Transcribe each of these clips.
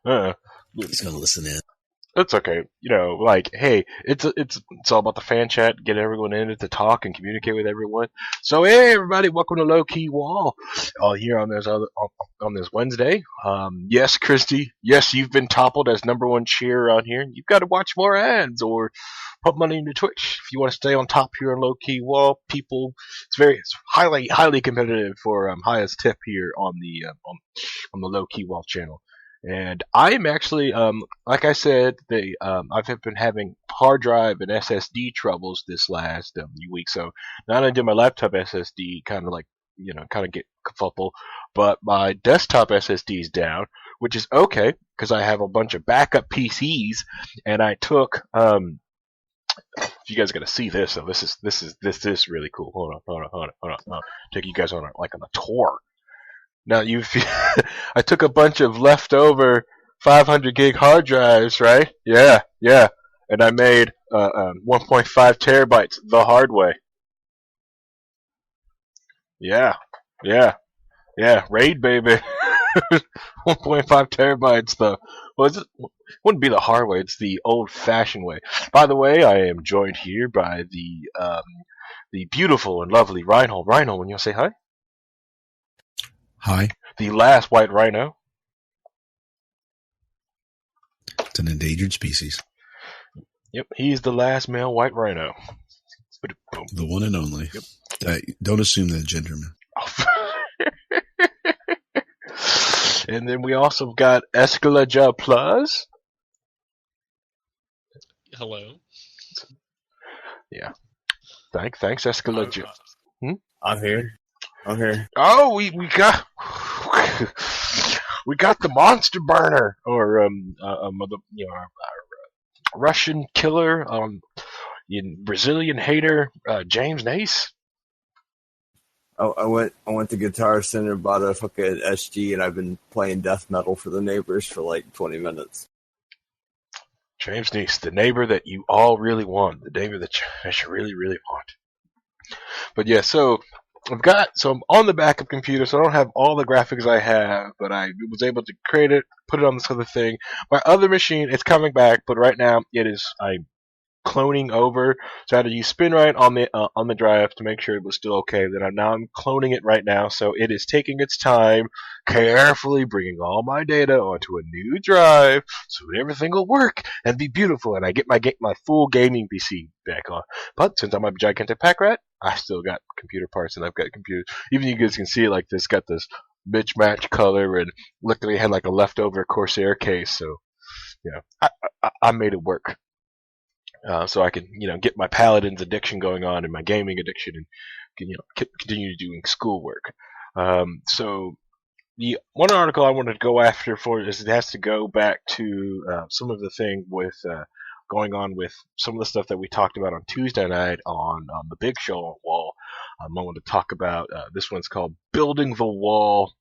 Uh, He's gonna listen in. That's okay. Like, hey, it's all about the fan chat, get everyone in it to talk and communicate with everyone. So, hey, everybody, welcome to Low Key Wall. Here on on this Wednesday. Yes, Christy. Yes, you've been toppled as number one cheer around here. You've got to watch more ads or put money into Twitch if you want to stay on top here on Low Key Wall. It's highly competitive for highest tip here on the Low Key Wall channel. And I am actually, like I said, I've been having hard drive and SSD troubles this last week. So not only did my laptop SSD kind of get kerfuffle, but my desktop SSD is down, which is okay because I have a bunch of backup PCs, and I took you guys got to see this. So this is really cool. Hold on. Take you guys on on a tour. Now I took a bunch of leftover 500 gig hard drives, right? Yeah, and I made 1.5 terabytes the hard way. Yeah, RAID baby. 1.5 terabytes though. Well, wouldn't be the hard way. It's the old-fashioned way. By the way, I am joined here by the beautiful and lovely Rhino. Rhino, when you say hi. Hi. The last white rhino. It's an endangered species. Yep, he's the last male white rhino. The one and only. Yep. Don't assume that genderman. And then we also got Escalaja Plus. Hello. Yeah. Thanks, Escalaja. I'm here. Oh, we got we got the monster burner, or Russian killer, Brazilian hater, James Nace. I went to Guitar Center, bought a fucking SG, and I've been playing death metal for the neighbors for like 20 minutes. James Nace, the neighbor that you all really want, the neighbor that you really, really want. But yeah, so I'm on the backup computer, so I don't have all the graphics I have, but I was able to create it, put it on this other thing. My other machine, it's coming back, but right now I'm cloning over. So I had to use SpinRite on the drive to make sure it was still okay. Then I'm cloning it right now, so it is taking its time, carefully bringing all my data onto a new drive, so everything will work and be beautiful, and I get my full gaming PC back on. But since I'm a gigantic pack rat, I still got computer parts, and I've got computers. Even you guys can see it like this, got this mismatched color, and luckily had like a leftover Corsair case, so I made it work. So I can, get my Paladin's addiction going on and my gaming addiction, and continue doing schoolwork. So the one article I wanted to go after for is it has to go back to some of the thing with going on with some of the stuff that we talked about on Tuesday night on the Big Show Wall. I want to talk about this one's called "Building the Wall"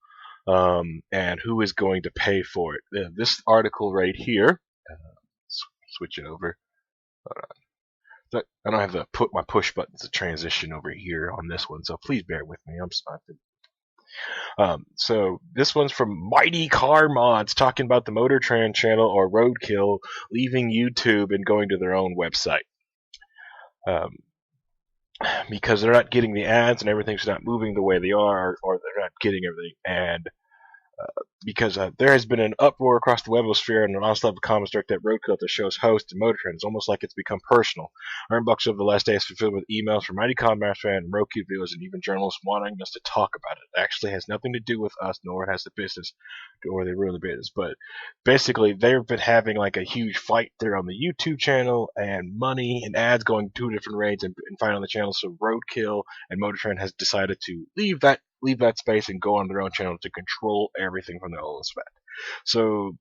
and who is going to pay for it. This article right here. Switch it over. I don't have to put my push buttons to transition over here on this one, so please bear with me. I'm sorry. So this one's from Mighty Car Mods talking about the Motortran channel or Roadkill leaving YouTube and going to their own website. Because they're not getting the ads and everything's not moving the way they are, or they're not getting everything, and because there has been an uproar across the webosphere and an onslaught of comments directed at Roadkill at the show's host and Motortrend. It's almost like it's become personal. Our inbox over the last day is fulfilled with emails from Mighty Combat fan and Roadkill viewers and even journalists wanting us to talk about it. It actually has nothing to do with us, nor it has the business, or they ruin the business. But basically, they've been having like a huge fight there on the YouTube channel, and money and ads going two different raids and fight on the channel. So Roadkill and Motortrend has decided to leave that space and go on their own channel to control everything from their own spot. So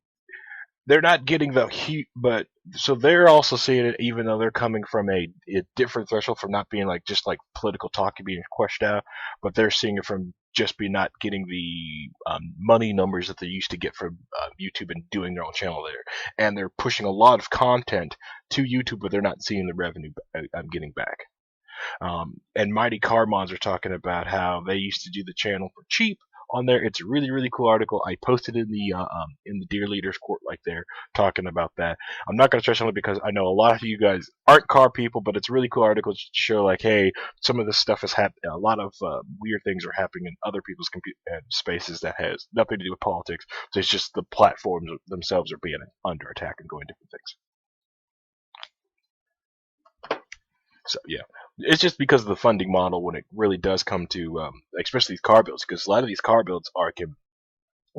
they're not getting the heat, but so they're also seeing it, even though they're coming from a different threshold from not being like just like political talk and being queshed out, but they're seeing it from just be not getting the money numbers that they used to get from YouTube and doing their own channel there, and they're pushing a lot of content to YouTube, but they're not seeing the revenue getting back. And Mighty Car Mods are talking about how they used to do the channel for cheap on there. It's a really, really cool article. I posted in the Dear Leaders Court right there talking about that. I'm not going to stress on it because I know a lot of you guys aren't car people, but it's a really cool article to show like, hey, some of this stuff is happening. A lot of weird things are happening in other people's spaces that has nothing to do with politics. So it's just the platforms themselves are being under attack and going different things. So yeah, it's just because of the funding model when it really does come to, especially these car builds, because a lot of these car builds can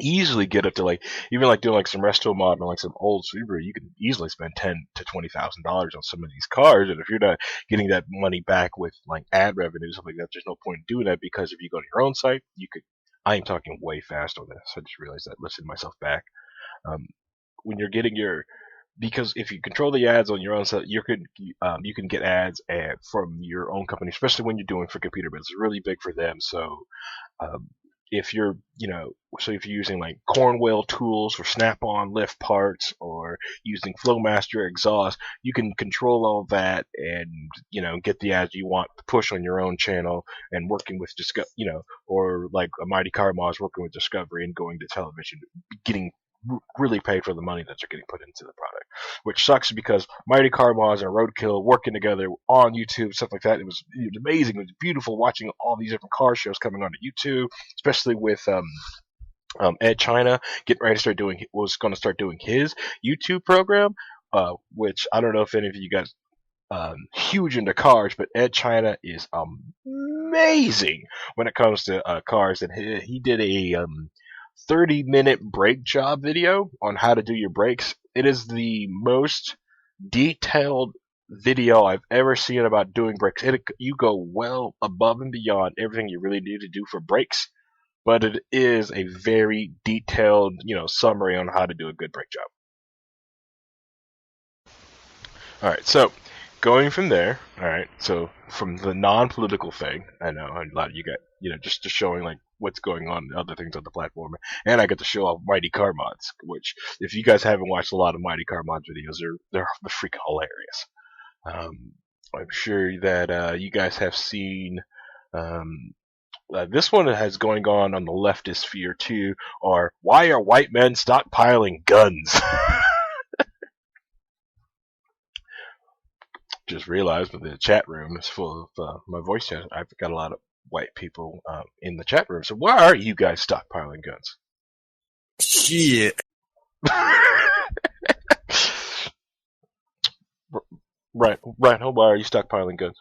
easily get up to like even like doing like some resto mod on like some old Subaru, you can easily spend $10,000 to $20,000 on some of these cars, and if you're not getting that money back with like ad revenue something like that, there's no point in doing that because if you go to your own site, you could. I am talking way fast on this. I just realized that. Listen myself back. When you're getting your because if you control the ads on your own site, you can get ads from your own company, especially when you're doing for computer builds. It's really big for them. So if you're if you're using like Cornwell tools for Snap-on lift parts or using Flowmaster exhaust, you can control all that and get the ads you want to push on your own channel and working with or like a Mighty Car Mods working with Discovery and going to television, getting really paid for the money that you're getting put into the product, which sucks because Mighty Car Mods and Roadkill working together on YouTube, stuff like that. It was amazing. It was beautiful watching all these different car shows coming onto YouTube, especially with Ed China getting ready to start doing his YouTube program, which I don't know if any of you guys huge into cars, but Ed China is amazing when it comes to cars, and he did a 30-minute brake job video on how to do your brakes. It is the most detailed video I've ever seen about doing brakes. You go well above and beyond everything you really need to do for brakes, but it is a very detailed, summary on how to do a good brake job. All right, so going from there, all right, so from the non-political thing, I know a lot of you got, just showing like what's going on and other things on the platform, and I get to show off Mighty Car Mods, which if you guys haven't watched a lot of Mighty Car Mods videos, they're freaking hilarious. I'm sure that you guys have seen this one has going on the leftist sphere too, or why are white men stockpiling guns? Just realized that the chat room is full of my voice chat. I've got a lot of white people in the chat room. So why are you guys stockpiling guns? Shit. Right. Why are you stockpiling guns?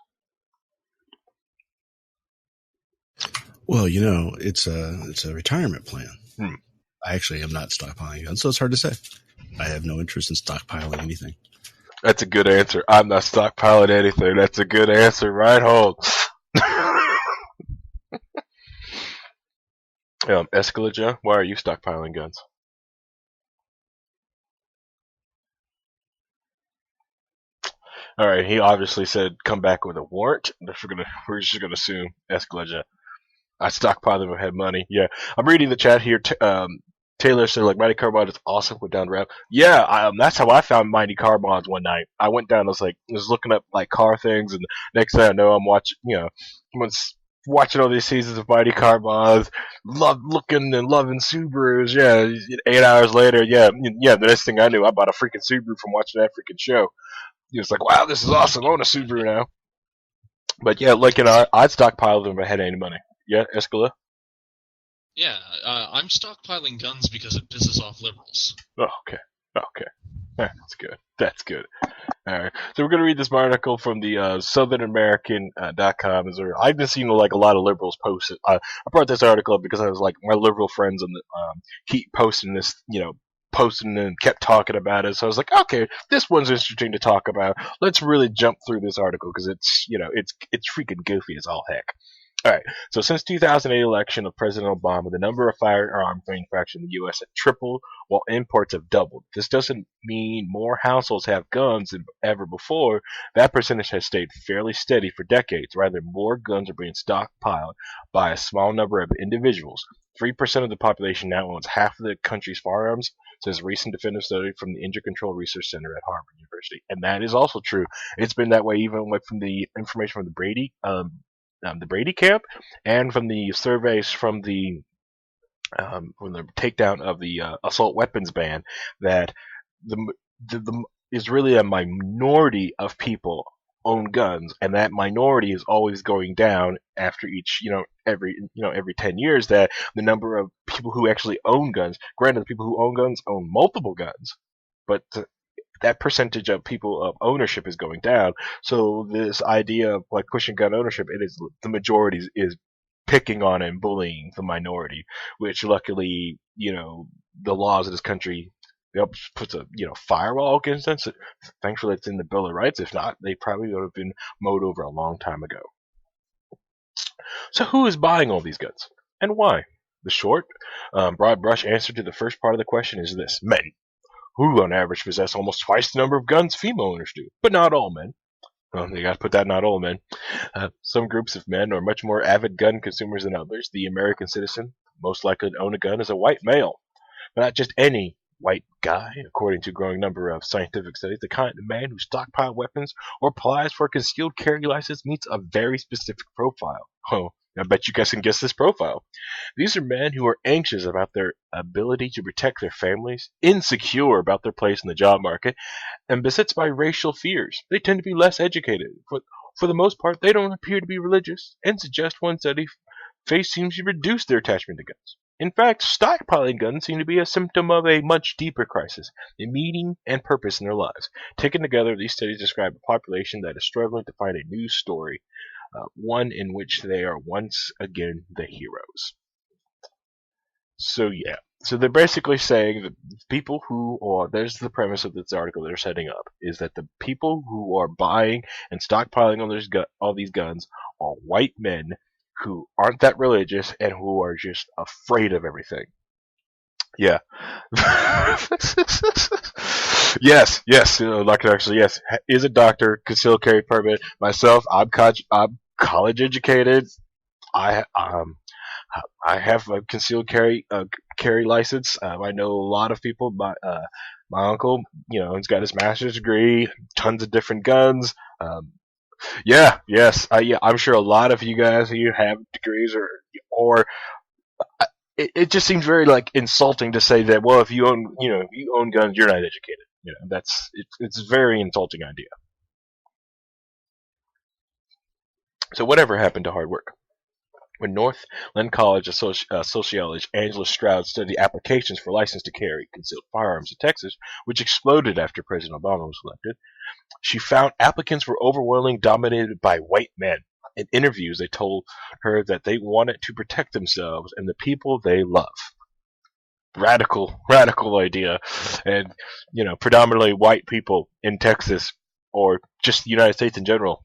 Well, it's a retirement plan. I actually am not stockpiling guns, so it's hard to say. I have no interest in stockpiling anything. That's a good answer. I'm not stockpiling anything. That's a good answer. Right, hold. Escalaja, why are you stockpiling guns? All right, he obviously said come back with a warrant. We're just gonna assume Escalaja. I stockpile them and had money. Yeah, I'm reading the chat here. Taylor said, like, Mighty Car Mod is awesome with down rap. Yeah, that's how I found Mighty Car Mods one night. I went down, I was looking up, like, car things, and next thing I know, I'm watching all these seasons of Mighty Car Mods, looking and loving Subarus. Yeah, 8 hours later, the next thing I knew, I bought a freaking Subaru from watching that freaking show. It was like, wow, this is awesome. I own a Subaru now. But yeah, I'd stockpile them if I had any money. Yeah, Escala? Yeah, I'm stockpiling guns because it pisses off liberals. Oh, okay. That's good. All right. So we're going to read this article from the SouthernAmerican.com. I've been seeing like a lot of liberals post it. I brought this article up because I was like, my liberal friends on the keep posting this, posting and kept talking about it. So I was like, okay, this one's interesting to talk about. Let's really jump through this article because it's freaking goofy as all heck. All right, so since 2008 election of President Obama, the number of firearms manufactured in the U.S. had tripled, while imports have doubled. This doesn't mean more households have guns than ever before. That percentage has stayed fairly steady for decades. Rather, more guns are being stockpiled by a small number of individuals. 3% of the population now owns half of the country's firearms, says a recent definitive study from the Engine Control Research Center at Harvard University. And that is also true. It's been that way even from the information from the Brady camp, and from the surveys from the from the takedown of the assault weapons ban, that the is really a minority of people own guns, and that minority is always going down after each, every 10 years, that the number of people who actually own guns, granted, the people who own guns own multiple guns, but that percentage of people of ownership is going down. So this idea of like pushing gun ownership, it is the majority is picking on and bullying the minority, which luckily, the laws of this country puts a firewall against them. So thankfully, it's in the Bill of Rights. If not, they probably would have been mowed over a long time ago. So who is buying all these guns and why? The short, broad brush answer to the first part of the question is this: men, who on average possess almost twice the number of guns female owners do, but not all men. Well, you got to put that not all men. Some groups of men are much more avid gun consumers than others. The American citizen most likely to own a gun is a white male, but not just any white guy. According to a growing number of scientific studies, the kind of man who stockpile weapons or applies for a concealed carry license meets a very specific profile. Oh, I bet you guys can guess this profile. These are men who are anxious about their ability to protect their families, insecure about their place in the job market, and beset by racial fears. They tend to be less educated. For the most part, they don't appear to be religious, and suggest one study face seems to reduce their attachment to guns. In fact, stockpiling guns seem to be a symptom of a much deeper crisis, a meaning and purpose in their lives. Taken together, these studies describe a population that is struggling to find a new story, one in which they are once again the heroes. So yeah, so they're basically saying that people who are, there's the premise of this article they're setting up, is that the people who are buying and stockpiling all these guns are white men who aren't that religious and who are just afraid of everything. Yeah. Yes. Doctor actually, yes, is a doctor, concealed carry permit. Myself, I'm college educated. I have a concealed carry license. I know a lot of people. My uncle, he's got his master's degree, tons of different guns. I'm sure a lot of you guys here have degrees, or it just seems very insulting to say that. Well, if you own guns, you're not educated. It's a very insulting idea. So whatever happened to hard work? When Northland College sociologist Angela Stroud studied applications for license to carry concealed firearms in Texas, which exploded after President Obama was elected, she found applicants were overwhelmingly dominated by white men. In interviews, they told her that they wanted to protect themselves and the people they love. Radical idea. And, predominantly white people in Texas, or just the United States in general.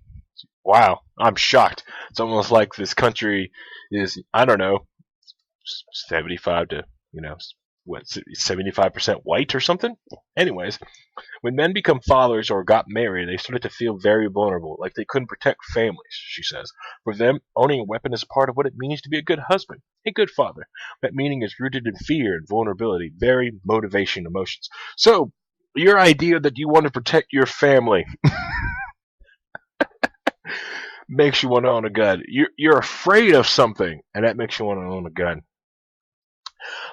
Wow, I'm shocked. It's almost like this country is, 75 to, 75% white or something? Anyways, when men become fathers or got married, they started to feel very vulnerable, like they couldn't protect families, she says. For them, owning a weapon is part of what it means to be a good husband, a good father. That meaning is rooted in fear and vulnerability, very motivation emotions. So, your idea that you want to protect your family makes you want to own a gun. You're afraid of something, and that makes you want to own a gun.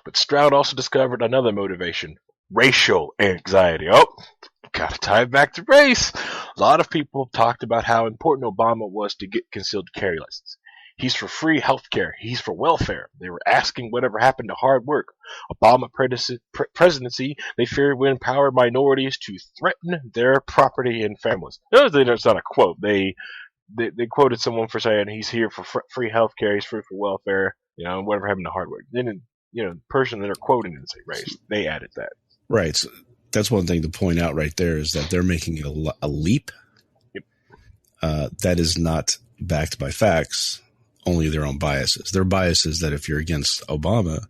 But Stroud also discovered another motivation: racial anxiety. Oh, gotta tie it back to race. A lot of people talked about how important Obama was to get concealed carry license. He's for free health care. He's for welfare. They were asking whatever happened to hard work. Obama presidency, they feared would empower minorities to threaten their property and families. No, that's not a quote. They quoted someone for saying he's here for free health care, he's free for welfare, whatever happened to hard work. Then, the person that they're quoting didn't say race. They added that. Right. So that's one thing to point out right there, is that they're making a leap. Yep. That is not backed by facts, only their own biases. Their biases that if you're against Obama,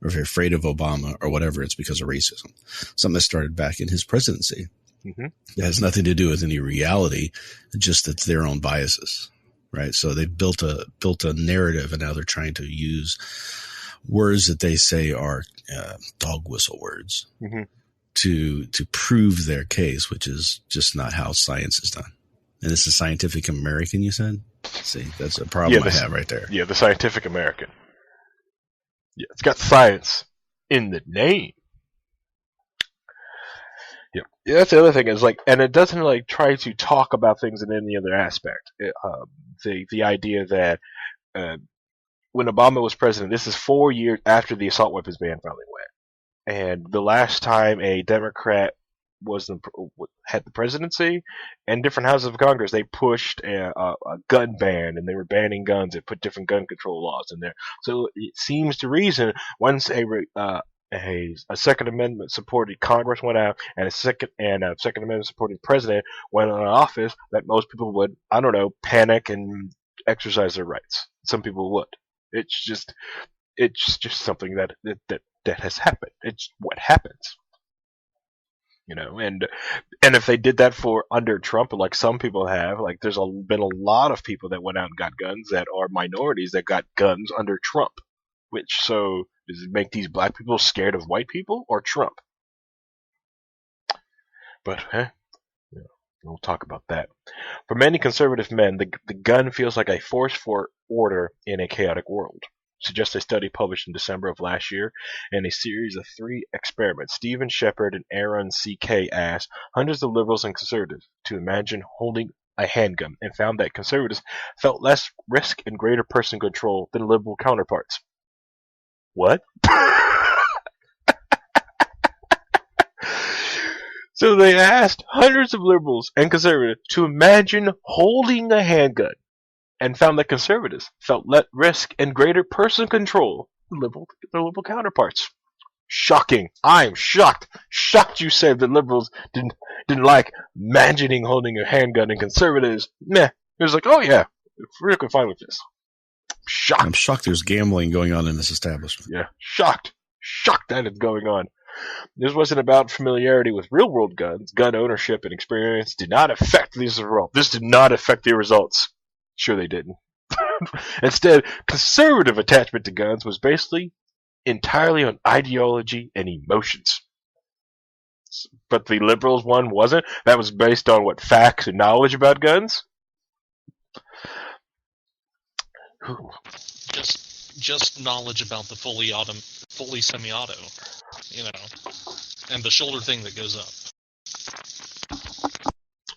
or if you're afraid of Obama or whatever, it's because of racism. Something that started back in his presidency. Mm-hmm. It has nothing to do with any reality, just it's their own biases, right? So they've built a narrative, and now they're trying to use words that they say are dog whistle words mm-hmm. to prove their case, which is just not how science is done. And this is Scientific American, you said? See, that's a problem I have right there. Yeah, the Scientific American. Yeah, it's got science in the name. Yeah, that's the other thing is like, and it doesn't like try to talk about things in any other aspect. The idea that uh, when Obama was president, this is 4 years after the assault weapons ban finally went, and the last time a Democrat had the presidency, and different houses of Congress, they pushed a gun ban, and they were banning guns and put different gun control laws in there. So it seems to reason once a Second Amendment supported Congress went out, and a Second Amendment supported president went on office, that most people would, I don't know, panic and exercise their rights. Some people would. It's just something that has happened. It's what happens. And if they did that for under Trump, like some people have, like there's been a lot of people that went out and got guns that are minorities that got guns under Trump. So does it make these black people scared of white people or Trump? But we'll talk about that. For many conservative men, the gun feels like a force for order in a chaotic world. Suggests a study published in December of last year in a series of 3 experiments. Stephen Shepard and Aaron C.K. asked hundreds of liberals and conservatives to imagine holding a handgun and found that conservatives felt less risk and greater personal control than liberal counterparts. What? So they asked hundreds of liberals and conservatives to imagine holding a handgun and found that conservatives felt less risk and greater personal control than their liberal counterparts. Shocking. I'm shocked. Shocked you said that liberals didn't like imagining holding a handgun, and conservatives, meh. It was like, oh yeah, we're fine with this. Shocked. I'm shocked there's gambling going on in this establishment. Yeah, shocked. Shocked that it's going on. This wasn't about familiarity with real-world guns. Gun ownership and experience did not affect these results. This did not affect the results. Sure they didn't. Instead, conservative attachment to guns was basically entirely on ideology and emotions. But the liberals one wasn't. That was based on what, facts and knowledge about guns? Just knowledge about the fully semi-auto, and the shoulder thing that goes up.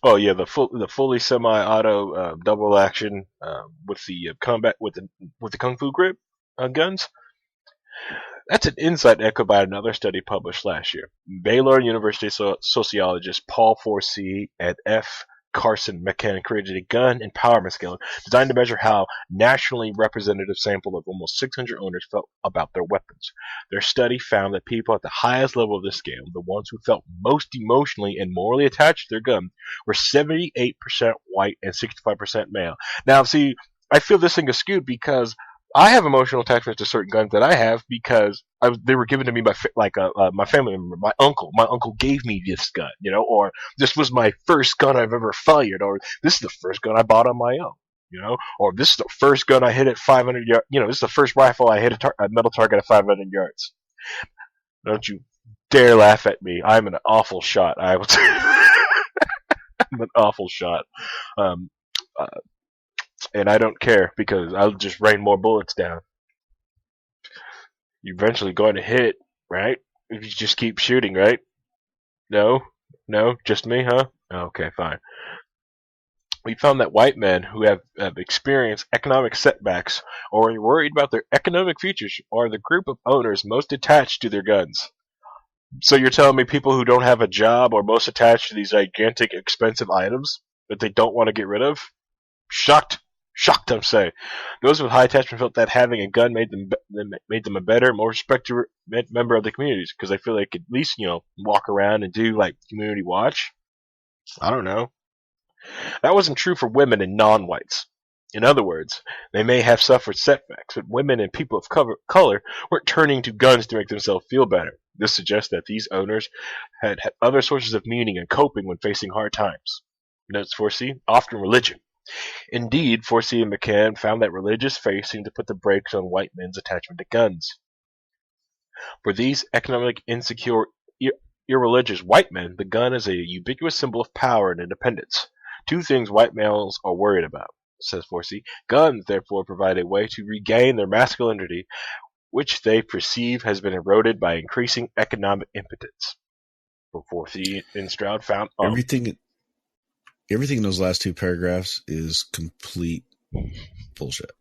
Oh yeah, the fully semi-auto double action with the combat with the kung fu grip guns. That's an insight echoed by another study published last year. Baylor University sociologists Paul Forsey and F. Carson McCann created a gun empowerment scale designed to measure how nationally representative sample of almost 600 owners felt about their weapons. Their study found that people at the highest level of this scale, the ones who felt most emotionally and morally attached to their gun, were 78% white and 65% male. Now, see, I feel this thing is skewed because I have emotional attachments to certain guns that I have because they were given to me by my family member, my uncle. My uncle gave me this gun, or this was my first gun I've ever fired, or this is the first gun I bought on my own, or this is the first gun I hit at 500 yards. This is the first rifle I hit a metal target at 500 yards. Don't you dare laugh at me. I'm an awful shot. I will tell you. I'm an awful shot. And I don't care because I'll just rain more bullets down. You're eventually going to hit, right? If you just keep shooting, right? No, just me, huh? Okay, fine. We found that white men who have experienced economic setbacks or are worried about their economic futures are the group of owners most attached to their guns. So you're telling me people who don't have a job are most attached to these gigantic, expensive items that they don't want to get rid of? Shocked, I'm saying. Those with high attachment felt that having a gun made them a better, more respected member of the communities because they feel they could at least, walk around and do like community watch. I don't know. That wasn't true for women and non-whites. In other words, they may have suffered setbacks, but women and people of color weren't turning to guns to make themselves feel better. This suggests that these owners had other sources of meaning and coping when facing hard times. Notes Forsey, often religion. Indeed, Forsey and McCann found that religious faith seemed to put the brakes on white men's attachment to guns. For these economic insecure, irreligious white men, the gun is a ubiquitous symbol of power and independence. 2 things white males are worried about, says Forsey. Guns, therefore, provide a way to regain their masculinity which they perceive has been eroded by increasing economic impotence. Before Thee and Stroud found everything in those last two paragraphs is complete bullshit.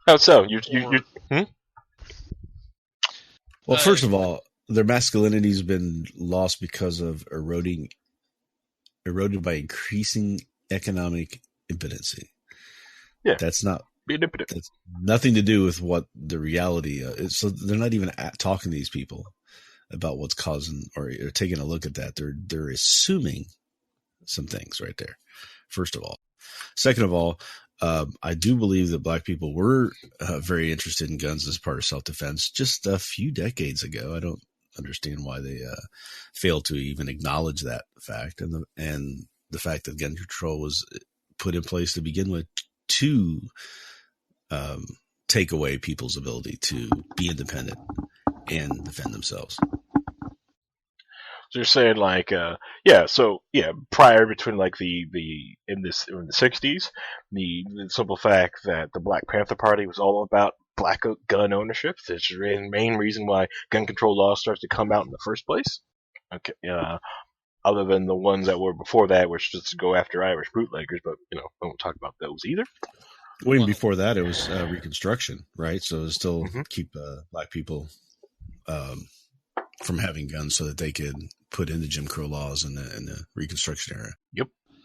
How so? Well, first of all, their masculinity's been lost because of eroded by increasing economic impotency. Yeah, that's not being impotent. That's nothing to do with what the reality is. So they're not even talking to these people about what's causing or taking a look at that. They're assuming some things right there. First of all, second of all, I do believe that black people were very interested in guns as part of self-defense just a few decades ago. I don't understand why they failed to even acknowledge that fact, and the fact that gun control was put in place to begin with to take away people's ability to be independent and defend themselves. So you're saying prior between like in the 60s, the simple fact that the Black Panther Party was all about black gun ownership. That's the main reason why gun control laws started to come out in the first place. Okay, other than the ones that were before that, which just to go after Irish bootleggers, but I won't talk about those either. Well, even before that, it was Reconstruction, right? So it was still keep black people from having guns so that they could put in the Jim Crow laws in the Reconstruction era.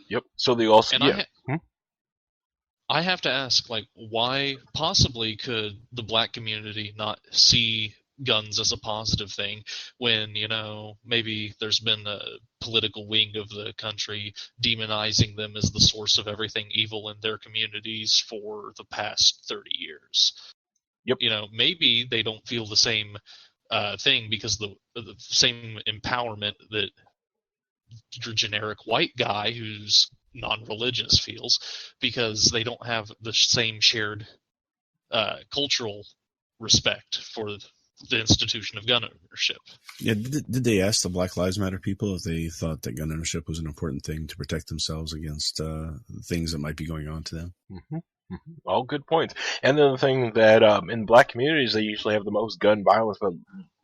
Yep. So they also I have to ask, like, why possibly could the black community not see guns as a positive thing when, maybe there's been a political wing of the country demonizing them as the source of everything evil in their communities for the past 30 years. Yep. Maybe they don't feel the same thing because the same empowerment that your generic white guy who's non-religious feels, because they don't have the same shared cultural respect for the institution of gun ownership. Yeah, did they ask the Black Lives Matter people if they thought that gun ownership was an important thing to protect themselves against things that might be going on to them? Mm-hmm. All good points. And then the thing that in black communities, they usually have the most gun violence, but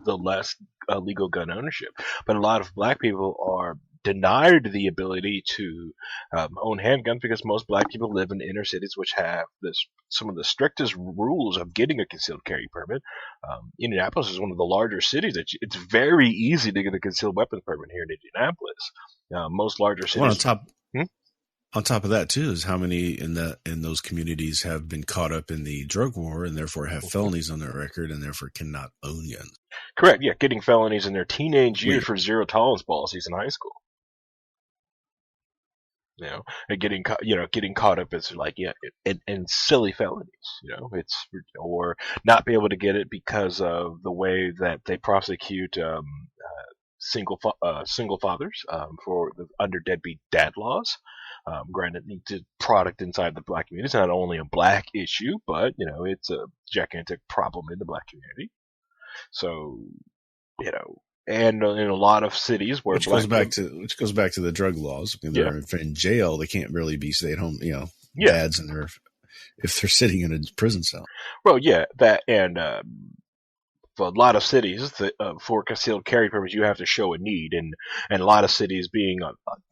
the less legal gun ownership. But a lot of black people are denied the ability to own handguns because most black people live in inner cities, which have some of the strictest rules of getting a concealed carry permit. Indianapolis is one of the larger cities. It's very easy to get a concealed weapons permit here in Indianapolis. Most larger cities. Well, on top of that, too, is how many in those communities have been caught up in the drug war and therefore have felonies on their record and therefore cannot own guns. Correct. Yeah, getting felonies in their teenage years for zero tolerance policies in high school. And getting caught up as in silly felonies. It's or not be able to get it because of the way that they prosecute single fathers for under deadbeat dad laws. Granted, the product inside the black community is not only a black issue, but it's a gigantic problem in the black community. So, and in a lot of cities where which goes back to the drug laws. If they're in jail, they can't really be stay-at-home, dads if they're sitting in a prison cell. Well, yeah, that and. For a lot of cities, for concealed carry permits, you have to show a need, and a lot of cities being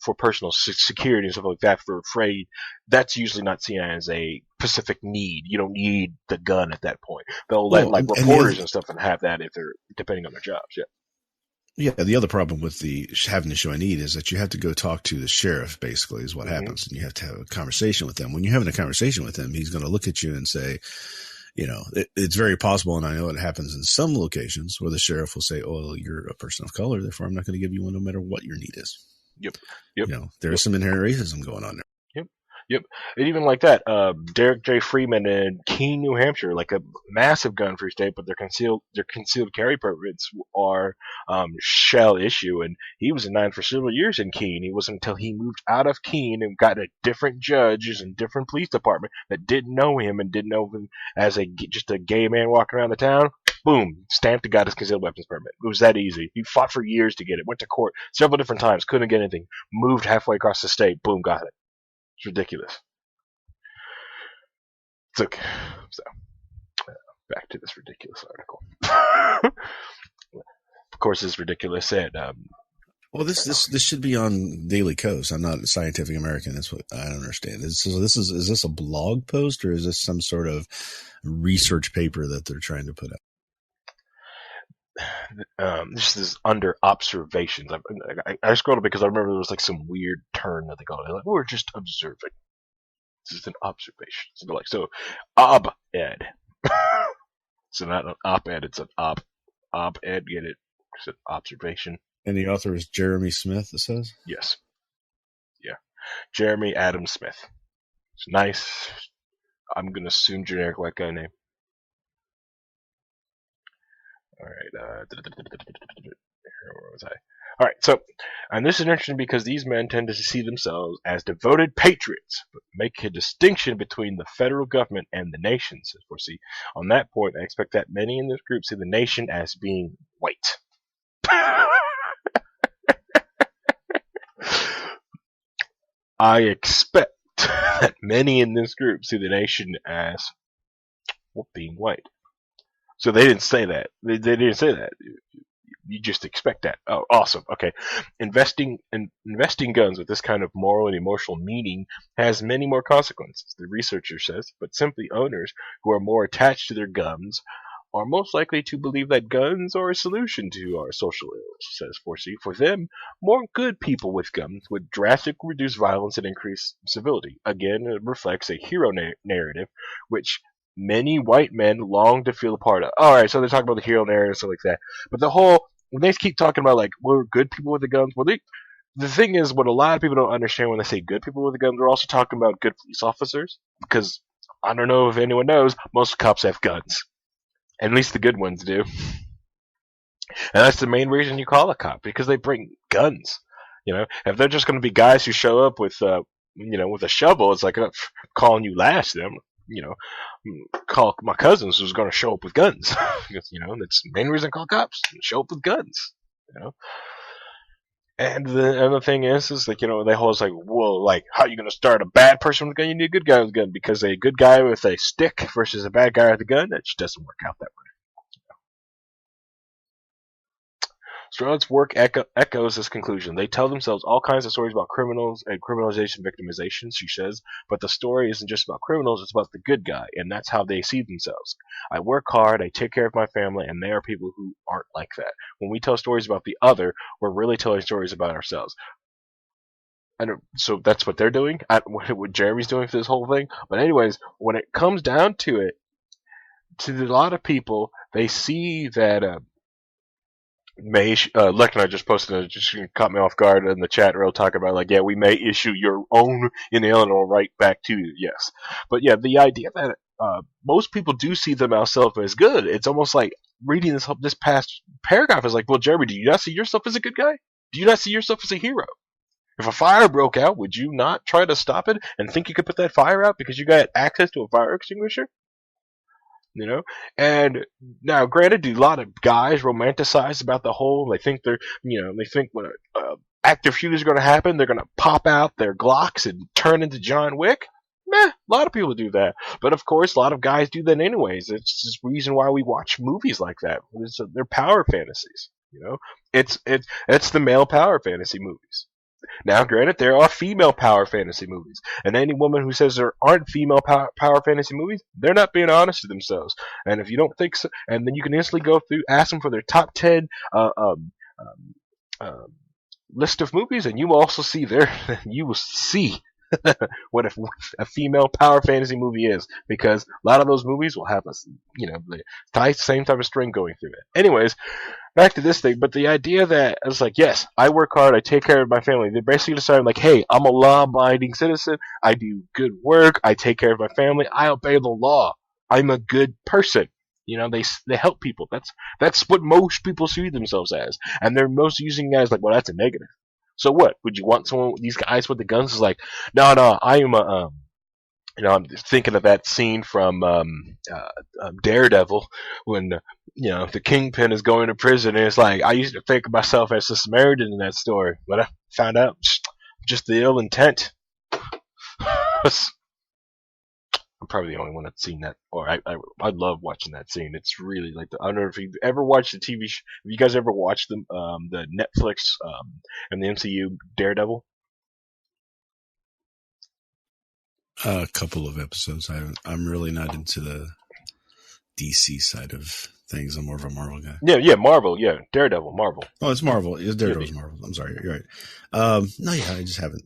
for personal security and stuff like that, for afraid, that's usually not seen as a specific need. You don't need the gun at that point. They'll let reporters and stuff and have that if they're depending on their jobs. Yeah. The other problem with the having to show a need is that you have to go talk to the sheriff. Basically, is what happens, and you have to have a conversation with them. When you're having a conversation with him, he's going to look at you and say, it's very possible, and I know it happens in some locations where the sheriff will say, "Oh, you're a person of color, therefore I'm not going to give you one no matter what your need is." Yep. There is some inherent racism going on there. Yep. And even like that, Derek J. Freeman in Keene, New Hampshire, like a massive gun-free state, but their concealed carry permits are shall issue, and he was denied for several years in Keene. It wasn't until he moved out of Keene and got a different judges and different police department that didn't know him and didn't know him as just a gay man walking around the town. Boom, stamped and got his concealed weapons permit. It was that easy. He fought for years to get it, went to court several different times, couldn't get anything, moved halfway across the state, boom, got it. It's ridiculous. It's okay. So, Back to this ridiculous article. Of course, it's ridiculous. And well, this should be on Daily Kos. I'm not a Scientific American. That's what I don't understand. Is this a blog post, or is this some sort of research paper that they're trying to put out? This is under observations. I scrolled it because I remember there was like some weird turn that they called it. Like, we're just observing. This is an observation. So they're like, so ob-ed. So not an op-ed, it's an op-ed. Get it? It's an observation. And the author is Jeremy Smith, it says? Yes. Yeah. Jeremy Adam Smith. It's nice. I'm going to assume generic white guy name. Alright. Where was I? Alright, so, and this is interesting because these men tend to see themselves as devoted patriots, but make a distinction between the federal government and the nation. So, see, on that point, I expect that many in this group see the nation as being white. I expect that many in this group see the nation as being white. So they didn't say that. They didn't say that. You just expect that. Oh, awesome. Okay. Investing guns with this kind of moral and emotional meaning has many more consequences, the researcher says, but simply owners who are more attached to their guns are most likely to believe that guns are a solution to our social ills, says Forsey. For them, more good people with guns would drastically reduce violence and increase civility. Again, it reflects a hero narrative, which many white men long to feel a part of. Alright, so they're talking about the hero narrative and stuff like that. But when they keep talking about, like, we're good people with the guns, the thing is, what a lot of people don't understand when they say good people with the guns, they're also talking about good police officers. Because, I don't know if anyone knows, most cops have guns. At least the good ones do. And that's the main reason you call a cop, because they bring guns. You know, if they're just going to be guys who show up with, with a shovel, it's like calling you last. Them, call my cousins who's going to show up with guns. Because, that's the main reason I call cops. Show up with guns. And the other thing is like, they hold like, well, like, how are you going to start a bad person with a gun? You need a good guy with a gun, because a good guy with a stick versus a bad guy with a gun, that just doesn't work out that way. Stroud's work echoes this conclusion. They tell themselves all kinds of stories about criminals and criminalization victimization, she says, but the story isn't just about criminals, it's about the good guy, and that's how they see themselves. I work hard, I take care of my family, and there are people who aren't like that. When we tell stories about the other, we're really telling stories about ourselves. So that's what they're doing, what Jeremy's doing for this whole thing. But anyways, when it comes down to it, to a lot of people, they see that Leck and I just posted it, just caught me off guard in the chat real talking about, like, yeah, we may issue your own inalienable right back to you, yes. But yeah, the idea that most people do see themselves as good, it's almost like reading this past paragraph is like, well, Jeremy, do you not see yourself as a good guy? Do you not see yourself as a hero? If a fire broke out, would you not try to stop it and think you could put that fire out because you got access to a fire extinguisher? And now, granted, do a lot of guys romanticize about the whole? They think they think when an active shooter is going to happen, they're going to pop out their Glocks and turn into John Wick. A lot of people do that, but of course, a lot of guys do that anyways. It's the reason why we watch movies like that. They're power fantasies. It's the male power fantasy movies. Now, granted, there are female power fantasy movies, and any woman who says there aren't female power fantasy movies, they're not being honest to themselves. And if you don't think so, and then you can instantly go through, ask them for their top 10 list of movies, and you will also see you will see what a female power fantasy movie is, because a lot of those movies will have the same type of string going through it. Anyways, back to this thing, but the idea that it's like, yes, I work hard, I take care of my family. They're basically deciding, like, hey, I'm a law-abiding citizen, I do good work, I take care of my family, I obey the law, I'm a good person. They help people. That's what most people see themselves as, and they're most using it as like, well, that's a negative. So what? Would you want someone, these guys with the guns is like, no, I am a, I'm thinking of that scene from Daredevil when, the Kingpin is going to prison, and it's like, I used to think of myself as a Samaritan in that story, but I found out just the ill intent. I'm probably the only one that's seen that. Or I love watching that scene. It's really like I don't know if you've ever watched the TV. Have you guys ever watched the Netflix and the MCU Daredevil? A couple of episodes. I'm really not into the DC side of things. I'm more of a Marvel guy. Yeah, Marvel. Yeah, Daredevil, Marvel. Oh, it's Marvel. It's Daredevil's Marvel. I'm sorry, you're right. No, yeah, I just haven't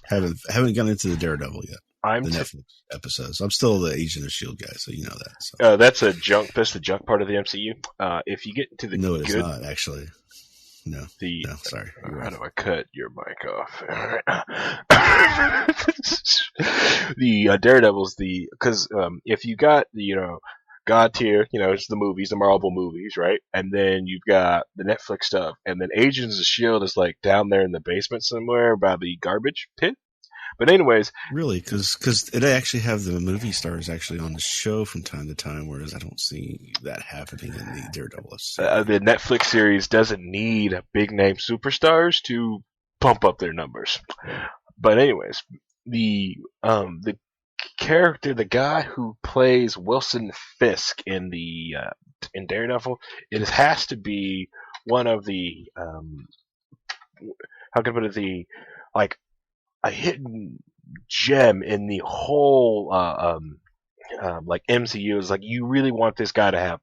gotten into the Daredevil yet. The Netflix episodes. I'm still the Agent of Shield guy, so you know that. So. That's a junk. That's the junk part of the MCU. If you get into the no, it's not actually. No, sorry. How do I cut your mic off? The Daredevil's because if you got the God tier, it's the movies, the Marvel movies, right? And then you've got the Netflix stuff, and then Agents of Shield is like down there in the basement somewhere by the garbage pit. But anyways, really, because it actually have the movie stars actually on the show from time to time, whereas I don't see that happening in the Daredevil. The Netflix series doesn't need big name superstars to pump up their numbers. But anyways, the character, the guy who plays Wilson Fisk in in Daredevil, it has to be one of the how can I put it, a hidden gem in the whole MCU. Is like, you really want this guy to have,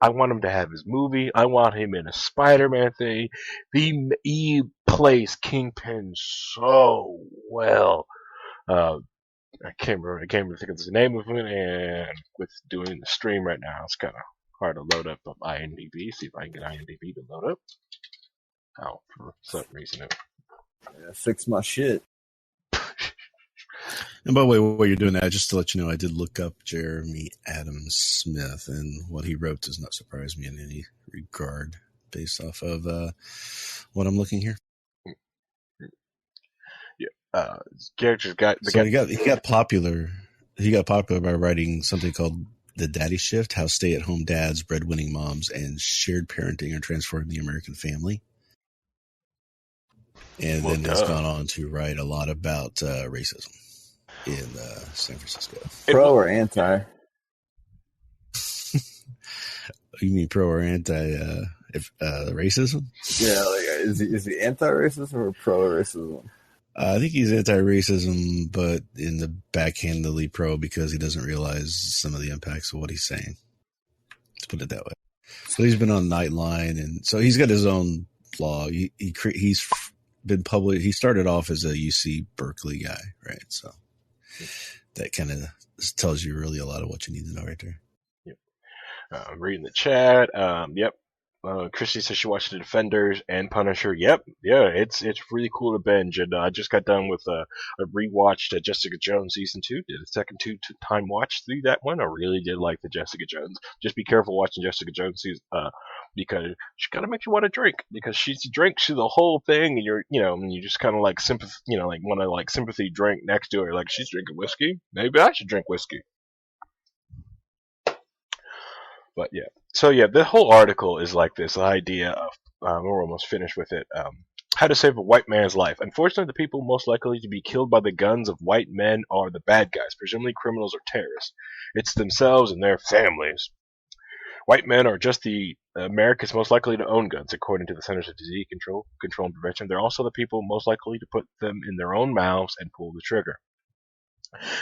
I want him to have his movie. I want him in a Spider-Man thing. He plays Kingpin so well. I can't remember think of the name of it, and with doing the stream right now, it's kind of hard to load up IMDb. See if I can get IMDb to load up. Oh, for some reason fix my shit. And by the way, while you're doing that, just to let you know, I did look up Jeremy Adams Smith, and what he wrote does not surprise me in any regard based off of what I'm looking here. Yeah, characters got. He got popular. He got popular by writing something called The Daddy Shift: How Stay-at-Home Dads, Breadwinning Moms, and Shared Parenting Are Transforming the American Family. And then he's gone on to write a lot about racism in San Francisco. Pro or anti? You mean pro or anti racism? Yeah, is he anti-racist or pro-racism? I think he's anti-racism, but in the backhandedly pro because he doesn't realize some of the impacts of what he's saying. Let's put it that way. So he's been on Nightline, and so he's got his own blog. He's been public. He started off as a UC Berkeley guy, right? So that kind of tells you really a lot of what you need to know right there. Yep. I'm reading the chat. Yep. Christy says she watched The Defenders and Punisher. Yep. Yeah, it's really cool to binge. And I just got done with I rewatched Jessica Jones season 2. Did a second time watch through that one. I really did like the Jessica Jones. Just be careful watching Jessica Jones season, because she kind of makes you want to drink, because she drinks through the whole thing, and you just kind of like sympathy, want to like sympathy drink next to her, like she's drinking whiskey. Maybe I should drink whiskey. But yeah, so yeah, the whole article is like this idea of we're almost finished with it. How to save a white man's life. Unfortunately, the people most likely to be killed by the guns of white men are the bad guys, presumably criminals or terrorists. It's themselves and their families. White men are just the Americans most likely to own guns, according to the Centers of Disease Control and Prevention. They're also the people most likely to put them in their own mouths and pull the trigger,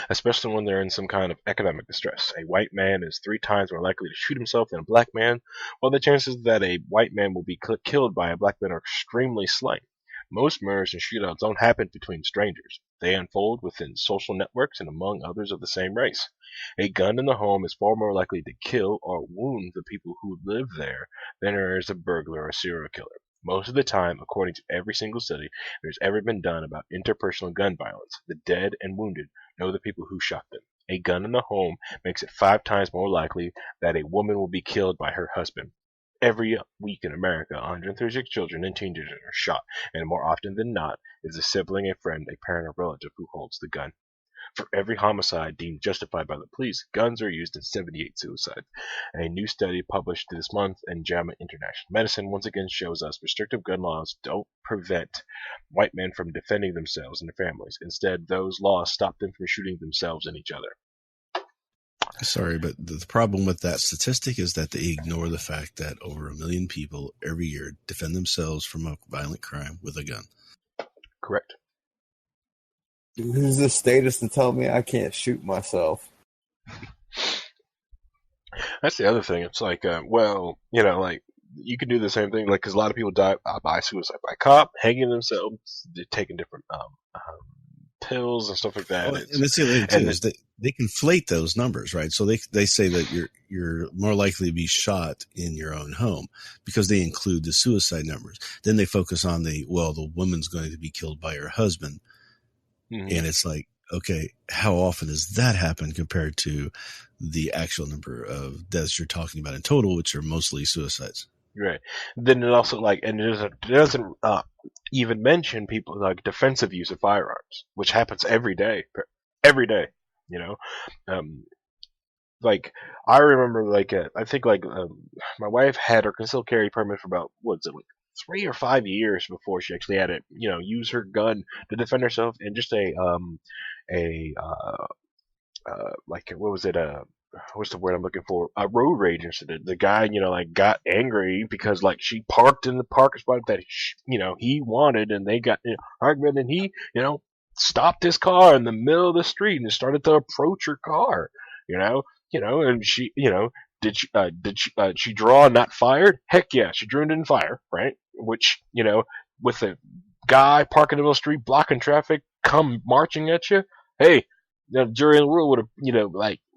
especially when they're in some kind of economic distress. A white man is 3 times more likely to shoot himself than a black man, while the chances that a white man will be killed by a black man are extremely slight. Most murders and shootouts don't happen between strangers. They unfold within social networks and among others of the same race. A gun in the home is far more likely to kill or wound the people who live there than there is a burglar or a serial killer. Most of the time, according to every single study there's ever been done about interpersonal gun violence, the dead and wounded know the people who shot them. A gun in the home makes it 5 times more likely that a woman will be killed by her husband. Every week in America, 136 children and teenagers are shot, and more often than not, is a sibling, a friend, a parent, or relative who holds the gun. For every homicide deemed justified by the police, guns are used in 78 suicides. A new study published this month in JAMA International Medicine once again shows us restrictive gun laws don't prevent white men from defending themselves and their families. Instead, those laws stop them from shooting themselves and each other. Sorry, but the problem with that statistic is that they ignore the fact that over 1 million people every year defend themselves from a violent crime with a gun. Correct. Who's the status to tell me I can't shoot myself? That's the other thing. It's like, well, you know, like you can do the same thing, like because a lot of people die by suicide by cop, hanging themselves, they're taking different pills and stuff like that. Well, and that's the other thing too, is that they conflate those numbers, right? So they say that you're more likely to be shot in your own home because they include the suicide numbers. Then they focus on the woman's going to be killed by her husband, and it's like, okay, how often does that happen compared to the actual number of deaths you're talking about in total, which are mostly suicides? Right. Then it also and it doesn't even mention people like defensive use of firearms, which happens every day, you know. Like I remember, I think my wife had her concealed carry permit for about 3 or 5 years before she actually had to, use her gun to defend herself in just what's the word I'm looking for? A road rage incident. The guy, got angry because she parked in the parking spot that he wanted, and they got argument, and he stopped his car in the middle of the street and started to approach her car, and she did she draw and not fired? Heck yeah, she drew and didn't fire, right? Which with a guy parking in the middle of the street blocking traffic, come marching at you, hey. The jury in the world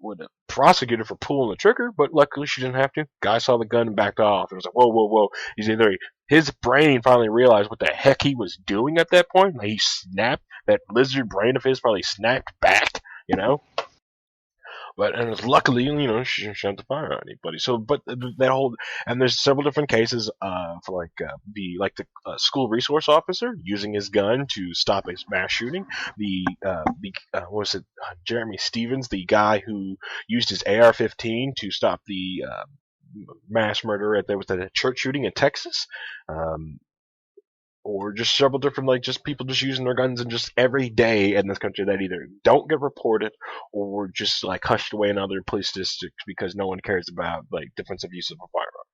would have prosecuted for pulling the trigger, but luckily she didn't have to. Guy saw the gun and backed off. It was like, whoa. His brain finally realized what the heck he was doing at that point. He snapped. That lizard brain of his probably snapped back, But and luckily, she didn't have to fire on anybody. So, but that whole and there's several different cases for the school resource officer using his gun to stop a mass shooting. Jeremy Stevens, the guy who used his AR-15 to stop the mass murder there was a church shooting in Texas. Or just several different, just people just using their guns and just every day in this country that either don't get reported or just hushed away in other police districts because no one cares about defensive use of a firearm.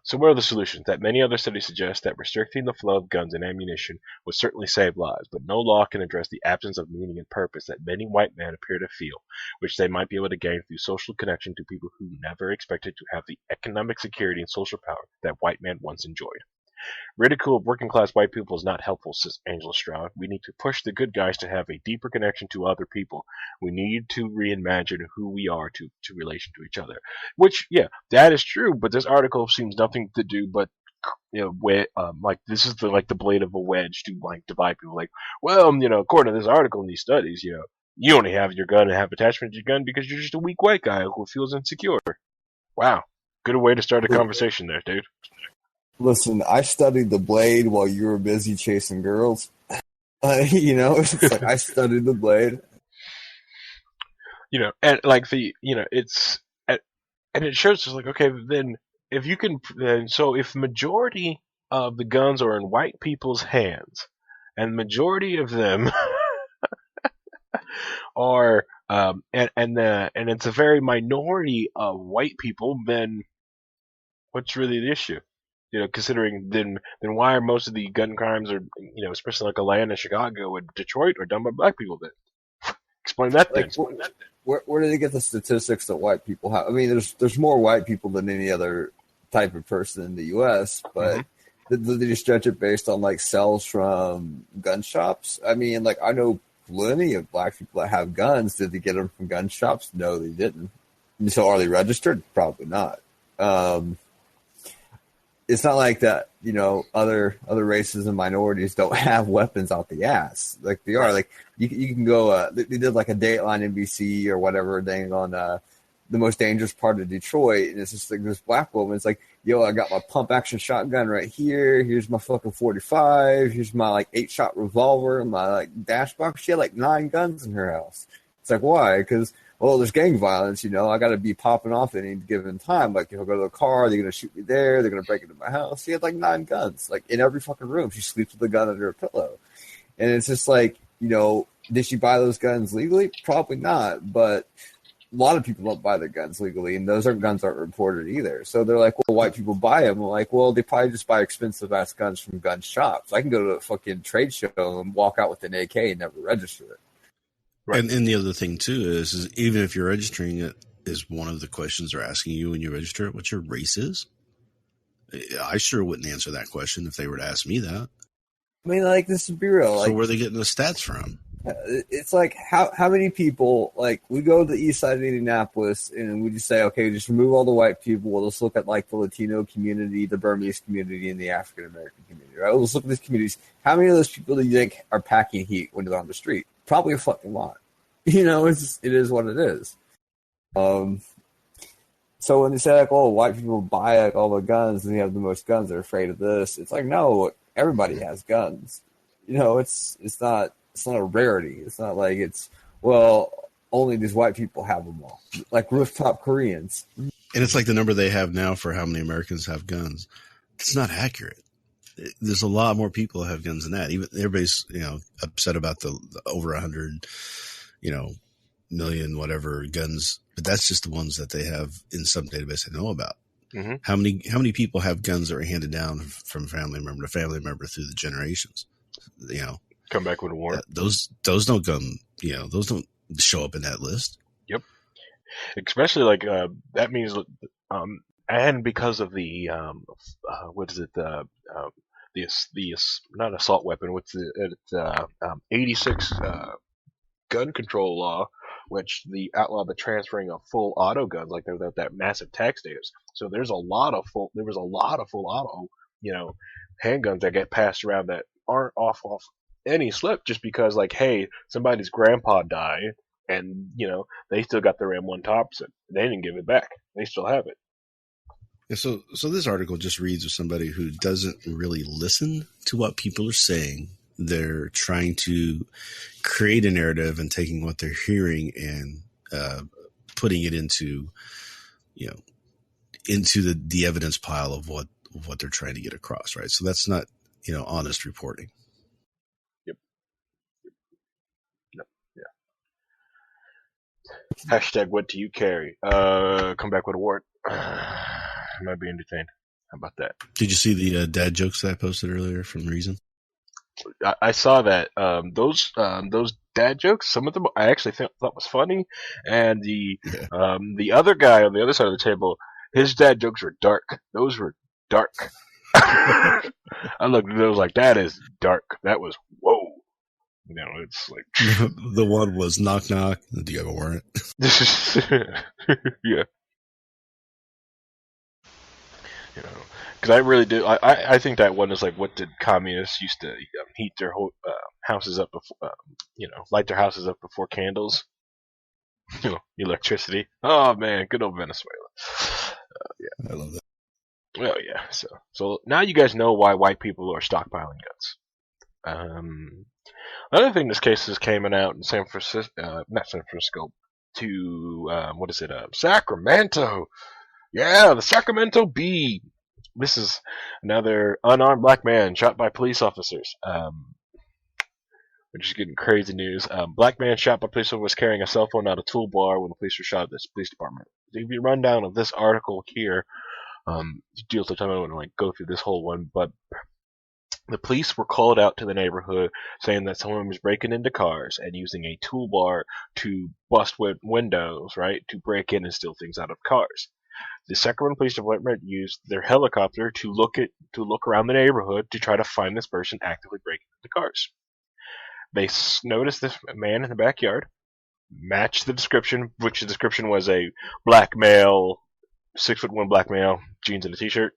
So what are the solutions? That many other studies suggest that restricting the flow of guns and ammunition would certainly save lives, but no law can address the absence of meaning and purpose that many white men appear to feel, which they might be able to gain through social connection to people who never expected to have the economic security and social power that white men once enjoyed. Ridicule of working-class white people is not helpful, says Angela Stroud. We need to push the good guys to have a deeper connection to other people. We need to reimagine who we are to relation to each other. Which, yeah, that is true, but this article seems nothing to do but, this is the blade of a wedge to, divide people. According to this article and these studies, you only have your gun and have attachment to your gun because you're just a weak white guy who feels insecure. Wow. Good way to start a conversation there, dude. Listen, I studied the blade while you were busy chasing girls. I studied the blade. And it shows us okay, then if you can, so if majority of the guns are in white people's hands, and majority of them are, and it's a very minority of white people, then what's really the issue? Considering then why are most of the gun crimes, or especially Atlanta, Chicago, and Detroit, are done by black people? Then explain that. Where do they get the statistics that white people have? I mean, there's more white people than any other type of person in the U.S., but do they just judge it based on sales from gun shops? I mean, I know plenty of black people that have guns. Did they get them from gun shops? No, they didn't. And so are they registered? Probably not. It's not like that, other races and minorities don't have weapons out the ass. They are. You can go, they did a Dateline NBC or whatever thing on the most dangerous part of Detroit. And it's just this black woman. It's yo, I got my pump action shotgun right here. Here's my fucking 45. Here's my 8-shot revolver and my dash box. She had 9 guns in her house. It's why? Because, well, there's gang violence, I got to be popping off at any given time. If I go to the car, they're going to shoot me there. They're going to break into my house. She had 9 guns, in every fucking room. She sleeps with a gun under her pillow. And it's just Did she buy those guns legally? Probably not, but a lot of people don't buy their guns legally, and those guns aren't reported either. So they're like, well, white people buy them. Well, like, well, they probably just buy expensive-ass guns from gun shops. I can go to a fucking trade show and walk out with an AK and never register it. Right. And the other thing, too, is even if you're registering it, is one of the questions they're asking you when you register it, what your race is? I sure wouldn't answer that question if they were to ask me that. I mean, like, this is be real. So like, where are they getting the stats from? It's like how many people, like, we go to the east side of Indianapolis and we just say, okay, just remove all the white people. We'll just look at like the Latino community, the Burmese community, and the African American community, right? We'll just look at these communities. How many of those people do you think are packing heat when they're on the street? Probably a fucking lot. You know, it is what it is. So when they say like, oh, white people buy like all the guns and they have the most guns, they're afraid of this. It's like, no, everybody has guns. You know, it's not a rarity. It's not like only these white people have them all, like rooftop Koreans. And it's like the number they have now for how many Americans have guns. It's not accurate. There's a lot more people that have guns than that. Even everybody's, upset about the over 100, million whatever guns, but that's just the ones that they have in some database they know about. Mm-hmm. How many people have guns that are handed down from family member to family member through the generations? Come back with a warrant. Those don't come. Those don't show up in that list. Yep. Especially like that means, and because of the what is it, the not assault weapon, what's the 86 gun control law, which the outlawed the transferring of full auto guns, like without that massive tax status. So there was a lot of full auto, handguns that get passed around that aren't off any slip just because, like, hey, somebody's grandpa died and they still got their M1 Thompson. They didn't give it back. They still have it. Yeah, so this article just reads of somebody who doesn't really listen to what people are saying. They're trying to create a narrative and taking what they're hearing and putting it into the evidence pile of what they're trying to get across, right? So that's not honest reporting. Yep. No. Yeah. Hashtag what do you carry? Come back with a warrant. Might be entertained. How about that? Did you see the dad jokes that I posted earlier from Reason? I saw that. Those dad jokes, some of them I actually thought was funny, and the other guy on the other side of the table, his dad jokes were dark. Those were dark. I looked at those like, that is dark. That was whoa. It's like the one was knock knock. Do you have a warrant? Yeah. Because I really do. I think that one is like, what did communists used to heat their whole houses up before? Light their houses up before candles. Electricity. Oh man, good old Venezuela. Yeah, I love that. Well, yeah. So now you guys know why white people are stockpiling guns. Another thing, this case is coming out in San Francisco, not San Francisco, to Sacramento. Yeah, the Sacramento Bee. This is another unarmed black man shot by police officers. Which is getting crazy news. Black man shot by police officer was carrying a cell phone out of toolbar when the police were shot at this police department. To give you a rundown of this article here, deals with time I don't want to go through this whole one, but the police were called out to the neighborhood saying that someone was breaking into cars and using a toolbar to bust windows, right, to break in and steal things out of cars. The Sacramento Police Department used their helicopter to look around the neighborhood to try to find this person actively breaking into cars. They noticed this man in the backyard, matched the description, which the description was a black male, 6'1" black male, jeans and a t-shirt.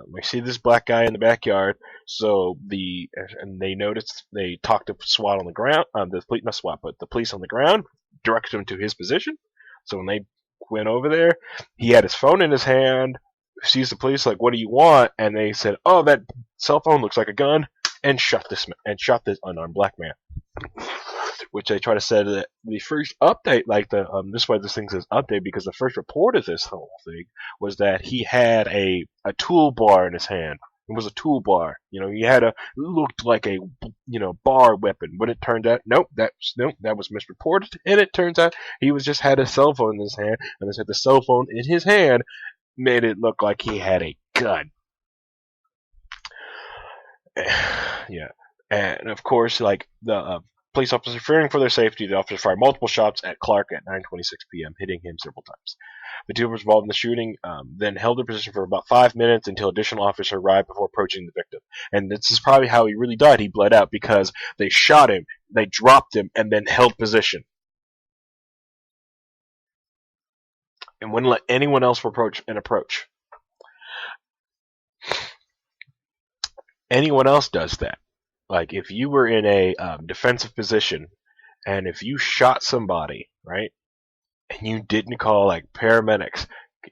We see this black guy in the backyard, and they talked to SWAT on the ground, the police on the ground, directed him to his position. So when they went over there, he had his phone in his hand, sees the police like, what do you want? And they said, oh, that cell phone looks like a gun, and shot this unarmed black man. Which they try to say that the first update, like this is why this thing says update, because the first report of this whole thing was that he had a toolbar in his hand, It was a toolbar. He had it looked like a, bar weapon, but it turned out, that was misreported, and it turns out he just had a cell phone in his hand, and they said the cell phone in his hand made it look like he had a gun. Yeah. And of course, like the police officer fearing for their safety, the officer fired multiple shots at Clark at 9:26 p.m., hitting him several times. The two involved in the shooting then held their position for about 5 minutes until additional officers arrived before approaching the victim. And this is probably how he really died. He bled out because they shot him, they dropped him, and then held position. And wouldn't let anyone else approach. Anyone else does that. Like, if you were in a defensive position, and if you shot somebody, right, and you didn't call, like, paramedics,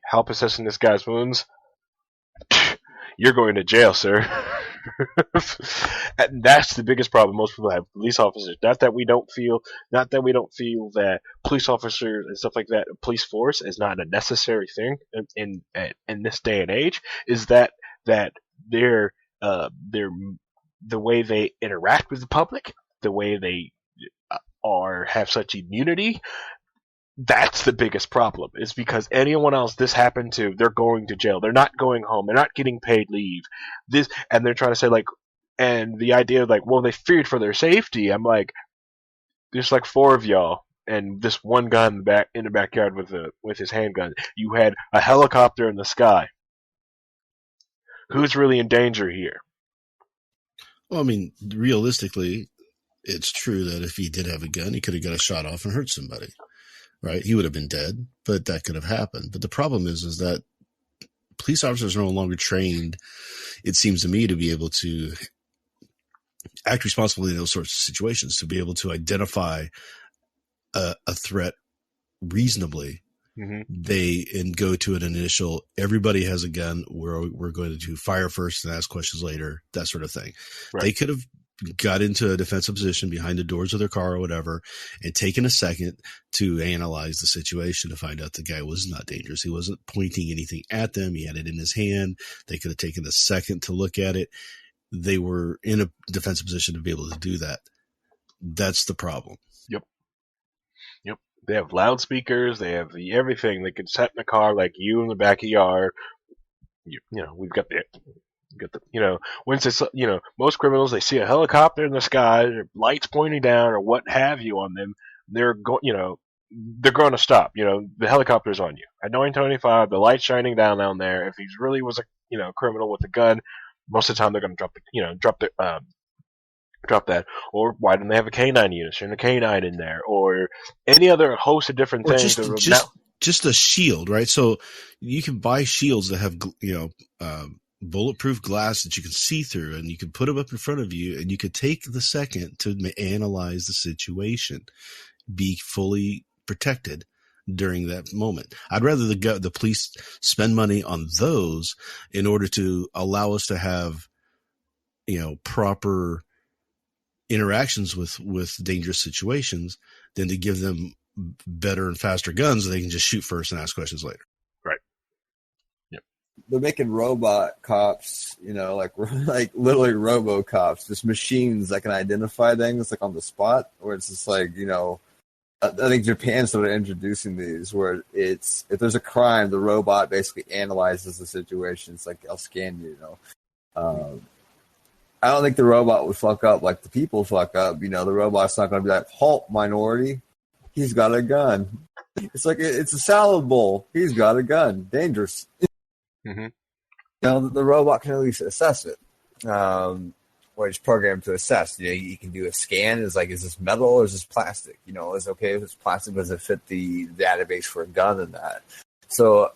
help assessing this guy's wounds, you're going to jail, sir. And that's the biggest problem most people have. Police officers. Not that we don't feel that police officers and stuff like that, police force is not a necessary thing in this day and age. Is that they're the way they interact with the public, the way they have such immunity. That's the biggest problem. It's because anyone else this happened to, they're going to jail. They're not going home. They're not getting paid leave. And they're trying to say, like, and the idea of, like, well, they feared for their safety. I'm like, there's like 4 of y'all, and this one guy in the backyard with his handgun. You had a helicopter in the sky. Who's really in danger here? Well, I mean, realistically, it's true that if he did have a gun, he could have got a shot off and hurt somebody. Right? He would have been dead, but that could have happened. But the problem is that police officers are no longer trained, it seems to me, to be able to act responsibly in those sorts of situations, to be able to identify a threat reasonably. Mm-hmm. And go to an initial, everybody has a gun, we're going to fire first and ask questions later, that sort of thing. Right. They could have got into a defensive position behind the doors of their car or whatever and taken a second to analyze the situation to find out the guy was not dangerous. He wasn't pointing anything at them. He had it in his hand. They could have taken a second to look at it. They were in a defensive position to be able to do that. That's the problem. Yep. They have loudspeakers. They have everything. They could set in the car like you in the back of your yard. We've got the once it's, most criminals, they see a helicopter in the sky, lights pointing down or what have you on them, they're going to stop. The helicopter's on you. At 9:25, the light's shining down there. If he really was a, criminal with a gun, most of the time they're going to drop that. Or why don't they have a canine unit? Send a canine in there, or any other host of different things. Just a shield, right? So you can buy shields that have, bulletproof glass that you can see through, and you can put them up in front of you, and you could take the second to analyze the situation, be fully protected during that moment. I'd rather the police spend money on those in order to allow us to have, proper interactions with dangerous situations than to give them better and faster guns that they can just shoot first and ask questions later. Right. They're making robot cops, like literally robo-cops, just machines that can identify things like on the spot, where it's just like, I think Japan started introducing these where it's, if there's a crime, the robot basically analyzes the situation. It's like, I'll scan you, I don't think the robot would fuck up like the people fuck up. The robot's not going to be like, halt, minority. He's got a gun. It's like, it's a salad bowl. He's got a gun. Dangerous. Mm-hmm. The robot can at least assess it. Or it's programmed to assess. You can do a scan. It's like, is this metal or is this plastic? Is it okay if it's plastic? Does it fit the database for a gun and that? So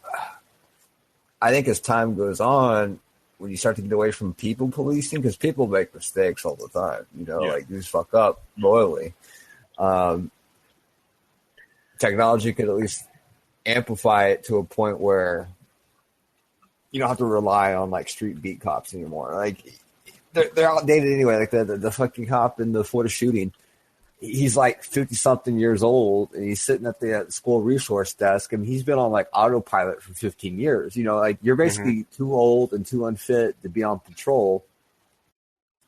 I think as time goes on, when you start to get away from people policing, because people make mistakes all the time, like you just fuck up royally. Technology could at least amplify it to a point where you don't have to rely on like street beat cops anymore. Like they're outdated anyway. Like the fucking cop in the Florida shooting, he's like 50 something years old, and he's sitting at the school resource desk, and he's been on like autopilot for 15 years. Like you're basically too old and too unfit to be on patrol.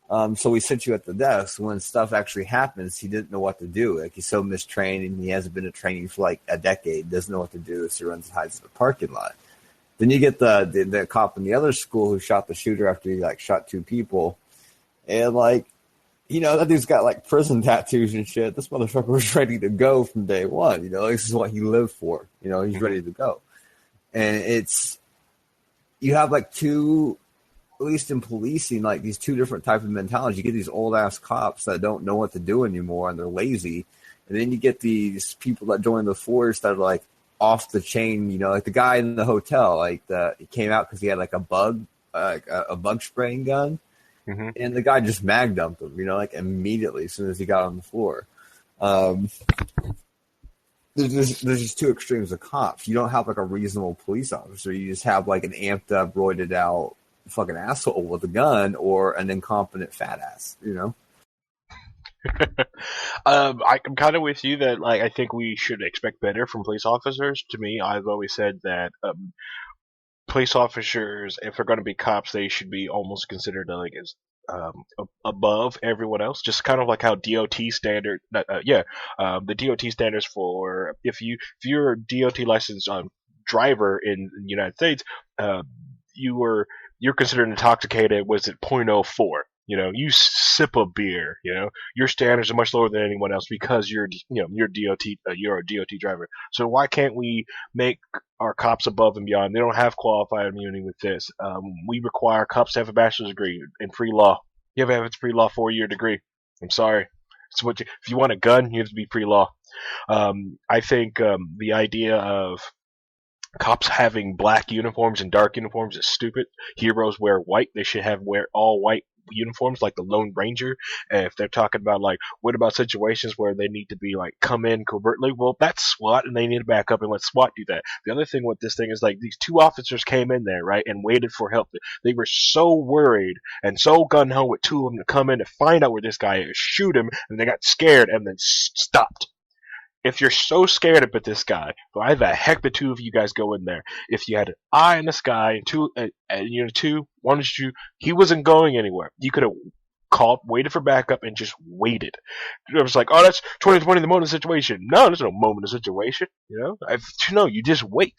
So we sent you at the desk. When stuff actually happens, he didn't know what to do. Like, he's so mistrained, and he hasn't been in training for like a decade. Doesn't know what to do, so he runs and hides in the parking lot. Then you get the cop in the other school who shot the shooter after he like shot 2 people, and like, that dude's got like prison tattoos and shit. This motherfucker was ready to go from day one. This is what he lived for. He's ready to go, and you have like two. At least in policing, like these 2 different types of mentalities. You get these old ass cops that don't know what to do anymore, and they're lazy. And then you get these people that join the force that are like off the chain. Like the guy in the hotel, like he came out because he had like a bug spraying gun, and the guy just mag dumped him. Like immediately as soon as he got on the floor. There's just 2 extremes of cops. You don't have like a reasonable police officer. You just have like an amped up, roided out fucking asshole with a gun, or an incompetent fat ass. I'm kind of with you that like I think we should expect better from police officers. To me, I've always said that police officers, if they're going to be cops, they should be almost considered like as above everyone else. Just kind of like how DOT standard, the DOT standards for if you're a DOT licensed driver in the United States, you're considered intoxicated. Was it 0.04? You sip a beer. Your standards are much lower than anyone else because you're DOT. You're a DOT driver. So why can't we make our cops above and beyond? They don't have qualified immunity with this. We require cops to have a bachelor's degree in free law. You have to have a free law 4-year degree. I'm sorry. It's if you want a gun, you have to be pre law. I think the idea of cops having black uniforms and dark uniforms is stupid. Heroes wear white. They should wear all white uniforms like the Lone Ranger. And if they're talking about like, what about situations where they need to be like come in covertly? Well, that's SWAT, and they need to back up and let SWAT do that. The other thing with this thing is like these 2 officers came in there, right, and waited for help. They were so worried and so gun ho with 2 of them to come in to find out where this guy is, shoot him, and they got scared and then stopped. If you're so scared about this guy, why the heck the 2 of you guys go in there? If you had an eye in the sky and one of you, he wasn't going anywhere. You could have called, waited for backup, and just waited. It was like, oh, that's 2020 the moment of the situation. No, there's no moment of the situation. You just wait.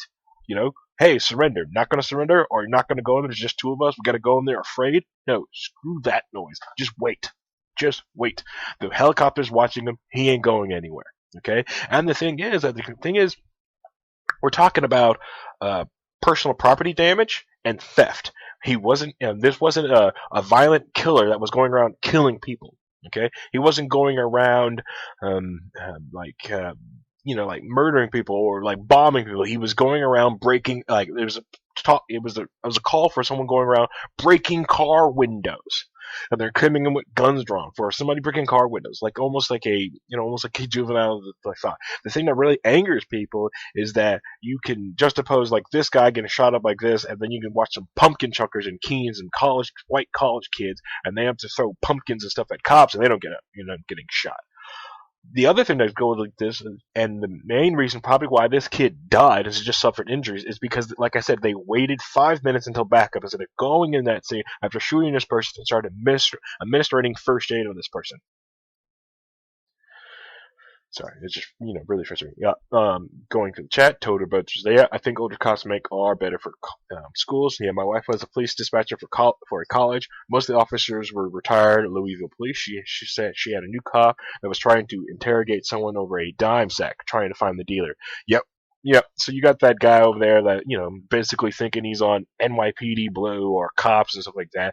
Hey, surrender. Not going to surrender, or you're not going to go in there. There's just 2 of us. We got to go in there afraid. No, screw that noise. Just wait. Just wait. The helicopter's watching him. He ain't going anywhere. Okay, and the thing is, we're talking about personal property damage and theft. This wasn't a violent killer that was going around killing people. Okay, he wasn't going around like murdering people or like bombing people. He was going around breaking. Like it was a call for someone going around breaking car windows. And they're coming in with guns drawn for somebody breaking car windows, like almost like a juvenile thought. The thing that really angers people is that you can juxtapose like this guy getting shot up like this, and then you can watch some pumpkin chuckers and Keens and white college kids, and they have to throw pumpkins and stuff at cops, and they don't get getting shot. The other thing that goes like this, and the main reason probably why this kid died is just suffered injuries, is because, like I said, they waited 5 minutes until backup instead of going in that scene after shooting this person and started administering first aid on this person. Sorry, it's just really frustrating. Yeah, going to the chat, told about I think older cops are better for schools. Yeah, my wife was a police dispatcher for a college. Most of the officers were retired Louisville police. She said she had a new cop that was trying to interrogate someone over a dime sack, trying to find the dealer. Yep. So you got that guy over there that basically thinking he's on NYPD Blue or cops and stuff like that.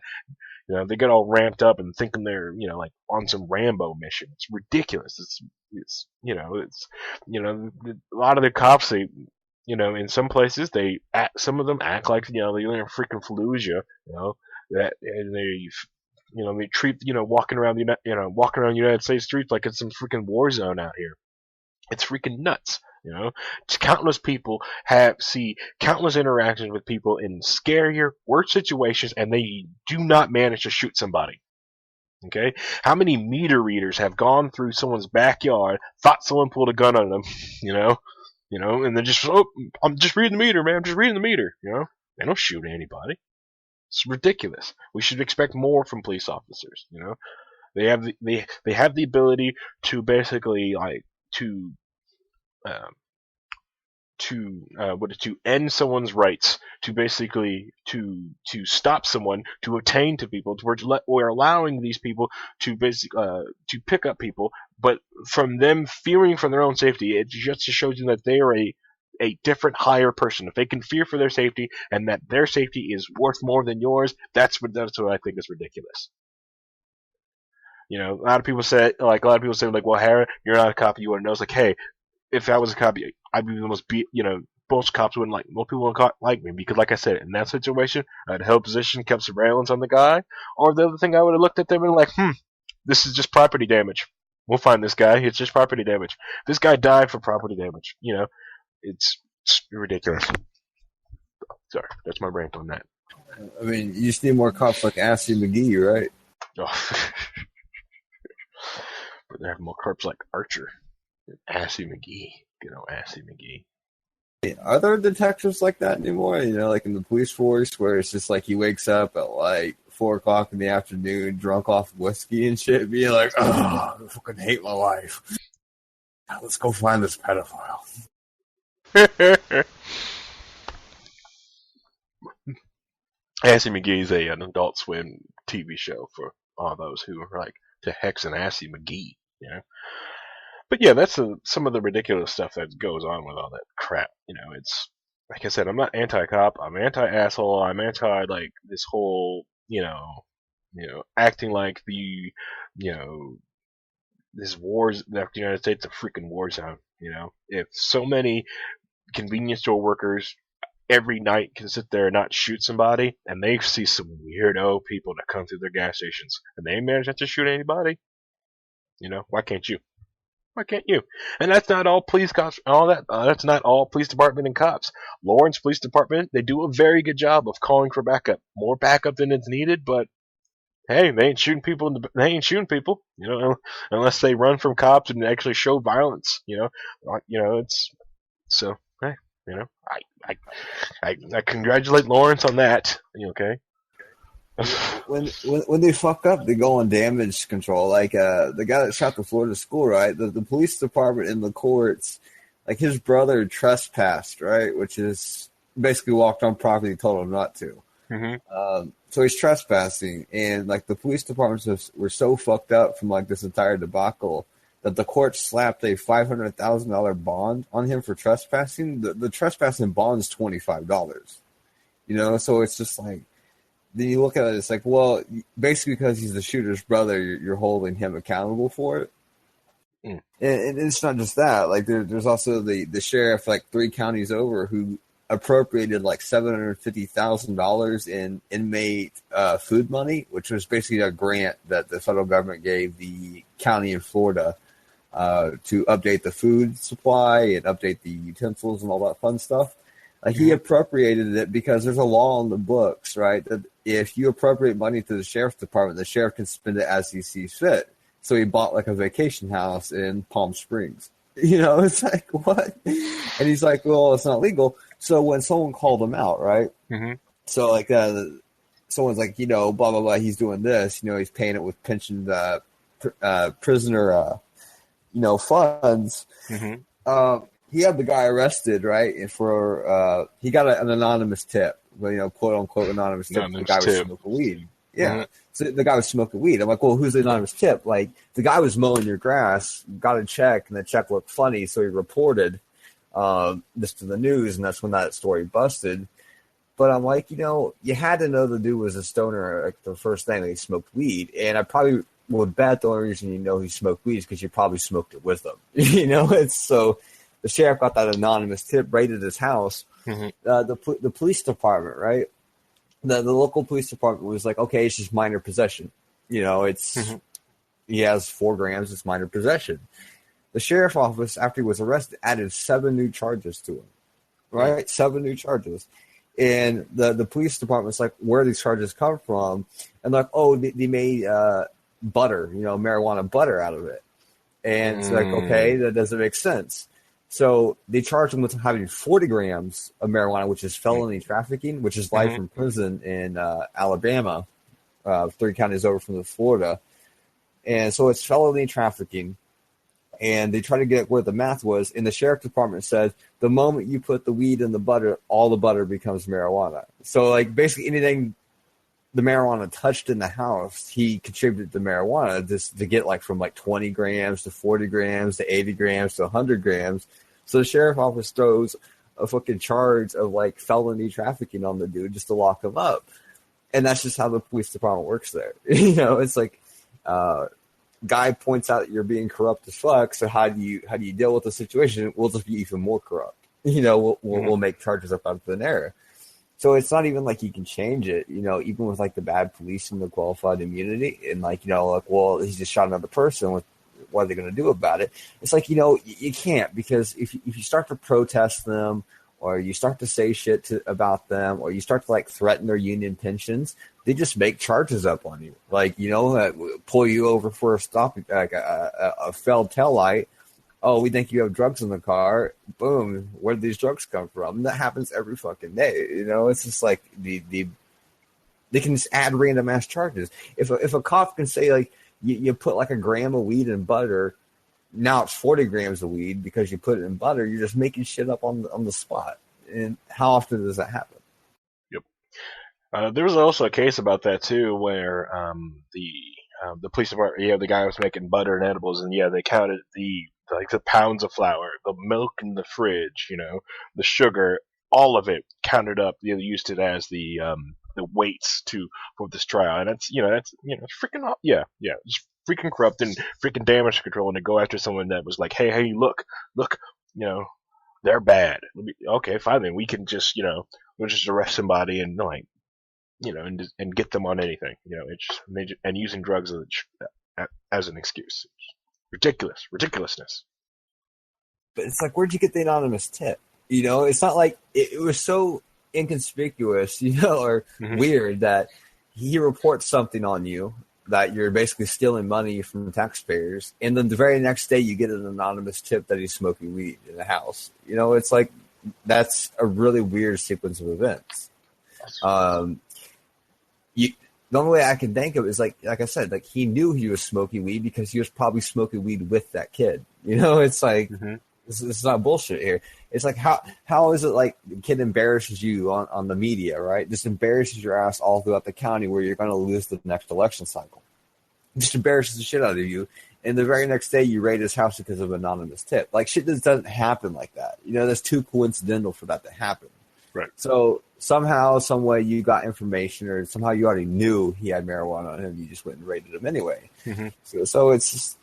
They get all ramped up and thinking they're, like on some Rambo mission. It's ridiculous. It's a lot of the cops, they, in some places some of them act like, they're in freaking Fallujah, that, and they treat, walking around the United States streets like it's some freaking war zone out here. It's freaking nuts. Countless people see countless interactions with people in scarier, worse situations, and they do not manage to shoot somebody. Okay? How many meter readers have gone through someone's backyard, thought someone pulled a gun on them, you know, and then just, oh, I'm just reading the meter, man. I'm just reading the meter, you know. They don't shoot anybody. It's ridiculous. We should expect more from police officers, you know. They have they have the ability to basically like um, to end someone's rights, to basically to stop someone, to attain to people. We're allowing these people to basically to pick up people, but from them fearing for their own safety, it just shows you that they are a different, higher person. If they can fear for their safety and that their safety is worth more than yours, that's what I think is ridiculous. You know, a lot of people say, like, well, Harry, you're not a cop, you wouldn't know. It's like, hey, if I was a cop, I'd be the most cops wouldn't like, most people wouldn't like me, because, like I said, in that situation, I'd held position, kept surveillance on the guy, or the other thing, I would have looked at them and like, this is just property damage. We'll find this guy. It's just property damage. This guy died for property damage. You know, it's ridiculous. Sorry, that's my rant on that. I mean, you just need more cops like Assy McGee, right? Oh. But they have more cops like Archer and Assy McGee. Good old Assy McGee. Are there detectives like that anymore? You know, like in the police force, where it's just like he wakes up at like 4 o'clock in the afternoon, drunk off whiskey and shit, being like, "Oh, I fucking hate my life. Let's go find this pedophile." Assy McGee is an Adult Swim TV show for all those who are like, to hex and Assy McGee, you know. But yeah, that's some of the ridiculous stuff that goes on with all that crap. You know, it's like I said, I'm not anti-cop. I'm anti-asshole. I'm anti like this whole, acting like this wars that the United States is a freaking war zone. You know, if so many convenience store workers every night can sit there and not shoot somebody, and they see some weirdo people that come through their gas stations, and they manage not to shoot anybody, you know, why can't you? Why can't you? And that's not all police cops. All that. That's not all police department and cops. Lawrence Police Department, they do a very good job of calling for backup. More backup than is needed, but hey, they ain't shooting people. They ain't shooting people. You know, unless they run from cops and actually show violence. You know, it's so. Hey, you know, I congratulate Lawrence on that. Okay. when they fuck up, they go on damage control. Like the guy that shot the Florida school, right? The police department and the courts, like his brother trespassed, right? Which is basically walked on property, told him not to. Mm-hmm. So he's trespassing, and like the police departments were so fucked up from like this entire debacle that the court slapped a $500,000 bond on him for trespassing. The trespassing bond is $25. You know, so it's just like. Then you look at it, it's like, well, basically because he's the shooter's brother, you're holding him accountable for it. And it's not just that. Like there's also the sheriff, like 3 counties over, who appropriated like $750,000 in inmate food money, which was basically a grant that the federal government gave the county in Florida to update the food supply and update the utensils and all that fun stuff. He appropriated it because there's a law on the books, right, that if you appropriate money to the sheriff's department, the sheriff can spend it as he sees fit. So he bought like a vacation house in Palm Springs. You know, it's like, what? And he's like, well, it's not legal. So when someone called him out, right? Mm-hmm. So like someone's like, you know, blah, blah, blah, he's doing this. You know, he's paying it with pension prisoner, funds. Mm-hmm. He had the guy arrested, right? And for he got an anonymous tip, quote unquote anonymous tip. The guy was smoking weed. Yeah. Mm-hmm. So the guy was smoking weed. I'm like, well, who's the anonymous tip? Like, the guy was mowing your grass, got a check, and the check looked funny, so he reported this to the news, and that's when that story busted. But I'm like, you had to know the dude was a stoner. Like, the first thing that he smoked weed, and I probably would bet the only reason he smoked weed is because you probably smoked it with him. It's so. The sheriff got that anonymous tip, raided his house. Mm-hmm. The police department, right? The local police department was like, okay, it's just minor possession. It's he has 4 grams, it's minor possession. The sheriff's office, after he was arrested, added 7 new charges to him. Right? 7 new charges. And the police department's like, where do these charges come from? And like, oh, they made butter, marijuana butter out of it. And it's like, okay, that doesn't make sense. So they charged him with having 40 grams of marijuana, which is felony trafficking, which is life in prison in Alabama, 3 counties over from Florida. And so it's felony trafficking. And they try to get where the math was. And the sheriff department said, the moment you put the weed in the butter, all the butter becomes marijuana. So, like, basically anything the marijuana touched in the house, he contributed to marijuana just to get, like, from, like, 20 grams to 40 grams to 80 grams to 100 grams. So the sheriff office throws a fucking charge of, like, felony trafficking on the dude just to lock him up. And that's just how the police department works there. It's like, guy points out that you're being corrupt as fuck. So how do you deal with the situation? We'll just be even more corrupt. We'll make charges up out of thin air. So it's not even like you can change it. Even with like the bad police and the qualified immunity, and like well, he's just shot another person. What are they going to do about it? It's like you can't, because if you start to protest them, or you start to say shit about them, or you start to like threaten their union pensions, they just make charges up on you. Like, pull you over for a stop, like a failed taillight. Oh, we think you have drugs in the car. Boom. Where did these drugs come from? And that happens every fucking day. It's just like they can just add random ass charges. If a cop can say like you put like a gram of weed in butter, now it's 40 grams of weed because you put it in butter, you're just making shit up on the spot. And how often does that happen? There was also a case about that too, where the police department, the guy was making butter and edibles, and they counted the pounds of flour, the milk in the fridge, the sugar, all of it counted up. They used it as the weights for this trial, and that's freaking just freaking corrupt and freaking damage control, and to go after someone that was like, hey, look, they're bad. Okay, fine, then we can just we'll just arrest somebody and like. And get them on anything, and using drugs as an excuse. Ridiculousness. But it's like, where'd you get the anonymous tip? It's not like it was so inconspicuous, or weird that he reports something on you that you're basically stealing money from taxpayers, and then the very next day you get an anonymous tip that he's smoking weed in the house. It's like, that's a really weird sequence of events. The only way I can think of it is like I said, like he knew he was smoking weed because he was probably smoking weed with that kid. It's like it's not bullshit here. It's like how is it like the kid embarrasses you on the media, right? Just embarrasses your ass all throughout the county where you're going to lose the next election cycle. Just embarrasses the shit out of you, and the very next day you raid his house because of an anonymous tip. Like shit just doesn't happen like that. That's too coincidental for that to happen. Right. So somehow, some way you got information, or somehow you already knew he had marijuana on him. You just went and raided him anyway. So it's just,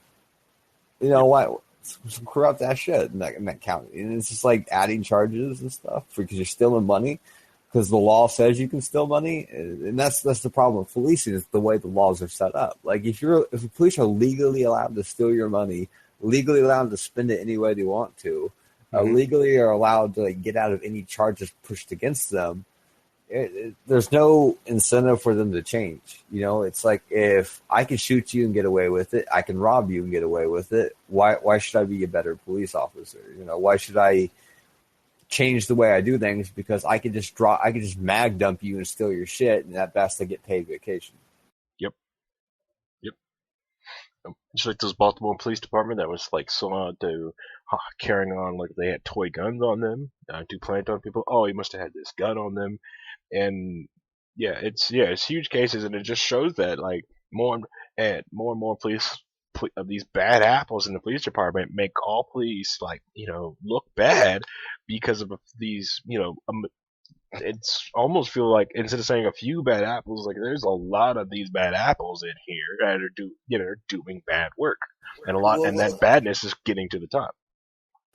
what? Some corrupt ass shit in that county. And it's just like adding charges and stuff because you're stealing money because the law says you can steal money. And that's the problem with policing, is the way the laws are set up. Like if the police are legally allowed to steal your money, legally allowed to spend it any way they want to, legally are allowed to get out of any charges pushed against them, there's no incentive for them to change. It's like, if I can shoot you and get away with it, I can rob you and get away with it. Why should I be a better police officer? Why should I change the way I do things? Because I could just mag dump you and steal your shit, and at best I get paid vacation. Yep. Just like those Baltimore Police Department that was like so on to carrying on like they had toy guns on them to plant on people. Oh, he must have had this gun on them, and it's huge cases, and it just shows that like more and more police of these bad apples in the police department make all police look bad because of these it's almost feel like, instead of saying a few bad apples, like there's a lot of these bad apples in here that are doing bad work, and and that badness is getting to the top.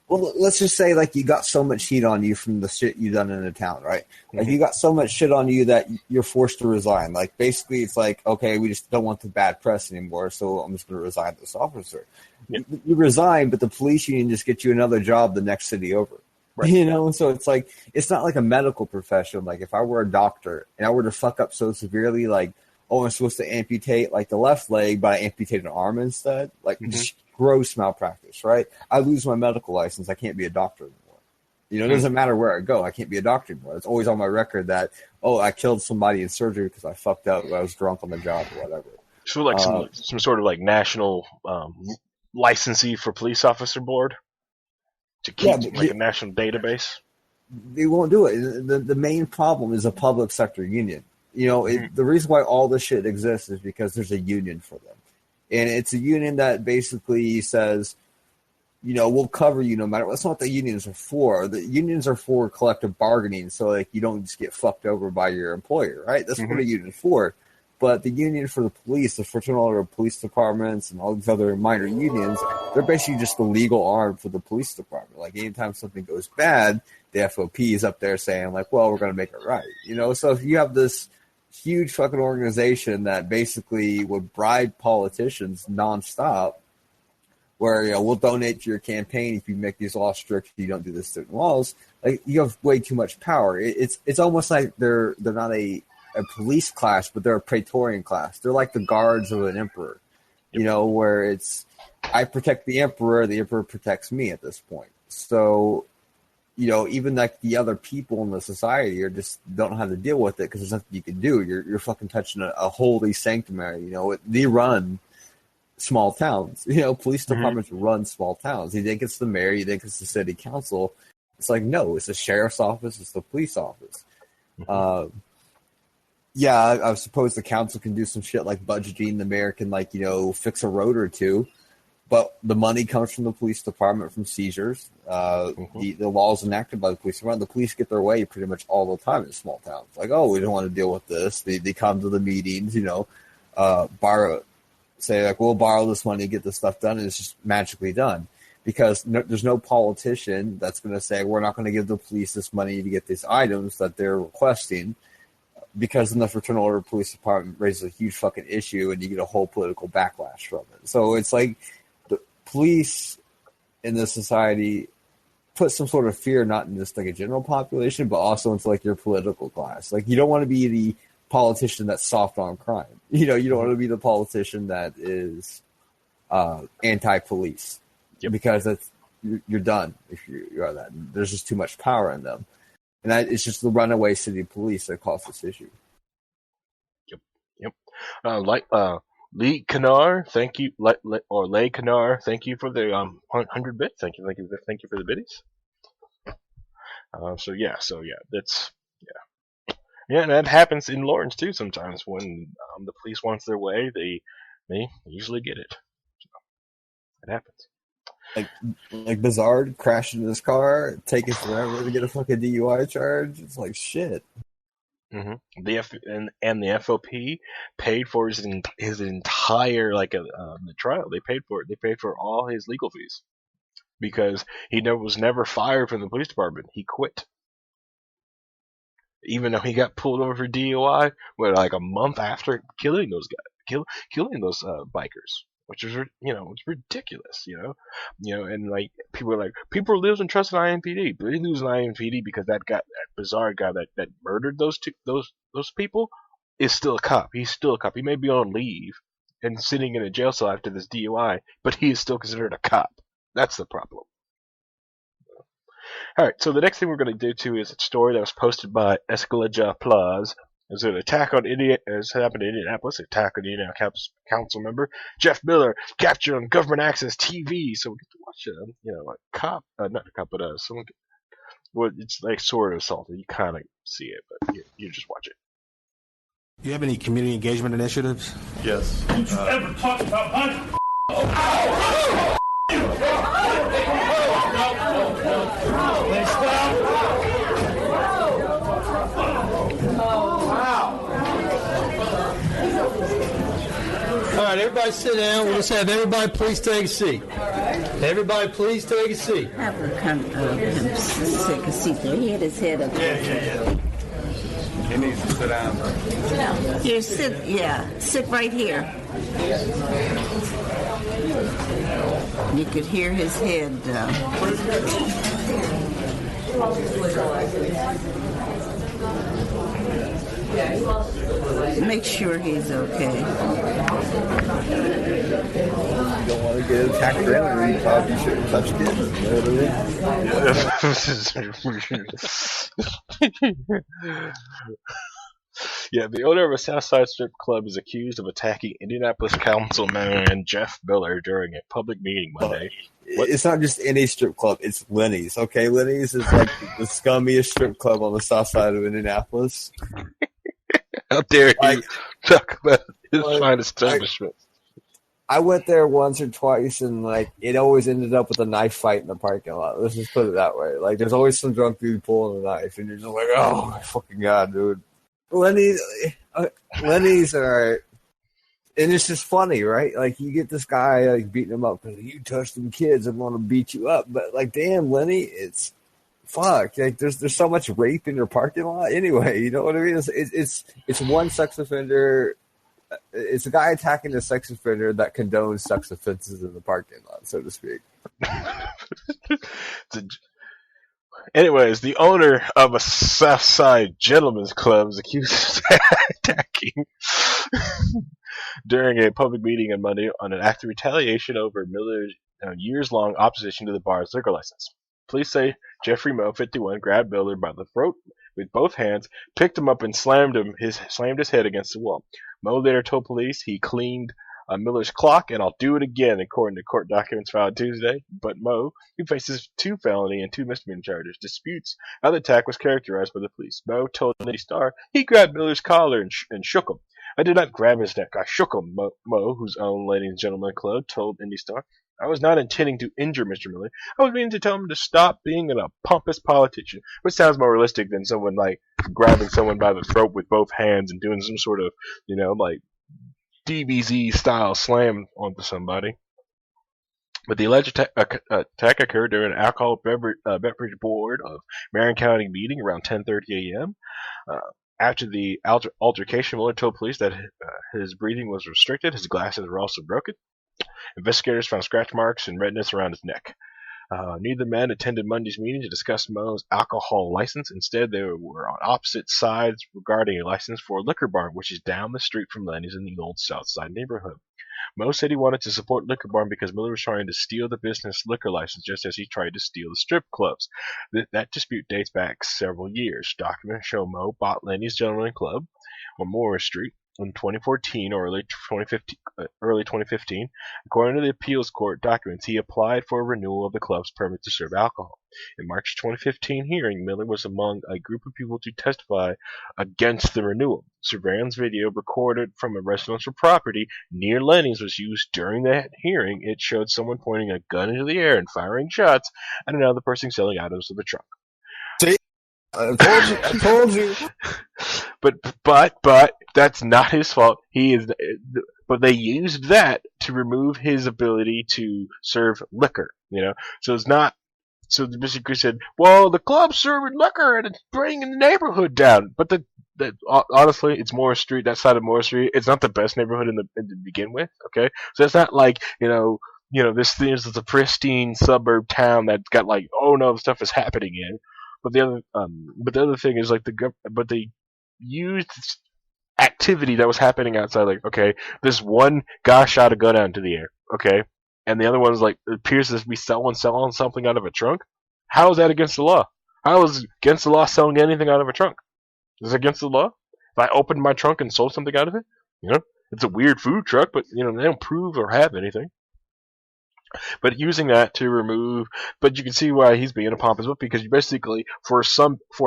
Well, let's just say like you got so much heat on you from the shit you done in the town, right? Like you got so much shit on you that you're forced to resign. Like basically it's like, okay, we just don't want the bad press anymore, so I'm just going to resign this officer. Yeah. You resign, but the police union just gets you another job the next city over. Right. So it's like, it's not like a medical profession. Like if I were a doctor and I were to fuck up so severely, like oh, I'm supposed to amputate like the left leg, but I amputate an arm instead. Like just gross malpractice, right? I lose my medical license. I can't be a doctor anymore. You know, it doesn't matter where I go. I can't be a doctor anymore. It's always on my record that, oh, I killed somebody in surgery because I fucked up when I was drunk on the job or whatever. So like some sort of like national licensee for police officer board to keep a national database. They won't do it. The main problem is a public sector union. You know, the reason why all this shit exists is because there's a union for them. And it's a union that basically says, you know, we'll cover you no matter what. That's not what the unions are for. The unions are for collective bargaining, so like you don't just get fucked over by your employer, right? That's what a union is for. But the union for the police, the Fraternal Order of Police Departments, and all these other minor unions, they're basically just the legal arm for the police department. Like anytime something goes bad, the FOP is up there saying like, well, we're going to make it right. You know, so if you have this huge fucking organization that basically would bribe politicians nonstop, where, you know, we'll donate to your campaign if you make these laws strict, if you don't do this certain laws, like you have way too much power. It's almost like they're not a police class, but they're a Praetorian class. They're like the guards of an emperor, you know, where it's I protect the emperor protects me at this point. So, you know, even like the other people in the society are just don't know how to deal with it because there's nothing you can do. You're fucking touching a holy sanctuary. You know, they run small towns. You know, police departments run small towns. You think it's the mayor, you think it's the city council. It's like, no, it's the sheriff's office, it's the police office. Yeah, I suppose the council can do some shit like budgeting. The mayor can, like, you know, fix a road or two. But the money comes from the police department from seizures. The laws enacted by the police department. The police get their way pretty much all the time in small towns. Like, oh, we don't want to deal with this. They come to the meetings, you know, say like, we'll borrow this money to get this stuff done, and it's just magically done. Because there's no politician that's going to say, we're not going to give the police this money to get these items that they're requesting, because then the Fraternal Order Police Department raises a huge fucking issue and you get a whole political backlash from it. So it's like the police in this society put some sort of fear, not in just like a general population, but also into like your political class. Like, you don't want to be the politician that's soft on crime. You know, you don't want to be the politician that is anti-police, because that's you're done if you are that. There's just too much power in them, and it's just the runaway city police that caused this issue. Lee Kanar, thank you, or Lay Kanar, thank you for the 100 bits. Thank you for the biddies. Yeah, and that happens in Lawrence too. Sometimes when the police wants their way, they usually get it. So, it happens. Like Bizarre crashed into his car, taking forever to get a fucking DUI charge. It's like shit. Mm-hmm. The FOP paid for his entire the trial. They paid for it. They paid for all his legal fees because he was never fired from the police department. He quit. Even though he got pulled over for DUI, like a month after killing those guys, killing those bikers, which is it's ridiculous, and like people are losing trust in IMPD, but they lose in IMPD because that bizarre guy that murdered those people is still a cop. He's still a cop. He may be on leave and sitting in a jail cell after this DUI, but he is still considered a cop. That's the problem. All right, so the next thing we're going to do too is a story that was posted by Escalaja Plaz. There's an attack on has happened in Indianapolis. Attack on Indianapolis council member Jeff Miller captured on government access TV. So we get to watch a cop, not a cop, but someone. Well, it's like sort of assaulted. You kind of see it, but you just watch it. Do you have any community engagement initiatives? Yes. Don't you ever talk about my... All right, everybody sit down. We'll just have everybody please take a seat. Everybody please take a seat. Have him take a seat there. He had his head up. Yeah. He needs to sit down. Here, sit right here. You could hear his head. make sure he's okay. You don't want to get attacked there, or you probably shouldn't touch kids. You know what I mean? Yeah, the owner of a Southside strip club is accused of attacking Indianapolis councilman Jeff Miller during a public meeting Monday. It's not just any strip club; it's Lenny's. Okay, Lenny's is like the scummiest strip club on the south side of Indianapolis. How dare you talk about his fine establishment? I went there once or twice, and like it always ended up with a knife fight in the parking lot. Let's just put it that way. Like there's always some drunk dude pulling a knife, and you're just like, "Oh my fucking god, dude!" Lenny's are, and it's just funny, right? Like you get this guy like beating him up because you touched them kids and want to beat you up, but like, damn, Lenny, it's fuck. Like there's so much rape in your parking lot anyway. You know what I mean? It's one sex offender. It's a guy attacking a sex offender that condones sex offenses in the parking lot, so to speak. Anyways, the owner of a Southside Gentlemen's Club is accused of attacking during a public meeting on Monday on an act of retaliation over Miller's years-long opposition to the bar's liquor license. Police say Jeffrey Moe, 51, grabbed Miller by the throat with both hands, picked him up, and slammed his head against the wall. Moe later told police he cleaned Miller's clock, and I'll do it again, according to court documents filed Tuesday. But Moe, who faces 2 felony and 2 misdemeanor charges, disputes how the attack was characterized by the police. Moe told Nitty Star he grabbed Miller's collar and shook him. I did not grab his neck, I shook him, Moe, whose own Ladies and Gentlemen Club, told Indy Star. I was not intending to injure Mr. Miller. I was meaning to tell him to stop being a pompous politician, which sounds more realistic than someone like grabbing someone by the throat with both hands and doing some sort of, like DBZ style slam onto somebody. But the alleged attack occurred during an alcohol beverage board of Marion County meeting around 10:30 a.m. After the altercation, Miller told police that his breathing was restricted. His glasses were also broken. Investigators found scratch marks and redness around his neck. Neither man attended Monday's meeting to discuss Moe's alcohol license. Instead, they were on opposite sides regarding a license for a liquor barn, which is down the street from Lenny's in the old South Side neighborhood. Moe said he wanted to support Liquor Barn because Miller was trying to steal the business liquor license just as he tried to steal the strip clubs. That dispute dates back several years. Documents show Moe bought Lenny's Gentleman Club on Morris Street in 2014 or early 2015. According to the appeals court documents, he applied for a renewal of the club's permit to serve alcohol. In March 2015 hearing, Miller was among a group of people to testify against the renewal. Surveillance video recorded from a residential property near Lenny's was used during that hearing. It showed someone pointing a gun into the air and firing shots at another person selling items in the trunk. See? I told you. But that's not his fault. But they used that to remove his ability to serve liquor. So it's not. So the basically said, "Well, the club's serving liquor and it's bringing the neighborhood down." But honestly, it's Morris Street. That side of Morris Street, it's not the best neighborhood to begin with. Okay, so it's not like this thing is a pristine suburb town that's got like, oh no, stuff is happening in. But the other thing is like they used activity that was happening outside. Like, okay, this one guy shot a gun out into the air. Okay, and the other one's like, it appears to be selling something out of a trunk. How is that against the law? How is it against the law selling anything out of a trunk? Is it against the law? If I opened my trunk and sold something out of it, it's a weird food truck, but they don't prove or have anything. But using that to remove, but you can see why he's being a pompous, because you basically, for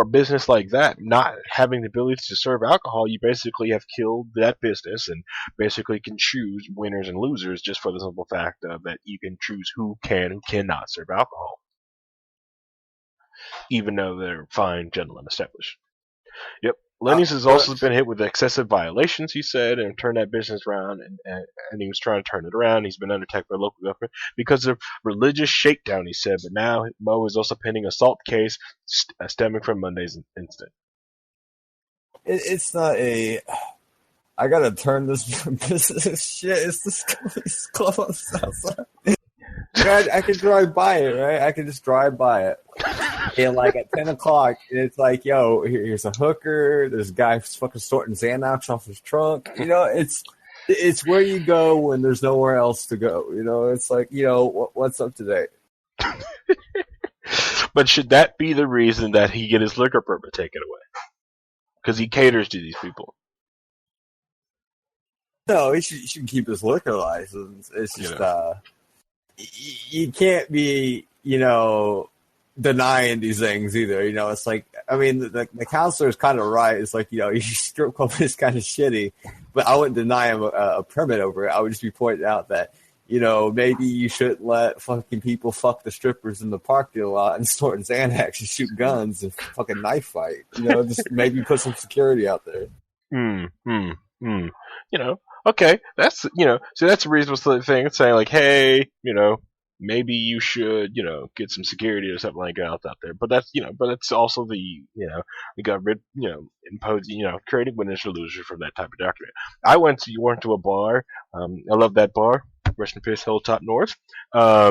a business like that, not having the ability to serve alcohol, you basically have killed that business and basically can choose winners and losers just for the simple fact that you can choose who cannot serve alcohol, even though they're fine gentlemen established. Yep. Lenny's has also been hit with excessive violations, he said, and turned that business around, and he was trying to turn it around. He's been under attack by local government because of religious shakedown, he said, but now Moe is also pending assault case stemming from Monday's incident. It's not I gotta turn this business shit. It's this club on the south side. Yeah, I could drive by it, right? I could just drive by it. And like at 10 o'clock, and it's like, yo, here's a hooker. There's a guy fucking sorting Xanax off his trunk. You know, it's where you go when there's nowhere else to go. You know, it's like, you know, what's up today? But should that be the reason that he get his liquor permit taken away? Because he caters to these people. No, he should keep his liquor license. It's just, you can't be, you know, denying these things either. You know, it's like, I mean, the counselor is kind of right. It's like, you know, your strip club is kind of shitty, but I wouldn't deny him a permit over it. I would just be pointing out that, you know, maybe you shouldn't let fucking people fuck the strippers in the parking lot and snort Xanax and shoot guns and fucking knife fight. You know, just maybe put some security out there. You know, okay, that's, you know, so that's a reasonable thing. It's saying like, hey, you know, maybe you should, you know, get some security or something like that out there. But that's, you know, but it's also the, you know, the government, you know, imposing, you know, creating witness illusion from that type of document. I went to a bar. I love that bar. Rest in peace, Hilltop North. That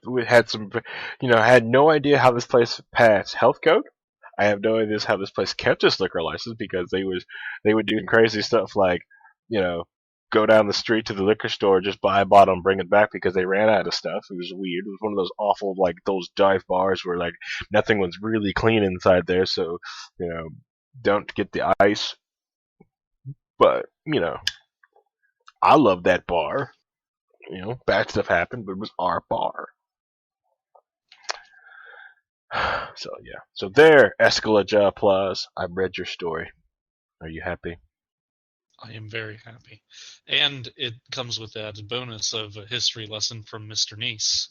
we had some, you know, I had no idea how this place passed health code. I have no idea how this place kept its liquor license because they would do crazy stuff like, you know, go down the street to the liquor store, just buy a bottle and bring it back because they ran out of stuff. It was weird. It was one of those awful, like, those dive bars where, like, nothing was really clean inside there, so, you know, don't get the ice. But, you know, I love that bar. You know, bad stuff happened, but it was our bar. So, yeah. So there, Escalaja Plus, I've read your story. Are you happy? I am very happy. And it comes with that bonus of a history lesson from Mr. Neese.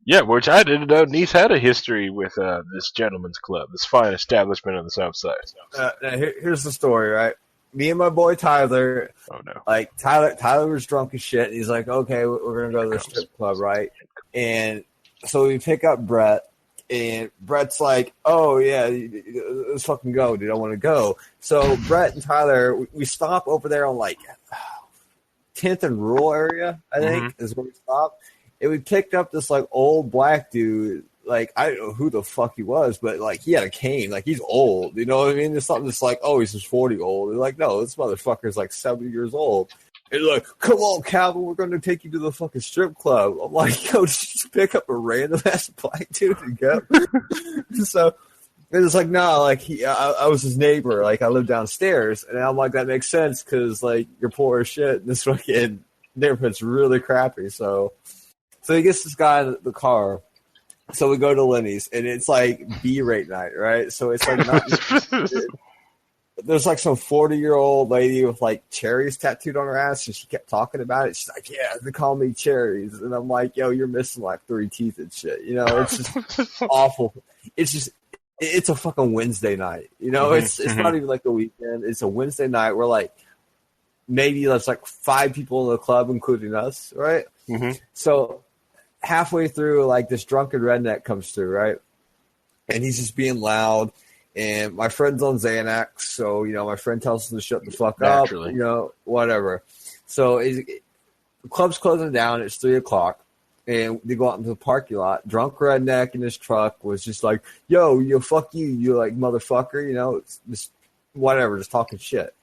Yeah, which I didn't know Neese had a history with this gentleman's club, this fine establishment on the south side. Here's the story, right? Me and my boy Tyler. Oh no! Like Tyler was drunk as shit. And he's like, "Okay, we're gonna go to the strip club, right?" And so we pick up Brett, and Brett's like, "Oh yeah, let's fucking go, dude. I want to go." So Brett and Tyler, we stop over there on like 10th and Rural area, I think, is where we stopped. And we picked up this like old black dude. Like, I don't know who the fuck he was, but, like, he had a cane. Like, he's old. You know what I mean? It's something that's like, oh, he's just 40 old. They're like, no, this motherfucker's, like, 70 years old. And they're like, come on, Calvin, we're going to take you to the fucking strip club. I'm like, yo, just pick up a random-ass black dude and go. So, it's like, no, like, I was his neighbor. Like, I lived downstairs. And I'm like, that makes sense because, like, you're poor as shit. And this fucking neighborhood's really crappy. So he gets this guy in the car. So we go to Lenny's, and it's like B-rate night, right? So it's like there's like some 40-year-old lady with like cherries tattooed on her ass, and she kept talking about it. She's like, "Yeah, they call me cherries," and I'm like, "Yo, you're missing like 3 teeth and shit." You know, it's just awful. It's a fucking Wednesday night. You know, it's not even like the weekend. It's a Wednesday night. We're like maybe there's like 5 people in the club, including us, right? So halfway through, like, this drunken redneck comes through, right? And he's just being loud. And my friend's on Xanax, so, you know, my friend tells him to shut the fuck up, you know, whatever. So the club's closing down. It's 3 o'clock. And they go out into the parking lot. Drunk redneck in his truck was just like, yo, fuck you, you, like, motherfucker, you know, it's just whatever, just talking shit.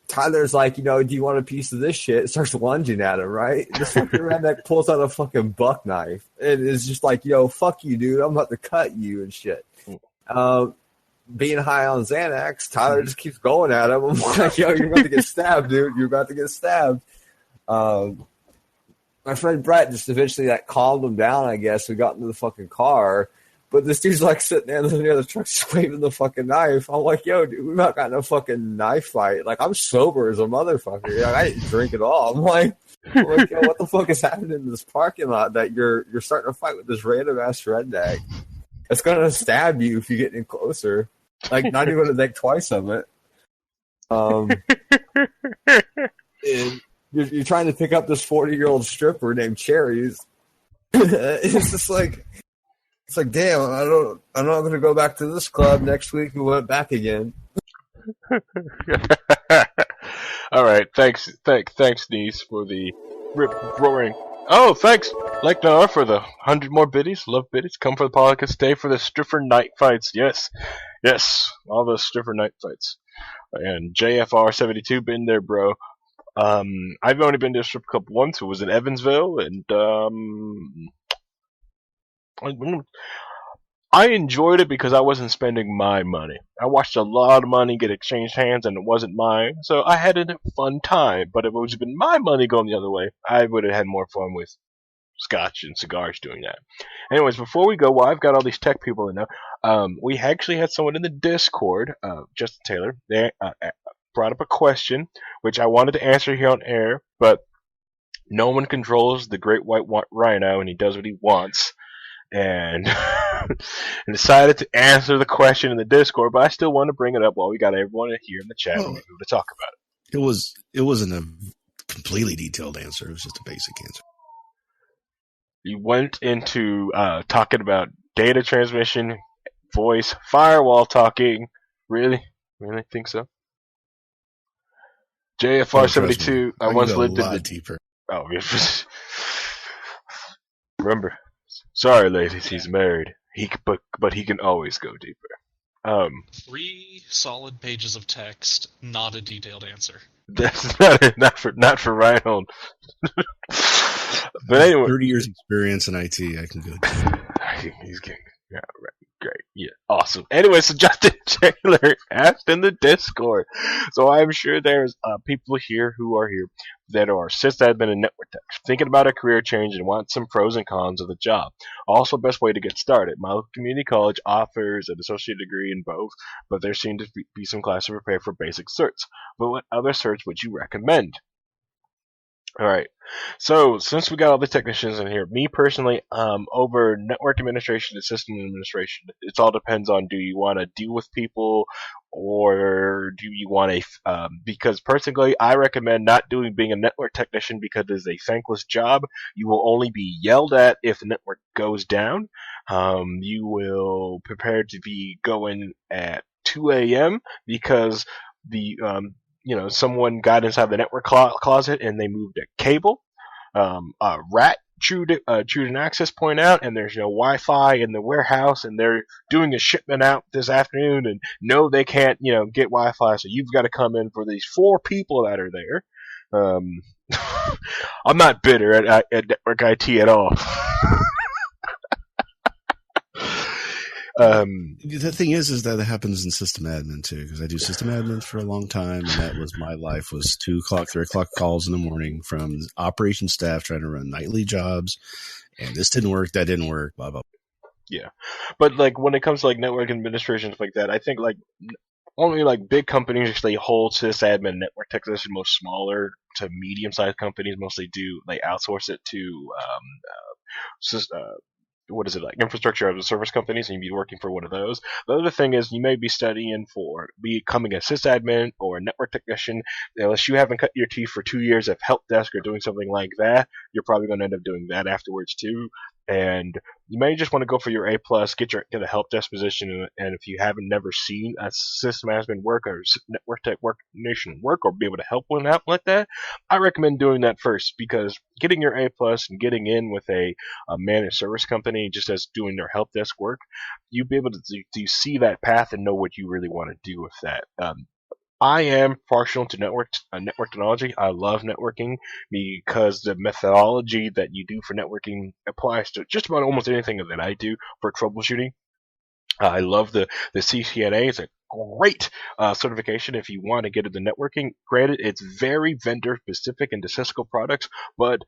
Tyler's like, you know, do you want a piece of this shit? Starts lunging at him, right? This fucking redneck pulls out a fucking buck knife and is just like, yo, fuck you, dude. I'm about to cut you and shit. Being high on Xanax, Tyler just keeps going at him. I'm like, yo, you're about to get stabbed, dude. You're about to get stabbed. My friend Brett just eventually like calmed him down, I guess. We got into the fucking car. But this dude's like sitting there near the truck just waving the fucking knife. I'm like, yo, dude, we've not got no fucking knife fight. Like, I'm sober as a motherfucker. Like, I didn't drink at all. I'm like, yo, what the fuck is happening in this parking lot that you're starting to fight with this random ass redneck? It's gonna stab you if you get any closer. Like, not even gonna think twice of it. And you're trying to pick up this 40-year-old stripper named Cherries. It's just like. It's like, damn, I'm not going to go back to this club next week. We went back again. All right, thanks, Niece, for the Rip roaring. Oh, thanks, like Noah, for the 100 more biddies. Love biddies. Come for the podcast. Stay for the Stripper night fights. Yes, all the Stripper night fights. And JFR72, been there, bro. I've only been to a strip club once. It was in Evansville, and I enjoyed it because I wasn't spending my money. I watched a lot of money get exchanged hands, and it wasn't mine, so I had a fun time. But if it was been my money going the other way, I would have had more fun with scotch and cigars doing that. Anyways, before we go, while I've got all these tech people in now, we actually had someone in the Discord, Justin Taylor, they brought up a question, which I wanted to answer here on air, but no one controls the great white rhino, and he does what he wants. And, and decided to answer the question in the Discord, but I still want to bring it up while we got everyone here in the chat room to talk about it. It wasn't a completely detailed answer. It was just a basic answer. You went into talking about data transmission, voice, firewall talking. Really? Really think so? JFR72, I once lived in the... deeper. Oh, remember... Sorry, ladies, he's married. But he can always go deeper. 3 solid pages of text, not a detailed answer. That's not for Reinhold. But anyway, 30 years experience in IT, I can go. He's getting great, yeah, awesome. Anyway, so Justin Taylor asked in the Discord. So I'm sure there's people here who are here that are sysadmin and network tech, thinking about a career change and want some pros and cons of the job. Also, best way to get started. My local community college offers an associate degree in both, but there seem to be some classes prepared for basic certs. But what other certs would you recommend? Alright, so since we got all the technicians in here, me personally, over network administration and system administration, it all depends on, do you want to deal with people, or do you want a, because personally, I recommend not being a network technician because it is a thankless job. You will only be yelled at if the network goes down. You will prepare to be going at 2 a.m. because someone got inside the network closet and they moved a cable. A rat chewed an access point out, and there's Wi-Fi in the warehouse, and they're doing a shipment out this afternoon, and no, they can't, get Wi-Fi, so you've got to come in for these 4 people that are there. I'm not bitter at network IT at all. The thing is that it happens in system admin too, because I do system admin for a long time, and that was my life, was 2 o'clock, 3 o'clock calls in the morning from operation staff trying to run nightly jobs, and this didn't work, that didn't work, blah, blah. Yeah. But when it comes to network administration, stuff like that, I think only big companies actually hold sysadmin network technician. Most smaller to medium-sized companies mostly do, they outsource it to infrastructure as a service companies, and you'd be working for one of those. The other thing is, you may be studying for becoming a sysadmin or a network technician. Unless you haven't cut your teeth for 2 years of help desk or doing something like that, you're probably going to end up doing that afterwards too. And you may just want to go for your A+, get a help desk position, and if you haven't never seen a system admin work or network technician work or be able to help one out like that, I recommend doing that first, because getting your A+ and getting in with a managed service company just as doing their help desk work, you'll be able to see that path and know what you really want to do with that. I am partial to network technology. I love networking because the methodology that you do for networking applies to just about almost anything that I do for troubleshooting. I love the CCNA. It's a great certification if you want to get into networking. Granted, it's very vendor specific into Cisco products, but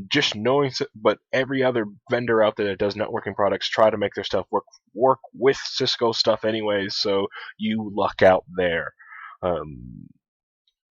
just knowing, but every other vendor out there that does networking products try to make their stuff work with Cisco stuff anyways, so you luck out there.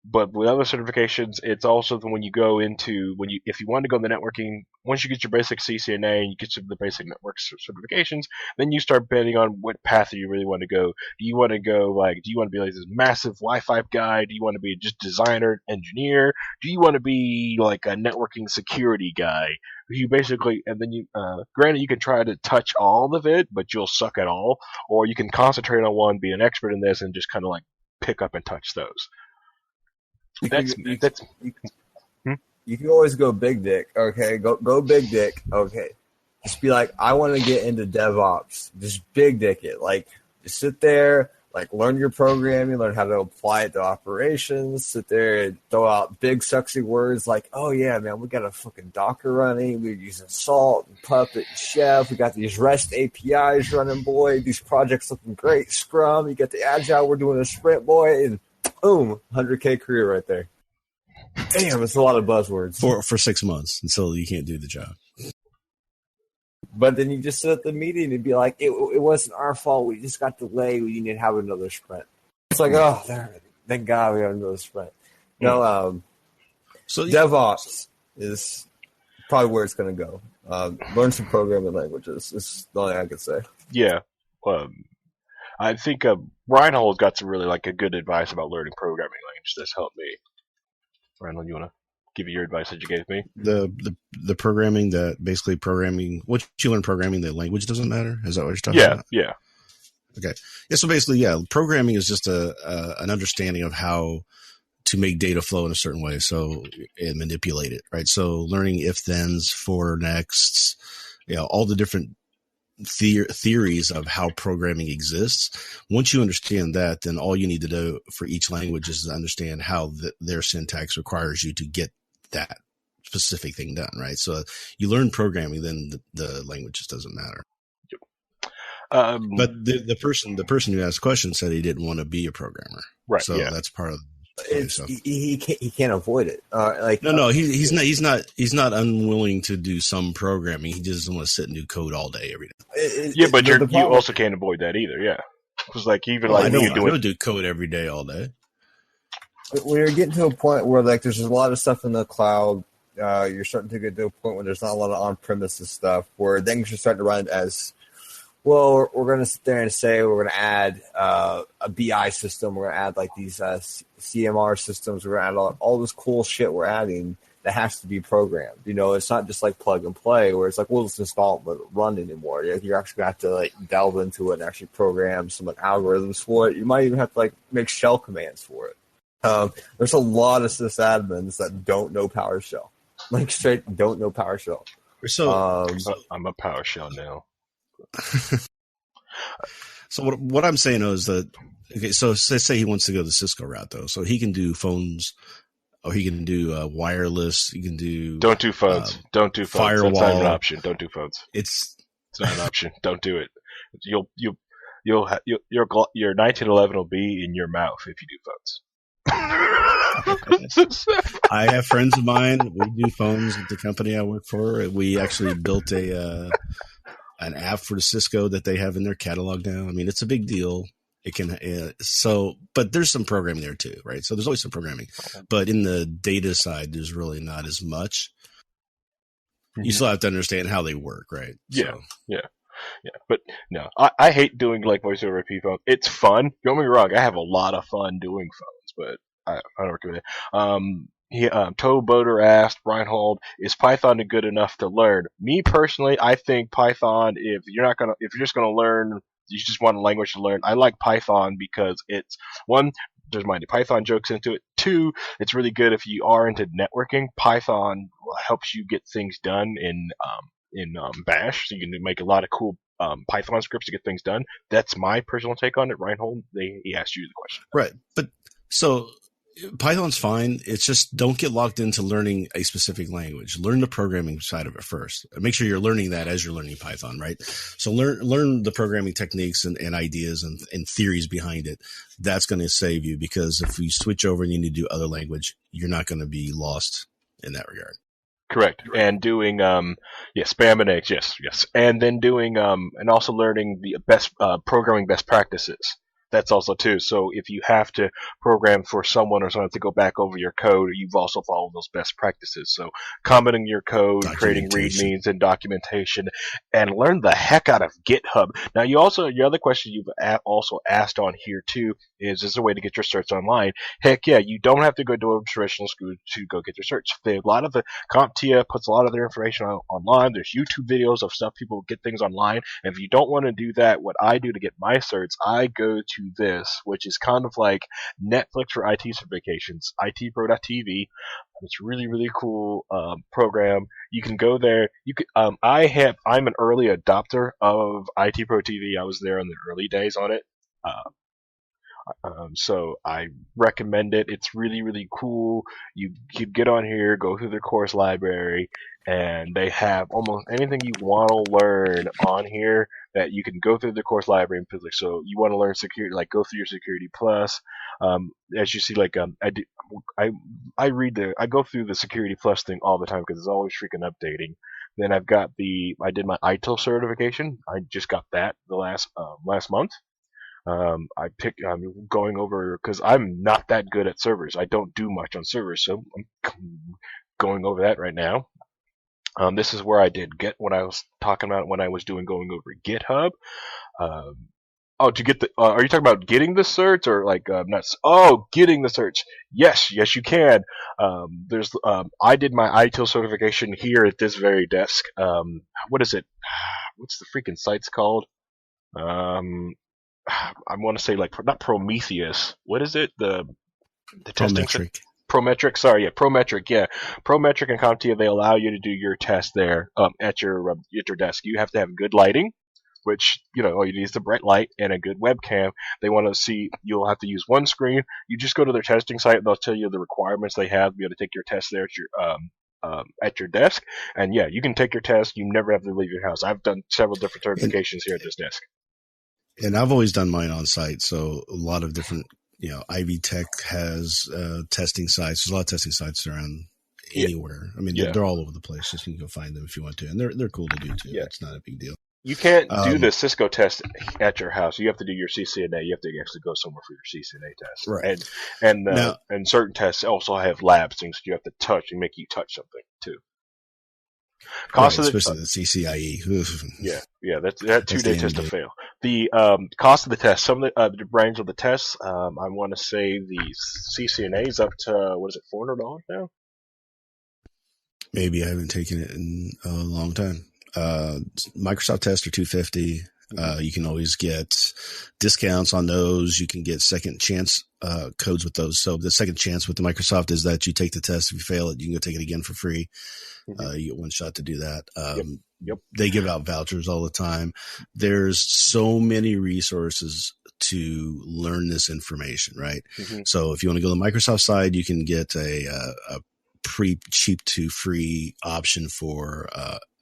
But with other certifications, it's also when you go into, if you want to go into networking, once you get your basic CCNA and you get the basic network certifications, then you start betting on what path you really want to go. Do you want to go do you want to be this massive Wi-Fi guy? Do you want to be just designer, engineer? Do you want to be a networking security guy? You basically, and then granted, you can try to touch all of it, but you'll suck at all, or you can concentrate on one, be an expert in this, and just kind of pick up and touch those. you can always go big dick. Okay, go big dick. Okay, just be like, I want to get into DevOps. Just big dick it. Like, just sit there, like, learn your programming, learn how to apply it to operations. Sit there and throw out big sexy words like, oh yeah, man, we got a fucking Docker running. We're using Salt and Puppet and Chef. We got these REST APIs running, boy. These projects looking great. Scrum. You got the Agile. We're doing a sprint, boy, and boom, 100K career right there. Damn, it's a lot of buzzwords. For 6 months until you can't do the job. But then you just sit at the meeting and be like, it wasn't our fault. We just got delayed. We need to have another sprint. It's like, oh, thank God we have another sprint. No, so DevOps is probably where it's going to go. Learn some programming languages. It's the only thing I can say. Yeah. I think Reinhold got some really like a good advice about learning programming language. That's helped me. Reinhold, you want to give your advice that you gave me? The programming that basically programming, what you learn programming, the language doesn't matter? Is that what you're talking about? Yeah. Okay. Yeah, so basically, programming is just an understanding of how to make data flow in a certain way, and manipulate it, right? So learning if-thens, for, nexts, all the different theories of how programming exists. Once you understand that, then all you need to do for each language is to understand how their syntax requires you to get that specific thing done, right? So you learn programming, then the language just doesn't matter. But the person who asked the question said he didn't want to be a programmer, right? So that's part of he can't avoid it. No, he's not unwilling to do some programming. He just doesn't want to sit and do code all day every day. But you also can't avoid that either. Yeah, because like even I don't do code every day all day. We're getting to a point where like there's a lot of stuff in the cloud. You're starting to get to a point where there's not a lot of on-premises stuff where things are starting to run as well. We're going to sit there and say we're going to add a BI system. We're going to add like these CMR systems. We're going to add all this cool shit we're adding that has to be programmed. It's not just like plug and play where it's like, we'll just install it but run anymore. You're actually going to have to like delve into it and actually program some like algorithms for it. You might even have to like make shell commands for it. There's a lot of sysadmins that don't know PowerShell. Like straight don't know PowerShell. So I'm a PowerShell now. So what I'm saying is that, okay, so say he wants to go the Cisco route though. So he can do phones, or he can do wireless. He can do. Don't do phones. Don't do phones. Firewall. That's not an option. Don't do phones. It's not an option. Don't do it. Your 1911 will be in your mouth if you do phones. I have friends of mine. We do phones at the company I work for. We actually built an app for the Cisco that they have in their catalog now. I mean, it's a big deal. It can but there's some programming there too, right? So there's always some programming, but in the data side, there's really not as much. You still have to understand how they work, right? Yeah. But no, I hate doing like voice over IP phones. It's fun. Don't get me wrong. I have a lot of fun doing phones, but I don't recommend it. Toe Boater asked, Reinhold, is Python good enough to learn? Me personally, I think Python, if you're just gonna learn, you just want a language to learn. I like Python because it's one, there's many Python jokes into it. Two, it's really good if you are into networking. Python helps you get things done in Bash, so you can make a lot of cool Python scripts to get things done. That's my personal take on it. Reinhold, he asked you the question. Right, but so Python's fine. It's just don't get locked into learning a specific language. Learn the programming side of it first. Make sure you're learning that as you're learning Python, right? So learn the programming techniques and ideas and theories behind it. That's going to save you, because if you switch over and you need to do other language, you're not going to be lost in that regard. Correct. And doing spam and eggs, yes. And then doing and also learning the best programming best practices. That's also too. So if you have to program for someone or something to go back over your code, you've also followed those best practices. So commenting your code, creating readmes and documentation, and learn the heck out of GitHub. Now your other question you've also asked on here too is there a way to get your certs online? Heck yeah, you don't have to go to a traditional school to go get your certs. A lot of the CompTIA puts a lot of their information online. There's YouTube videos of stuff people get things online. And if you don't want to do that, what I do to get my certs, I go to this, which is kind of like Netflix for IT certifications, itpro.tv. It's a really, really cool program. You can go there. You could. I'm an early adopter of IT Pro TV. I was there in the early days on it. So I recommend it. It's really, really cool. You get on here, go through their course library, and they have almost anything you want to learn on here that you can go through the course library and like. So you want to learn security, like go through your Security Plus. As you see, like I go through the Security Plus thing all the time because it's always freaking updating. Then I did my ITIL certification. I just got that the last month. I'm going over because I'm not that good at servers. I don't do much on servers, so I'm going over that right now. This is where I did get what I was talking about when I was going over GitHub. To get the, are you talking about getting the certs or like not? Oh, getting the certs. Yes, you can. I did my ITIL certification here at this very desk. What is it? What's the freaking site's called? I want to say like not Prometheus. What is it? The testing Prometric. Sorry, yeah, Prometric. Yeah, Prometric and CompTIA, they allow you to do your test there at your desk. You have to have good lighting, which all you need is the bright light and a good webcam. They want to see. You'll have to use one screen. You just go to their testing site and they'll tell you the requirements they have to be able to take your test there at your desk. And yeah, you can take your test. You never have to leave your house. I've done several different certifications here at this desk. And I've always done mine on site. So a lot of different, Ivy Tech has testing sites. There's a lot of testing sites around anywhere. I mean, they're all over the place. Just you can go find them if you want to. And they're cool to do too. Yeah. It's not a big deal. You can't do the Cisco test at your house. You have to do your CCNA. You have to actually go somewhere for your CCNA test. Right. And certain tests also have labs, things you have to touch and make you touch something too. Especially the CCIE. Yeah, that 2 day test to fail. The cost of the test, some of the range of the tests, I want to say the CCNA is up to $400 now. Maybe I haven't taken it in a long time. Microsoft tests are $250. You can always get discounts on those. You can get second chance codes with those. So the second chance with the Microsoft is that you take the test. If you fail it, you can go take it again for free. You get one shot to do that. Yep. They give out vouchers all the time. There's so many resources to learn this information, right? Mm-hmm. So if you want to go to the Microsoft side, you can get a pretty cheap to free option for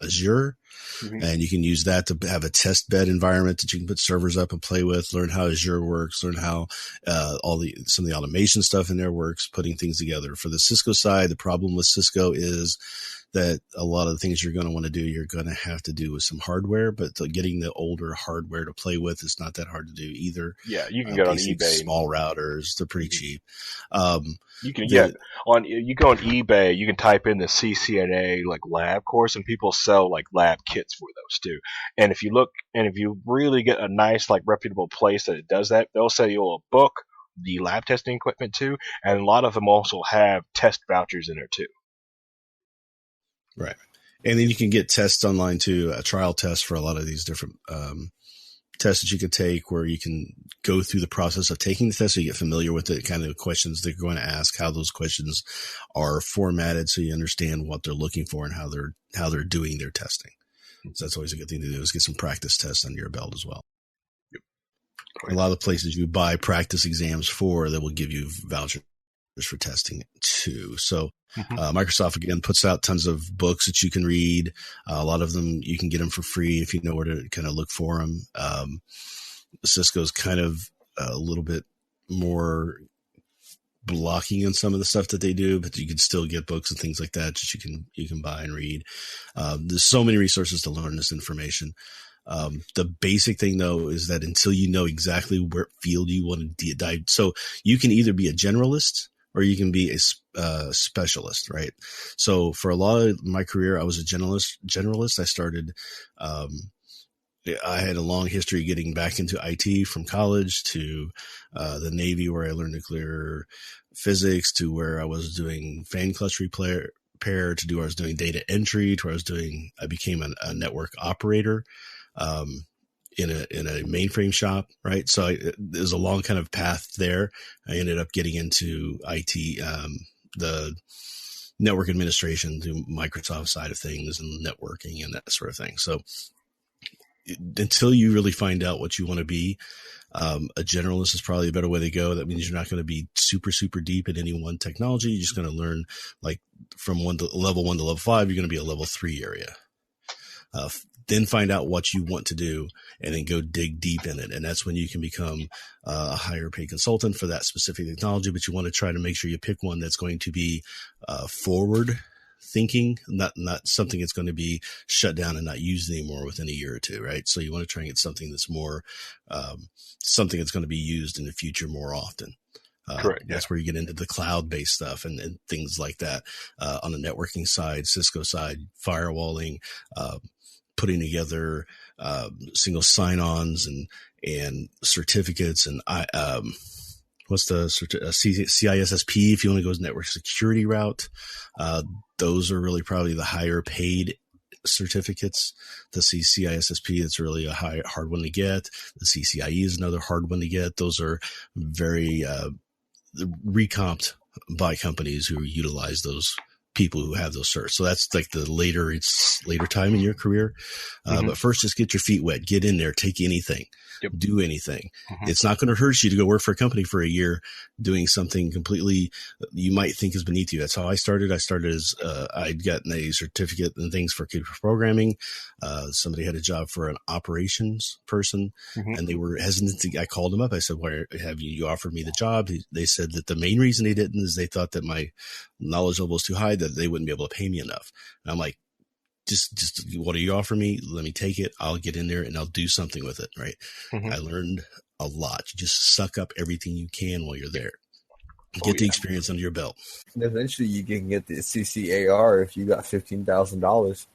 Azure. Mm-hmm. And you can use that to have a test bed environment that you can put servers up and play with, learn how Azure works, learn how some of the automation stuff in there works, putting things together. For the Cisco side, the problem with Cisco is that a lot of the things you're going to want to do, you're going to have to do with some hardware, but getting the older hardware to play with is not that hard to do either. Yeah, you can get on eBay. Small routers, they're pretty cheap. You go on eBay, you can type in the CCNA like lab course, and people sell like lab kits for those too. And if you really get a nice like reputable place that does that, they'll sell you a book, the lab testing equipment too, and a lot of them also have test vouchers in there too. Right. And then you can get tests online too, a trial test for a lot of these different tests that you can take where you can go through the process of taking the test so you get familiar with the kind of questions they're going to ask, how those questions are formatted so you understand what they're looking for and how they're doing their testing. So that's always a good thing to do is get some practice tests under your belt as well. Yep. A lot of places you buy practice exams for that will give you vouchers for testing too. So Microsoft again puts out tons of books that you can read. A lot of them you can get them for free if you know where to kind of look for them. Cisco's kind of a little bit more blocking on some of the stuff that they do, but you can still get books and things like that you can buy and read. There's so many resources to learn this information. The basic thing though is that until you know exactly what field you want to dive, so you can either be a generalist or you can be a specialist, right? So for a lot of my career, I was a generalist. I started, I had a long history getting back into IT from college to the Navy where I learned nuclear physics to where I was doing fan clutch repair to where I was doing data entry to where I became a network operator. in a mainframe shop, right? So there's a long kind of path there. I ended up getting into IT, the network administration, the Microsoft side of things, and networking and that sort of thing. So until you really find out what you want to be, a generalist is probably a better way to go. That means you're not going to be super, super deep in any one technology. You're just going to learn, like, from level 1 to level 5, you're going to be a level 3 area. Then find out what you want to do and then go dig deep in it. And that's when you can become a higher paid consultant for that specific technology. But you want to try to make sure you pick one that's going to be forward thinking, not something that's going to be shut down and not used anymore within a year or two, right? So you want to try and get something that's more, something that's going to be used in the future more often. Correct. That's where you get into the cloud-based stuff and things like that. On the networking side, Cisco side, firewalling, putting together single sign-ons and certificates and what's the CISSP if you want to go network security route. Those are really probably the higher paid certificates. The CISSP, that's really a hard one to get. The CCIE is another hard one to get. Those are very recomped by companies who utilize those people who have those certs. So that's like the later time in your career. But first, just get your feet wet, get in there, take anything, do anything. It's not going to hurt you to go work for a company for a year doing something completely you might think is beneath you. That's how I started. I started as I'd gotten a certificate and things for computer programming. Somebody had a job for an operations person and they were hesitant. I called them up. I said, why have you offered me the job? They said that the main reason they didn't is they thought that my knowledge level was too high, that they wouldn't be able to pay me enough. And I'm like, just what do you offer me? Let me take it. I'll get in there and I'll do something with it. Right. I learned a lot. You just suck up everything you can while you're there. Get the experience under your belt. And eventually you can get the CCAR if you got $15,000.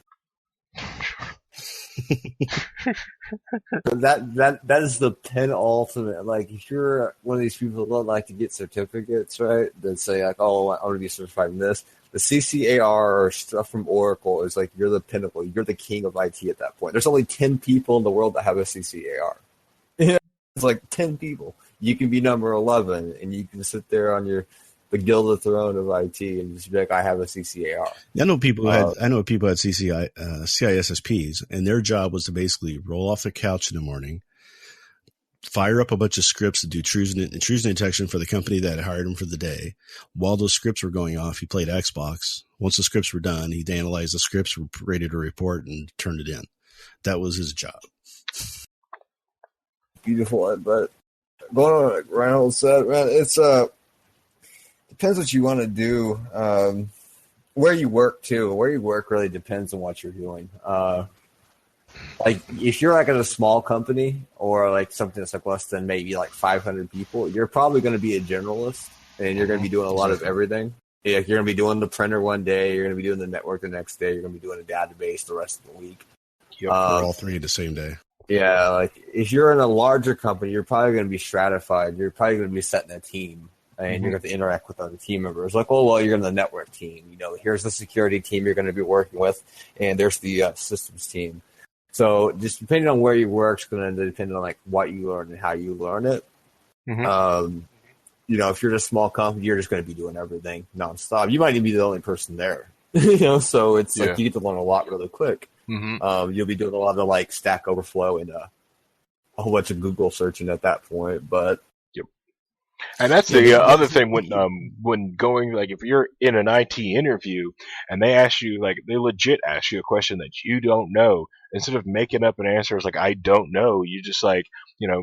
that is the penultimate. Like, if you're one of these people that like to get certificates, right, that say like, oh, I want to be certified in this, the CCAR or stuff from Oracle is like, you're the pinnacle, you're the king of IT at that point. There's only 10 people in the world that have a CCAR. It's like 10 people. You can be number 11 and you can sit there on the gilded throne of IT and just be like, I have a CCAR. I know people who had CISSPs, and their job was to basically roll off the couch in the morning, fire up a bunch of scripts to do intrusion detection for the company that hired him for the day. While those scripts were going off, he played Xbox. Once the scripts were done, he'd analyze the scripts, ready to report, and turned it in. That was his job. Beautiful, but going on like Reynolds said, man, it's depends what you want to do. Where you work too. Where you work really depends on what you're doing. Like if you're like at a small company or like something that's like less than maybe like 500 people, you're probably going to be a generalist and you're going to be doing a lot of everything. Yeah, you're going to be doing the printer one day, you're going to be doing the network the next day, you're going to be doing a database the rest of the week. Yep, all three the same day. Yeah, like if you're in a larger company, you're probably going to be stratified. You're probably going to be setting a team, and you're going to interact with other team members. Like, oh, well, you're in the network team. You know, here's the security team you're going to be working with, and there's the systems team. So just depending on where you work, it's going to depend on like what you learn and how you learn it. You know, if you're in a small company, you're just going to be doing everything nonstop. You might even be the only person there. You know, so it's like you get to learn a lot really quick. You'll be doing a lot of like Stack Overflow and a whole bunch of Google searching at that point. But and that's the other thing when going, like, if you're in an IT interview and they ask you, like, they legit ask you a question that you don't know, instead of making up an answer as like, I don't know, you just like, you know,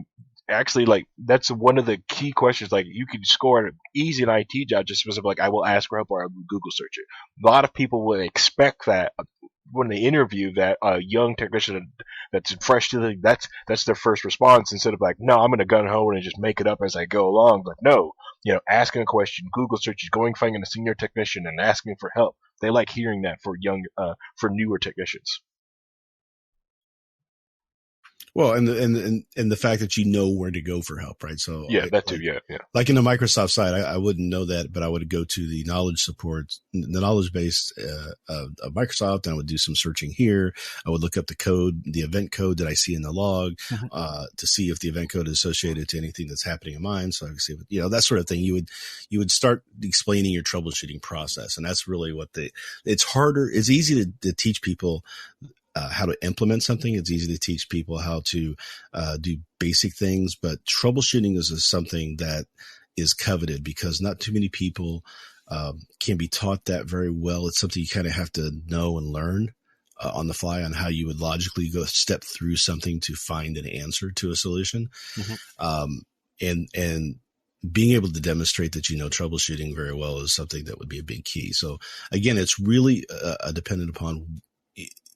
actually, like, that's one of the key questions. Like, you could score an easy an IT job just because of like, I will ask for help or I will Google search it. A lot of people will expect that when they interview that a young technician that's fresh to the, that's their first response, instead of like, no, I'm going to gun ho and just make it up as I go along. Like, no, you know, asking a question, Google searches, going finding a senior technician and asking for help. They like hearing that for newer technicians. Well, and the fact that you know where to go for help, right? So yeah, that too. Yeah. Like in the Microsoft side, I wouldn't know that, but I would go to the knowledge base of Microsoft, and I would do some searching here. I would look up the code, the event code that I see in the log, to see if the event code is associated to anything that's happening in mine. So I can see, that sort of thing. You would start explaining your troubleshooting process, and that's really what it's harder. It's easy to teach people how to implement something. It's easy to teach people how to do basic things, but troubleshooting is something that is coveted because not too many people can be taught that very well. It's something you kind of have to know and learn on the fly on how you would logically go step through something to find an answer to a solution. And being able to demonstrate that you know troubleshooting very well is something that would be a big key. So again, it's really dependent upon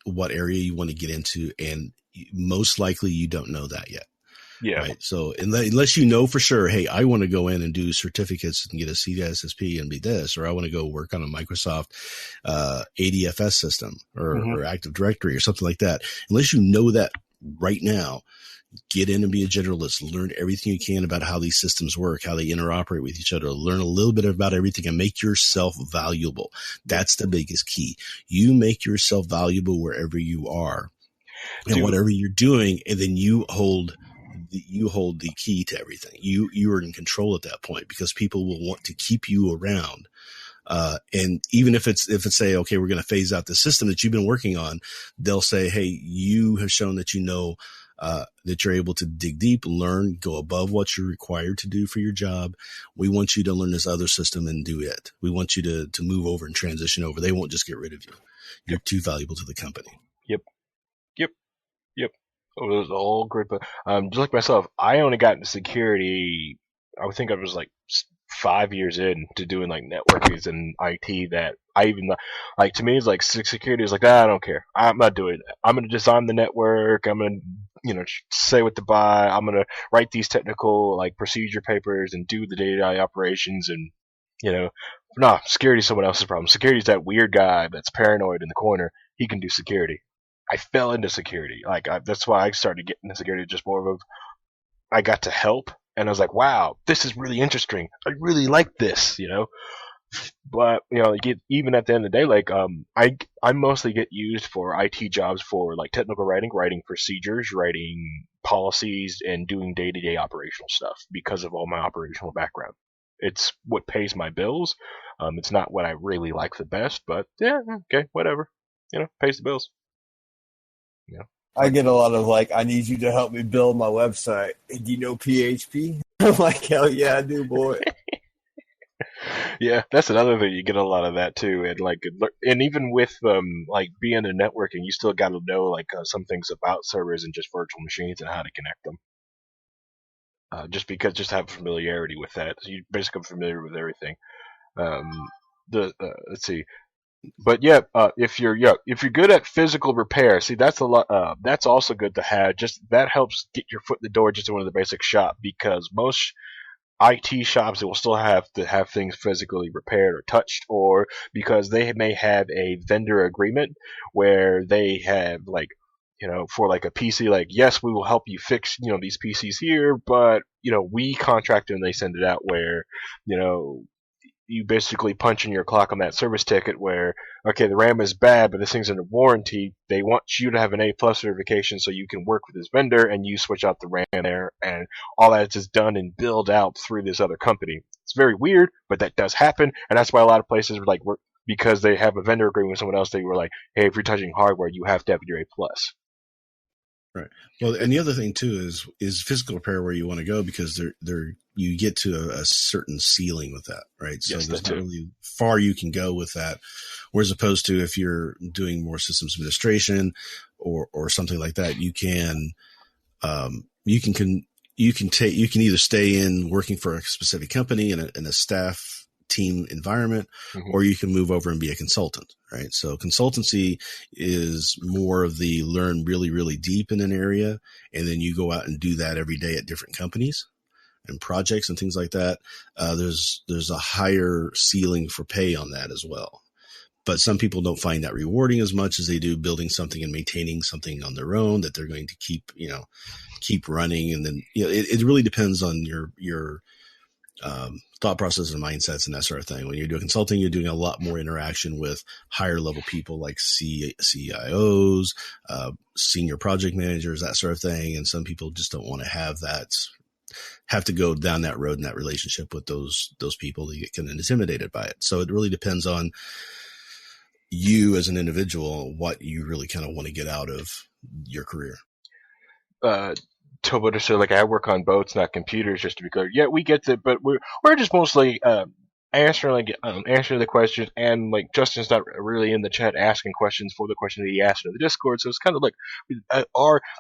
what area you want to get into, and most likely you don't know that yet. Yeah. Right. So unless you know for sure, hey, I want to go in and do certificates and get a CSSP and be this, or I want to go work on a Microsoft ADFS system or Active Directory or something like that. Unless you know that right now, get in and be a generalist, learn everything you can about how these systems work, how they interoperate with each other, learn a little bit about everything and make yourself valuable. That's the biggest key. You make yourself valuable wherever you are and whatever you're doing. And then you hold the key to everything. You are in control at that point because people will want to keep you around. And even if it's say, okay, we're going to phase out the system that you've been working on, they'll say, hey, you have shown that you know, that you're able to dig deep, learn, go above what you're required to do for your job. We want you to learn this other system and do it. We want you to move over and transition over. They won't just get rid of you. You're too valuable to the company. Yep. Oh, it was all great, but just like myself, I only got into security. I would think I was like 5 years in to doing like networking and IT. That I even like to me is like security is like I don't care. I'm not doing that. I'm gonna design the network. I'm gonna say what to buy. I'm gonna write these technical like procedure papers and do the day-to-day operations and security is someone else's problem. Security is that weird guy that's paranoid in the corner. He can do security. I fell into security. That's why I started getting into security. Just more of I got to help, and I was like, wow, this is really interesting. I really like this, But even at the end of the day, like I mostly get used for IT jobs for like technical writing procedures, writing policies, and doing day-to-day operational stuff because of all my operational background. It's what pays my bills. It's not what I really like the best, but yeah, okay, whatever. Pays the bills. I get a lot of I need you to help me build my website. Do you know PHP? I'm like, hell yeah, I do, boy. Yeah, that's another thing. You get a lot of that too, and even with being in networking, you still got to know some things about servers and just virtual machines and how to connect them. Just have familiarity with that. So you basically familiar with everything. Let's see. But yeah, if you're good at physical repair, see that's a lot. That's also good to have. Just that helps get your foot in the door just in one of the basic shop because most IT shops will still have to have things physically repaired or touched, or because they may have a vendor agreement where they have for a PC, yes, we will help you fix these PCs here, but we contract and they send it out where you basically punch in your clock on that service ticket where, okay, the RAM is bad, but this thing's under warranty. They want you to have an A+ certification so you can work with this vendor and you switch out the RAM there, and all that is done and billed out through this other company. It's very weird, but that does happen, and that's why a lot of places work because they have a vendor agreement with someone else. They were like, hey, if you're touching hardware, you have to have your A+. Right. Well, and the other thing too is physical repair where you want to go because you get to a certain ceiling with that, right? So yes, there's not really far you can go with that. Whereas opposed to if you're doing more systems administration or something like that, you can either stay in working for a specific company in a staff team environment, or you can move over and be a consultant, right? So consultancy is more of the learn really, really deep in an area, and then you go out and do that every day at different companies and projects and things like that. There's a higher ceiling for pay on that as well. but some people don't find that rewarding as much as they do building something and maintaining something on their own that they're going to keep running. And then, it really depends on your thought process and mindsets and that sort of thing. When you're doing consulting, you're doing a lot more interaction with higher level people like CIOs, senior project managers, that sort of thing. And some people just don't want to have to go down that road in that relationship with those people. They get kind of intimidated by it. So it really depends on you as an individual, what you really kind of want to get out of your career. So like I work on boats, not computers, just to be clear. Yeah, we get it, but we're just mostly answering the questions, and like Justin's not really in the chat asking questions for the question that he asked in the Discord. So it's kind of like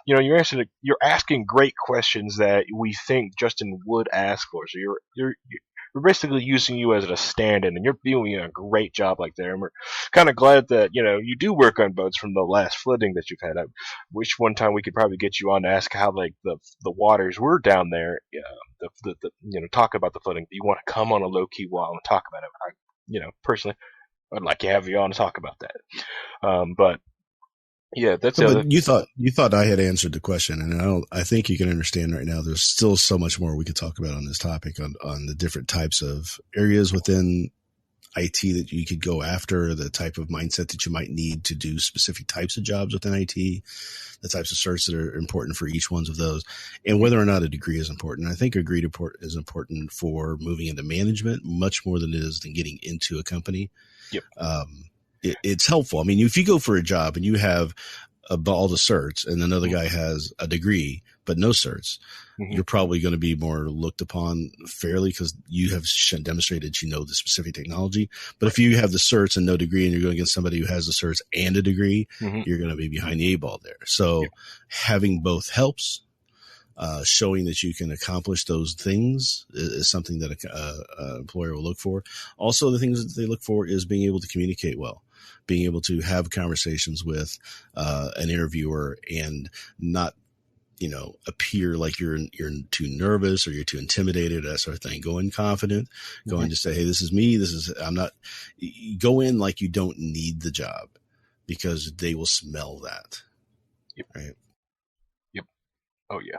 you're asking great questions that we think Justin would ask for. So you're basically using you as a stand-in, and you're doing a great job like there. And we're kind of glad that you do work on boats from the last flooding that you've had. I wish one time we could probably get you on to ask how like the waters were down there. Talk about the flooding. You want to come on a low key WAL and talk about it? Personally, I'd like to have you on to talk about that. But yeah, that's the other. You thought I had answered the question, and I think you can understand right now. There's still so much more we could talk about on this topic, on the different types of areas within IT that you could go after, the type of mindset that you might need to do specific types of jobs within IT, the types of certs that are important for each one of those, and whether or not a degree is important. I think a degree is important for moving into management much more than it is than getting into a company. Yep. It's helpful. I mean, if you go for a job and you have all the certs and another guy has a degree but no certs, you're probably going to be more looked upon fairly because you have demonstrated the specific technology. But if you have the certs and no degree and you're going against somebody who has the certs and a degree, you're going to be behind the 8 ball there. So having both helps. Showing that you can accomplish those things is something that an employer will look for. Also, the things that they look for is being able to communicate well, being able to have conversations with an interviewer and not, appear like you're too nervous or you're too intimidated, that sort of thing. Go in confident, go in to say, hey, this is me. Go in like you don't need the job because they will smell that. Yep. Right. Yep. Oh yeah.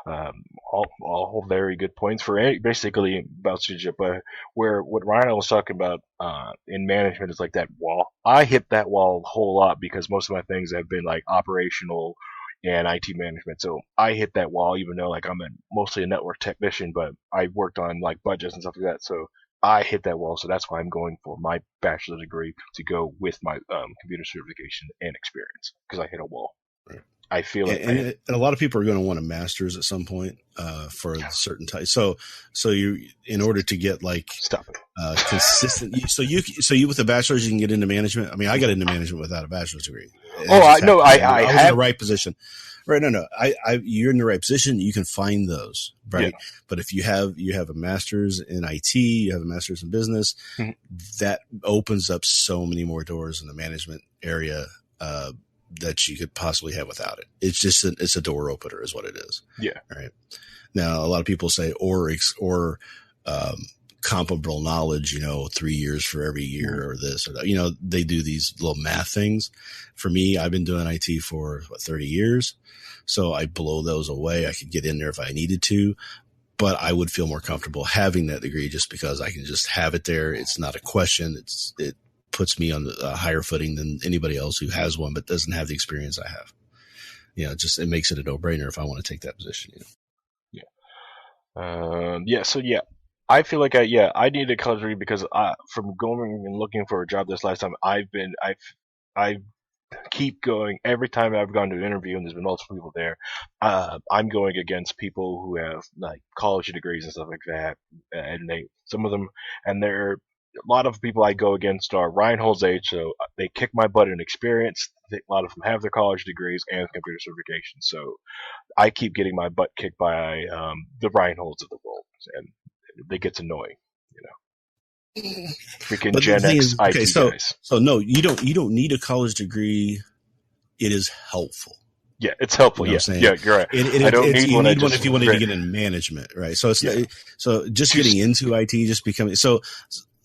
All very good points for basically about CGIP, where what Ryan was talking about in management is like that wall. I hit that wall a whole lot because most of my things have been like operational and IT management. So I hit that wall, even though like I'm mostly a network technician, but I worked on like budgets and stuff like that. So I hit that wall. So that's why I'm going for my bachelor's degree to go with my computer certification and experience because I hit a wall. Right. I feel it. And a lot of people are going to want a master's at some point for a certain type. So you, in order to get like consistent, so you with a bachelor's, you can get into management. I mean, I got into management without a bachelor's degree. I know. I was have in the right position. Right. No. You're in the right position. You can find those. Right. Yeah. But if you have a master's in IT, you have a master's in business, that opens up so many more doors in the management area, that you could possibly have without it. It's just it's a door opener is what it is. Yeah. All right. Now, a lot of people say, or comparable knowledge, 3 years for every year or this or that, they do these little math things. For me, I've been doing IT for 30 years. So I blow those away. I could get in there if I needed to, but I would feel more comfortable having that degree just because I can just have it there. It's not a question. It puts me on a higher footing than anybody else who has one but doesn't have the experience I have. It makes it a no-brainer if I want to take that position. So I feel like I need a college degree because from going and looking for a job this last time, I keep going every time I've gone to an interview and there's been multiple people there. I'm going against people who have like college degrees and stuff like that, and some of them, and they're a lot of people I go against are Reinhold's age, so they kick my butt in experience. A lot of them have their college degrees and computer certification, so I keep getting my butt kicked by the Reinholds of the world, and it gets annoying, Freaking Gen X IT guys. So no, you don't need a college degree. It is helpful. Yeah, it's helpful. Yeah, you're right. I don't need one if you wanted to get in management, right? So it's so just getting into IT, just becoming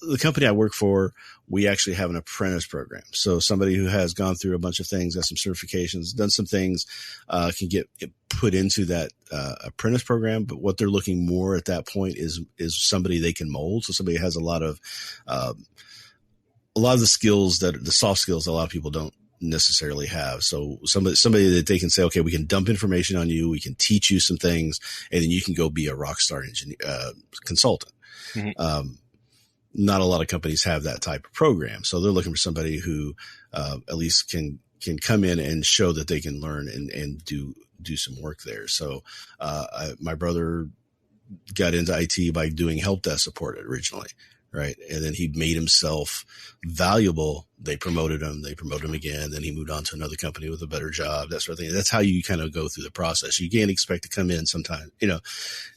the company I work for, we actually have an apprentice program. So somebody who has gone through a bunch of things, got some certifications, done some things, can get put into that apprentice program. But what they're looking more at that point is somebody they can mold. So somebody who has a lot of the skills, the soft skills that a lot of people don't necessarily have. So somebody that they can say, okay, we can dump information on you, we can teach you some things, and then you can go be a rock star engineer, consultant. Mm-hmm. Not a lot of companies have that type of program. So they're looking for somebody who at least can come in and show that they can learn and do some work there. So my brother got into IT by doing help desk support originally. Right. And then he made himself valuable. They promoted him again. Then he moved on to another company with a better job, that sort of thing. That's how you kind of go through the process. You can't expect to come in sometime,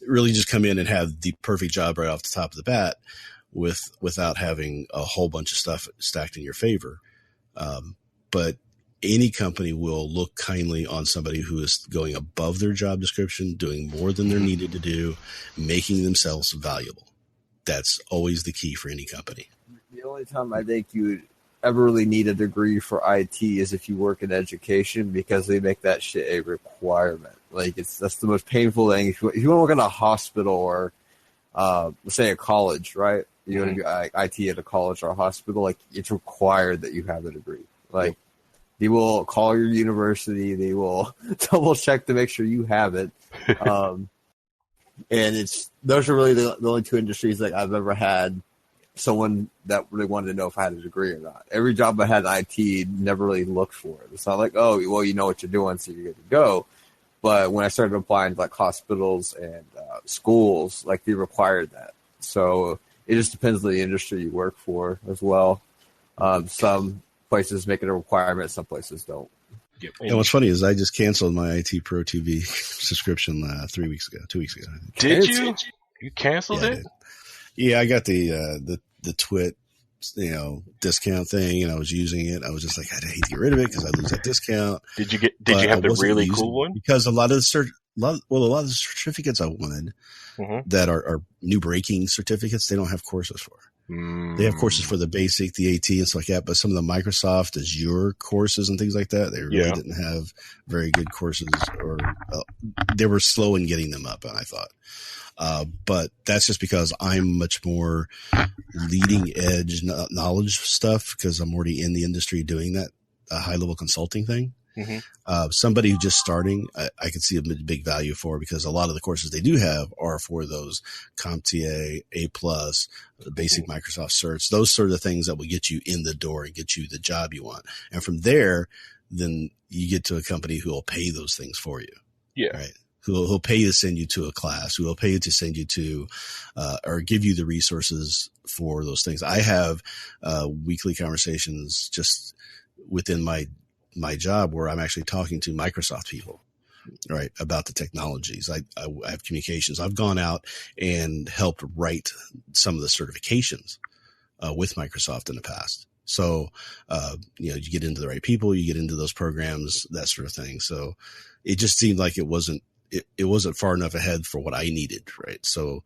really just come in and have the perfect job right off the top of the bat without having a whole bunch of stuff stacked in your favor. But any company will look kindly on somebody who is going above their job description, doing more than they're needed to do, making themselves valuable. That's always the key for any company. The only time I think you would ever really need a degree for IT is if you work in education, because they make that shit a requirement. Like that's the most painful thing. If you want to work in a hospital or let's say a college, right? You want to do IT at a college or a hospital, like it's required that you have a degree. Like they will call your university, they will double check to make sure you have it. And those are really the only two industries that I've ever had someone that really wanted to know if I had a degree or not. Every job I had in IT never really looked for it. It's not like, oh, well, you know what you're doing, so you're good to go. But when I started applying to like hospitals and schools, like they required that. So it just depends on the industry you work for as well. Some places make it a requirement, some places don't. And what's funny is I just canceled my IT Pro TV subscription 2 weeks ago. Did you? You canceled it? Yeah, I got the Twit, discount thing, and I was using it. I was just like, I'd hate to get rid of it because I lose that discount. Did you have the really cool one? Because a lot of the certificates I wanted that are new breaking certificates, they don't have courses for. They have courses for the basic, the AT, and stuff like that, but some of the Microsoft Azure courses and things like that, they really didn't have very good courses, or they were slow in getting them up, I thought. But that's just because I'm much more leading edge knowledge stuff, because I'm already in the industry doing that high level consulting thing. Somebody who's just starting, I could see a big value for, because a lot of the courses they do have are for those CompTIA, A+, the basic Microsoft certs, those sort of things that will get you in the door and get you the job you want. And from there, then you get to a company who will pay those things for you. Yeah. Right. Who'll pay you to send you to a class, who will pay you to send you to, or give you the resources for those things. I have weekly conversations just within my job where I'm actually talking to Microsoft people, right, about the technologies. I have communications. I've gone out and helped write some of the certifications with Microsoft in the past. So, you get into the right people, you get into those programs, that sort of thing. So it just seemed like it wasn't far enough ahead for what I needed. Right. So,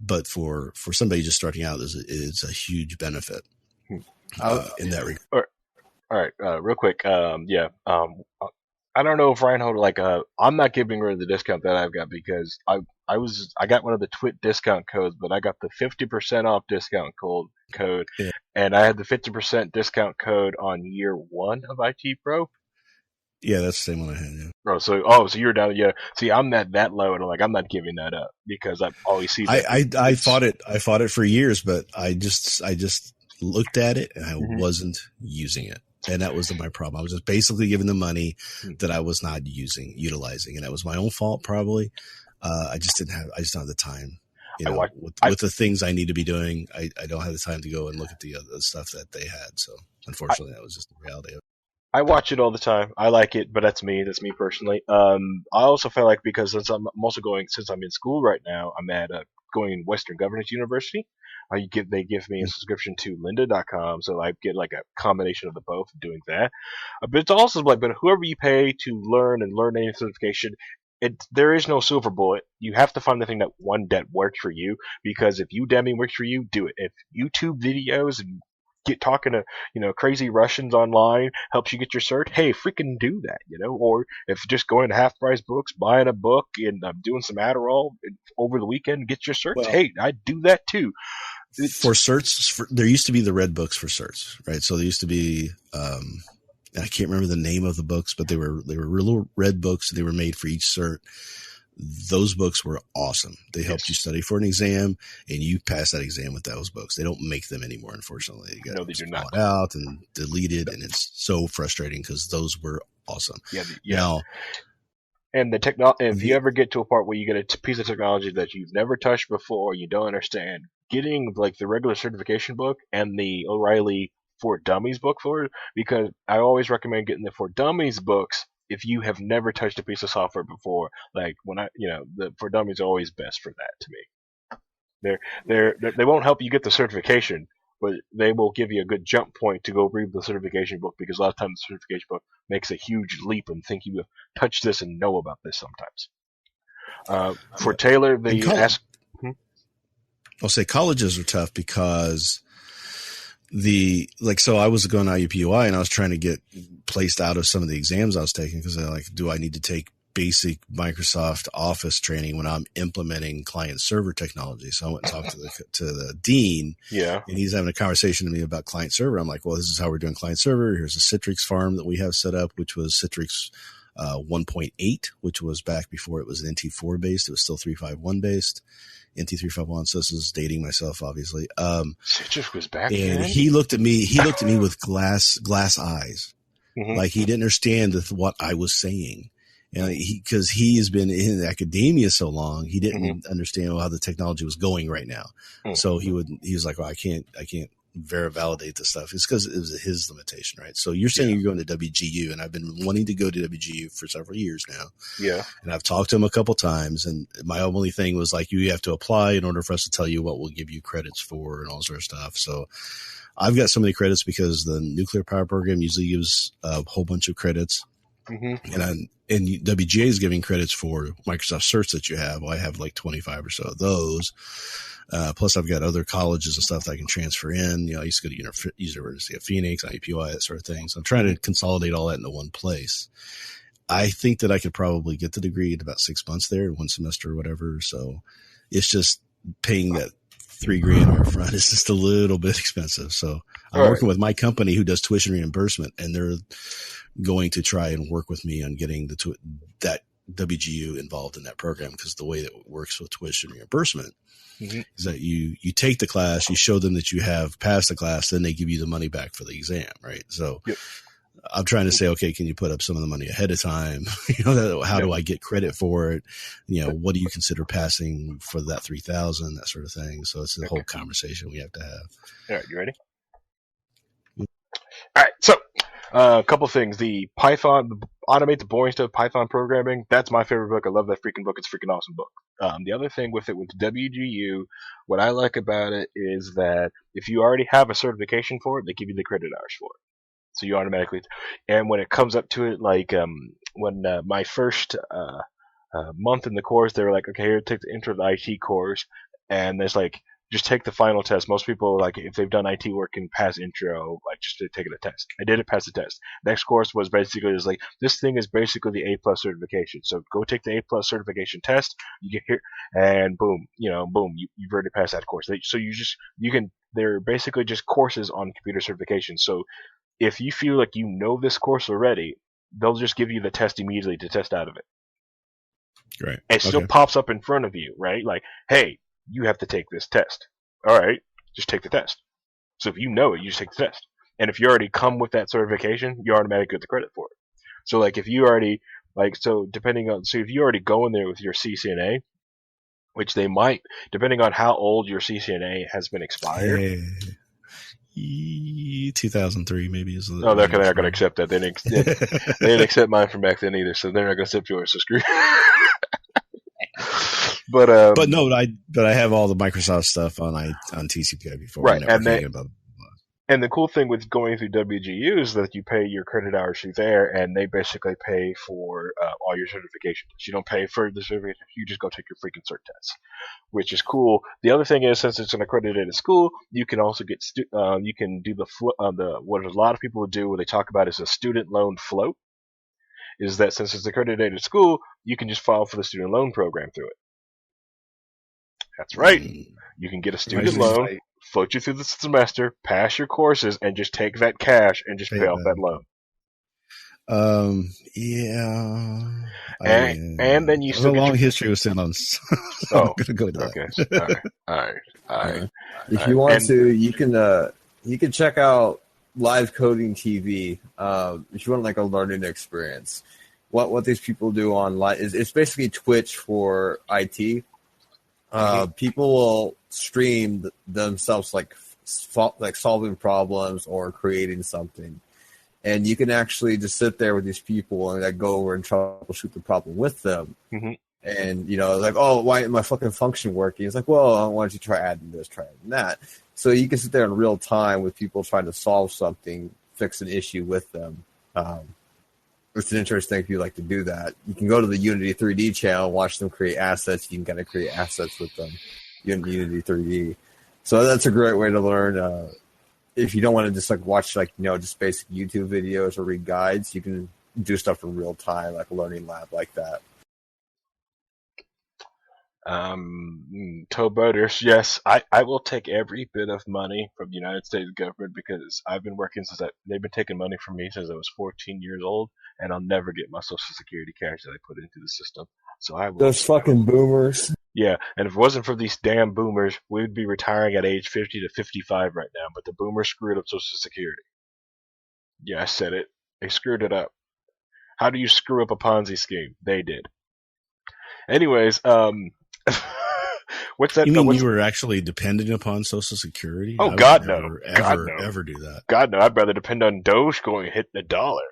but for somebody just starting out, it's a huge benefit in that regard. All right, real quick. I don't know if Reinhold, I'm not giving her the discount that I've got, because I got one of the Twit discount codes, but I got the 50% off discount code, and I had the 50% discount code on year 1 of IT Pro. Yeah, that's the same one I had. Yeah. So you're down. Yeah. See, I'm that low, and I'm not giving that up, because I always see that. I fought it for years, but I just looked at it and I wasn't using it. And that was my problem. I was just basically giving them money that I was not utilizing. And that was my own fault, probably. I just don't have the time. With the things I need to be doing, I don't have the time to go and look at the other stuff that they had. So unfortunately, that was just the reality of it. I watch it all the time. I like it, but that's me personally. I also feel like, because since I'm in school right now, I'm at going Western Governors University. They give me a subscription to lynda.com, so I get like a combination of the both doing that. But it's also but whoever you pay to learn any certification, there is no silver bullet. You have to find the thing that works for you, because if Udemy works for you, do it. If YouTube videos and get talking to crazy Russians online helps you get your cert, hey, freaking do that, or if just going to half price books, buying a book and doing some Adderall over the weekend, get your certs. Hey, I do that too. For certs, there used to be the red books for certs, right? So there used to be, I can't remember the name of the books, but they were little red books. They were made for each cert. Those books were awesome. They helped you study for an exam, and you pass that exam with those books. They don't make them anymore, unfortunately. No, they do not. Out and deleted, and it's so frustrating because those were awesome. Yeah. Now, and if you ever get to a part where you get a piece of technology that you've never touched before, you don't understand, getting like the regular certification book and the O'Reilly for Dummies book for it, because I always recommend getting the For Dummies books if you have never touched a piece of software before. Like the For Dummies are always best for that to me. They won't help you get the certification, but they will give you a good jump point to go read the certification book, because a lot of times the certification book makes a huge leap and think you have touched this and know about this sometimes. For Taylor, I'll say colleges are tough because so I was going to IUPUI and I was trying to get placed out of some of the exams I was taking because I do I need to take basic Microsoft Office training when I'm implementing client server technology? So I went and talked to the dean. Yeah. And he's having a conversation with me about client server. I'm like, well, this is how we're doing client server. Here's a Citrix farm that we have set up, which was Citrix 1.8, which was back before it was NT4 based. It was still 351 based. NT351. So this is dating myself, obviously. Citrix was back and then? he looked at me with glass eyes. Mm-hmm. Like he didn't understand what I was saying. And because he has been in academia so long, he didn't understand how the technology was going right now. Mm-hmm. So he was like, well, I can't validate this stuff. It's because it was his limitation, right? So you're saying you're going to WGU, and I've been wanting to go to WGU for several years now. Yeah. And I've talked to him a couple times, and my only thing was like, you have to apply in order for us to tell you what we'll give you credits for and all sort of stuff. So I've got so many credits because the nuclear power program usually gives a whole bunch of credits. Mm-hmm. And WGA is giving credits for Microsoft certs that you have. Well, I have like 25 or so of those. Plus, I've got other colleges and stuff that I can transfer in. I used to go to University of Phoenix, IUPUI, that sort of thing. So I'm trying to consolidate all that into one place. I think that I could probably get the degree in about 6 months there, 1 semester or whatever. So it's just paying that $3,000 up front is just a little bit expensive. So I'm working with my company who does tuition reimbursement, and they're going to try and work with me on getting that WGU involved in that program, because the way that it works with tuition reimbursement is that you take the class, you show them that you have passed the class, then they give you the money back for the exam, right? So I'm trying to say, okay, can you put up some of the money ahead of time? How do I get credit for it? What do you consider passing for that 3,000, that sort of thing. So it's a whole conversation we have to have. All right, you ready? All right, so a couple things. The Automate the Boring Stuff Python Programming, that's my favorite book. I love that freaking book. It's a freaking awesome book. The other thing with WGU, what I like about it is that if you already have a certification for it, they give you the credit hours for it. So you automatically, and when it comes up to it, like when my first month in the course, they were like, okay, here, take the intro to the IT course, and there's like, just take the final test. Most people, like, if they've done IT work, can pass intro, like, just to take a test. I did it, pass the test. Next course was basically just like, this thing is basically the A+ certification. So go take the A+ certification test. You get here, and boom, you've already passed that course. So they're basically just courses on computer certification. So if you feel like you know this course already, they'll just give you the test immediately to test out of it. Right. It still pops up in front of you, right? Like, hey, you have to take this test. All right, just take the test. So if you know it, you just take the test. And if you already come with that certification, you automatically get the credit for it. So like if you already, so if you already go in there with your CCNA, which they might, depending on how old your CCNA has been expired. 2003 maybe is. No, they're not going to accept that. They didn't accept mine from back then either, so they're not going to accept yours. So screw. But I have all the Microsoft stuff on TCP/IP4. Right, And the cool thing with going through WGU is that you pay your credit hours through there, and they basically pay for all your certifications. You don't pay for the certification; you just go take your freaking cert tests, which is cool. The other thing is, since it's an accredited school, you can also get you can do the what a lot of people would do when they talk about is a student loan float. Is that since it's an accredited school, you can just file for the student loan program through it. That's right. You can get a student loan, float you through the semester, pass your courses, and just take that cash and just pay off that loan. Yeah. And then you have a long history with student loans. So I'm going to go to that. Okay. All right. If you want to, you can check out Live Coding TV. If you want like a learning experience, what these people do online is it's basically Twitch for IT. People will stream themselves like solving problems or creating something, and you can actually just sit there with these people and like go over and troubleshoot the problem with them. Mm-hmm. And like, oh, why isn't my fucking function working? It's like, well, why don't you try adding this, try adding that? So you can sit there in real time with people trying to solve something, fix an issue with them. It's an interesting thing if you like to do that. You can go to the Unity 3D channel, watch them create assets. You can kind of create assets with them in Unity 3D. So that's a great way to learn. If you don't want to just like watch just basic YouTube videos or read guides, you can do stuff in real time, like a learning lab like that. Towboaters, yes, I will take every bit of money from the United States government because I've been working they've been taking money from me since I was 14 years old, and I'll never get my Social Security cash that I put into the system. So I will. Those fucking boomers. Yeah, and if it wasn't for these damn boomers, we'd be retiring at age 50 to 55 right now. But the boomers screwed up Social Security. Yeah, I said it. They screwed it up. How do you screw up a Ponzi scheme? They did. Anyways, what's that? You mean you were actually dependent upon Social Security? Oh, God, no. Ever do that. God, no. I'd rather depend on Doge going hit the dollar.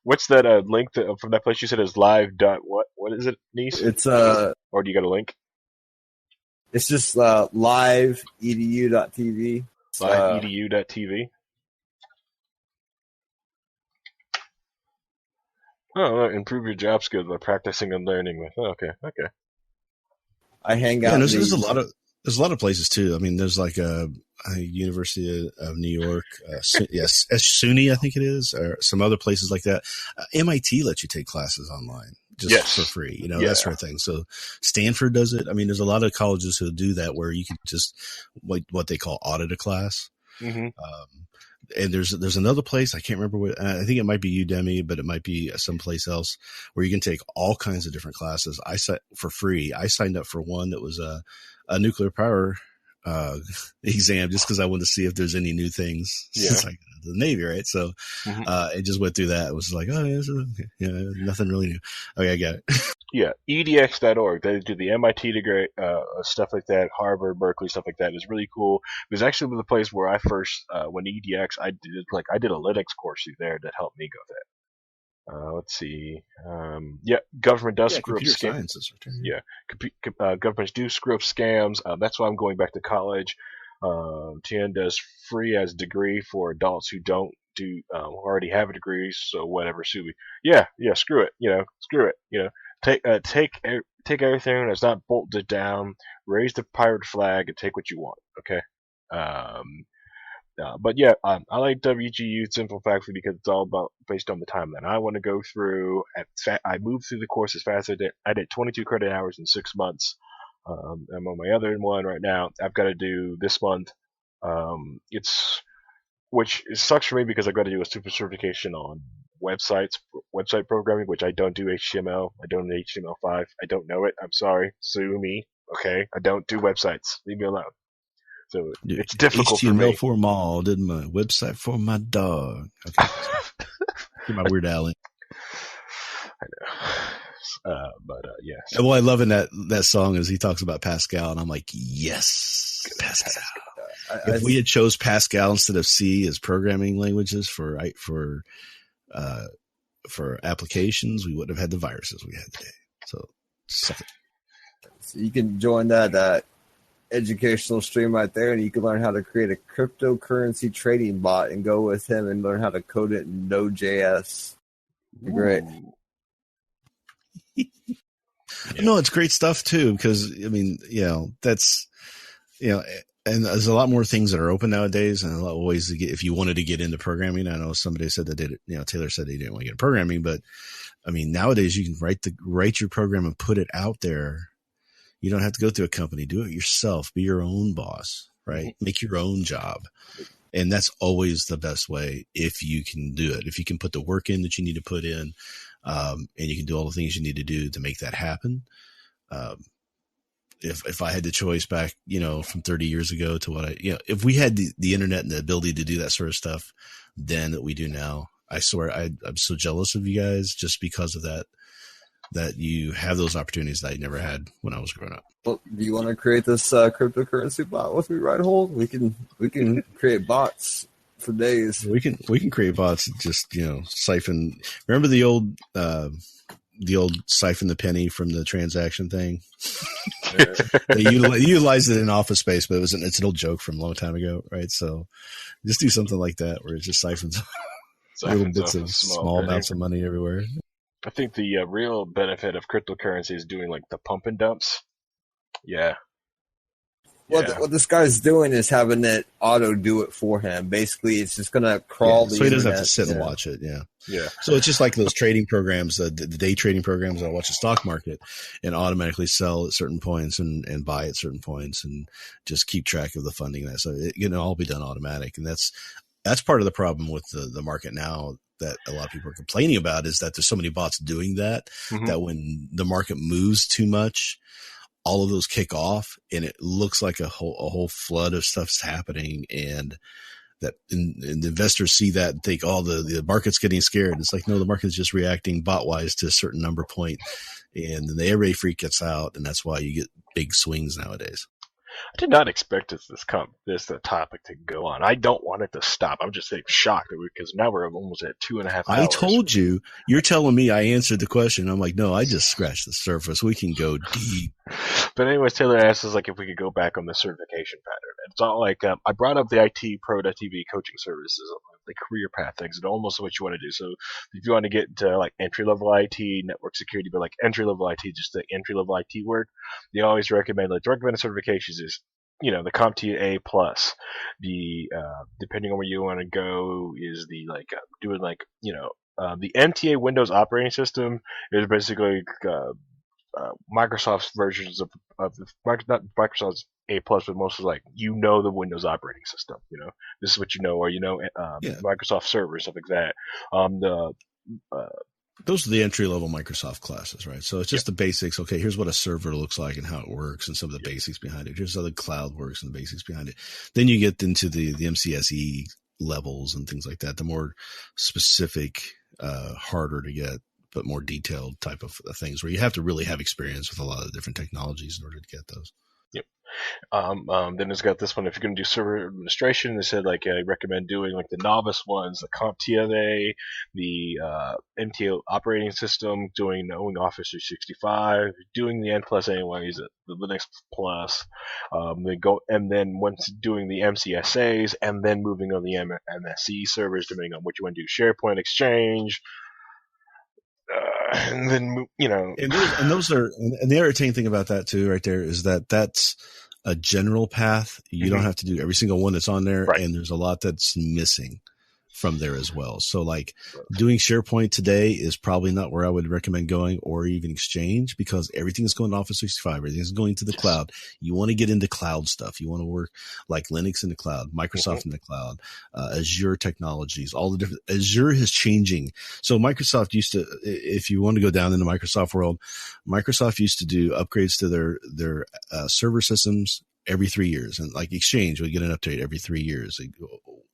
What's that link from that place you said is live dot what? What is it, niece? It's or do you got a link? It's just live.edu.tv. Live.edu.tv. Oh, improve your job skills by practicing and learning with. Oh, okay. I hang out. Yeah, there's a lot of places too. I mean, there's like a University of New York, SUNY, I think it is, or some other places like that. MIT lets you take classes online just for free, that sort of thing. So Stanford does it. I mean, there's a lot of colleges who do that where you can just what they call audit a class. Mm-hmm. And there's another place, I can't remember what, I think it might be Udemy, but it might be someplace else where you can take all kinds of different classes. For free. I signed up for one that was a nuclear power exam just because I wanted to see if there's any new things since I got into the Navy, right? So it just went through that. It was like, oh, yeah, nothing really new. Okay, I got it. Yeah, edx.org. They do the MIT degree, stuff like that, Harvard, Berkeley, stuff like that. Is really cool. It was actually the place where I first, when EDX, I did a Linux course through there that helped me go there. Let's see. Government does screw up scams. Yeah, governments do screw up scams. That's why I'm going back to college. TN does free as degree for adults who don't already have a degree. So whatever, sue me. Yeah, screw it. Screw it. Take everything that's not bolted down. Raise the pirate flag and take what you want. Okay. But yeah, I like WGU Simple Factory because it's all based on the timeline I want to go through. I moved through the course as fast as I did. I did 22 credit hours in 6 months. I'm on my other one right now. I've got to do this month. Which sucks for me because I've got to do a super certification on website programming, which I don't do HTML. I don't do HTML5. I don't know it. I'm sorry. Sue me. Okay. I don't do websites. Leave me alone. So it's difficult for me. HTML for my all, did my website for my dog. Okay. My Weird Al. I know. Yes. And what I love in that song is he talks about Pascal, and I'm like, yes, Pascal. If we had chose Pascal instead of C as programming languages for applications, we wouldn't have had the viruses we had today. So, suck it. So you can join that educational stream right there, and you can learn how to create a cryptocurrency trading bot and go with him and learn how to code it in Node.js. Great. No, it's great stuff too, because I mean, that's, and there's a lot more things that are open nowadays, and a lot of ways to get, if you wanted to get into programming. I know somebody said that Taylor said he didn't want to get into programming, but I mean, nowadays you can write your program and put it out there. You don't have to go through a company. Do it yourself. Be your own boss, right? Make your own job. And that's always the best way if you can do it. If you can put the work in that you need to put in, and you can do all the things you need to do to make that happen. If I had the choice back, from 30 years ago to what if we had the internet and the ability to do that sort of stuff then that we do now, I swear I'm so jealous of you guys just because of that you have those opportunities that I never had when I was growing up. Well, do you want to create this cryptocurrency bot with me, Reinhold? We can create bots for days. We can create bots and just siphon. Remember the old siphon the penny from the transaction thing? They utilized it in Office Space, but it's an old joke from a long time ago, right? So just do something like that where it just siphons little bits of small amounts of money everywhere. I think the real benefit of cryptocurrency is doing like the pump and dumps. Yeah. What this guy's doing is having it auto do it for him. Basically, it's just going to crawl so he doesn't have to sit and watch it. Yeah. So it's just like those trading programs, the day trading programs that watch the stock market and automatically sell at certain points and buy at certain points and just keep track of the funding. And that. So it can all be done automatic. And that's part of the problem with the market now that a lot of people are complaining about, is that there's so many bots doing that, that when the market moves too much, all of those kick off and it looks like a whole flood of stuff's happening, and that and the investors see that and think, oh, the market's getting scared. It's like, no, the market's just reacting bot wise to a certain number point, and then the every freak gets out, and that's why you get big swings nowadays. I did not expect this topic to go on. I don't want it to stop. I'm just shocked because now we're almost at 2.5 hours. I told you. You're telling me I answered the question. I'm like, no, I just scratched the surface. We can go deep. But anyways, Taylor asked us if we could go back on the certification pattern. It's all I brought up the ITPro.tv coaching services, the career path things, and almost what you want to do. So if you want to get into entry level IT, network security, but entry level IT, just the entry level IT work, they always recommend the recommended certifications is the CompTIA A plus. The depending on where you want to go is the doing the MTA Windows operating system is basically Microsoft's versions of not Microsoft's A plus, but mostly the Windows operating system. This is what or Microsoft servers, stuff like that. Those are the entry-level Microsoft classes, right? So it's just the basics. Okay, here's what a server looks like and how it works and some of the basics behind it. Here's how the cloud works and the basics behind it. Then you get into the MCSE levels and things like that, the more specific, harder to get, but more detailed type of things where you have to really have experience with a lot of different technologies in order to get those. Yep. Then it's got this one. If you're going to do server administration, they said I recommend doing the novice ones, the CompTIA, the MTA operating system, knowing Office 365, doing the N plus anyways, the Linux plus. Then once doing the MCSAs, and then moving on the MSE servers, depending on what you want to do, SharePoint, Exchange. And then and those are, and the irritating thing about that too, right there, is that's a general path. You don't have to do every single one that's on there, right. And there's a lot that's missing from there as well. So doing SharePoint today is probably not where I would recommend going, or even Exchange, because everything is going to Office 365. Everything is going to the cloud. You want to get into cloud stuff. You want to work like Linux in the cloud, Microsoft in the cloud, Azure technologies, all the different. Azure is changing. So Microsoft used to, if you want to go down in the Microsoft world, Microsoft used to do upgrades to their server systems every 3 years, and Exchange would get an update every 3 years.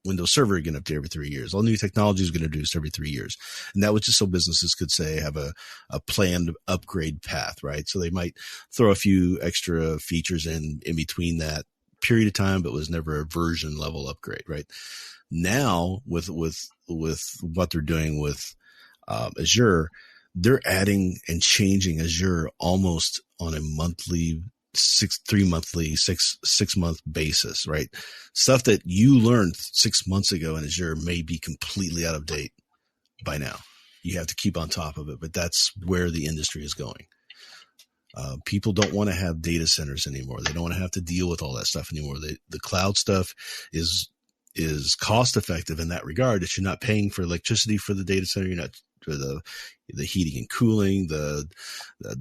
Windows Server would get an update every 3 years. All new technologies get introduced every 3 years. And that was just so businesses could have a planned upgrade path, right? So they might throw a few extra features in between that period of time, but was never a version level upgrade, right? Now with what they're doing with Azure, they're adding and changing Azure almost on a monthly six month basis, right? Stuff that you learned 6 months ago in Azure may be completely out of date by now. You have to keep on top of it, but that's where the industry is going. People don't want to have data centers anymore. They don't want to have to deal with all that stuff anymore. The cloud stuff is cost effective in that regard. That you're not paying for electricity for the data center. You're not for the heating and cooling, the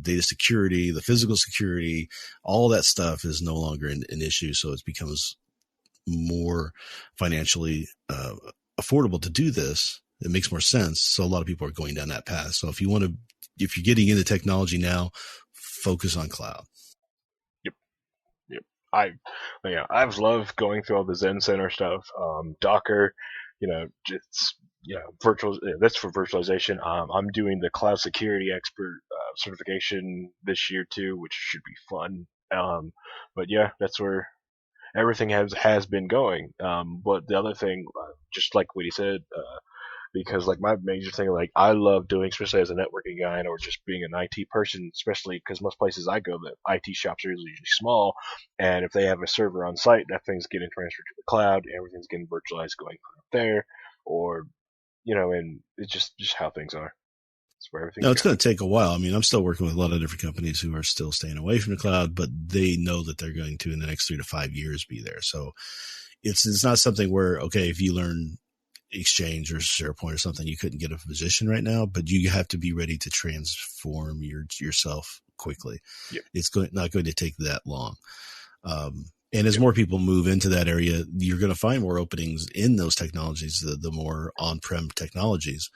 data security, the physical security. All that stuff is no longer an issue. So it becomes more financially affordable to do this. It makes more sense. So a lot of people are going down that path. So if you're getting into technology now, focus on cloud. Yep. I've loved going through all the Zen Center stuff. Docker, virtual. That's for virtualization. I'm doing the cloud security expert certification this year too, which should be fun. But yeah, that's where everything has been going. But the other thing, just like what he said, because like my major thing, like I love doing, especially as a networking guy or just being an IT person, especially because most places I go, the IT shops are usually small, and if they have a server on site, that thing's getting transferred to the cloud, everything's getting virtualized going up there, or and it's just how things are. It's where everything. No, it's going to take a while. I mean, I'm still working with a lot of different companies who are still staying away from the cloud, but they know that they're going to in the next 3 to 5 years be there. So it's not something where, okay, if you learn Exchange or SharePoint or something, you couldn't get a position right now, but you have to be ready to transform yourself quickly. Yep. It's not going to take that long. And as more people move into that area, you're going to find more openings in those technologies, the more on-prem technologies,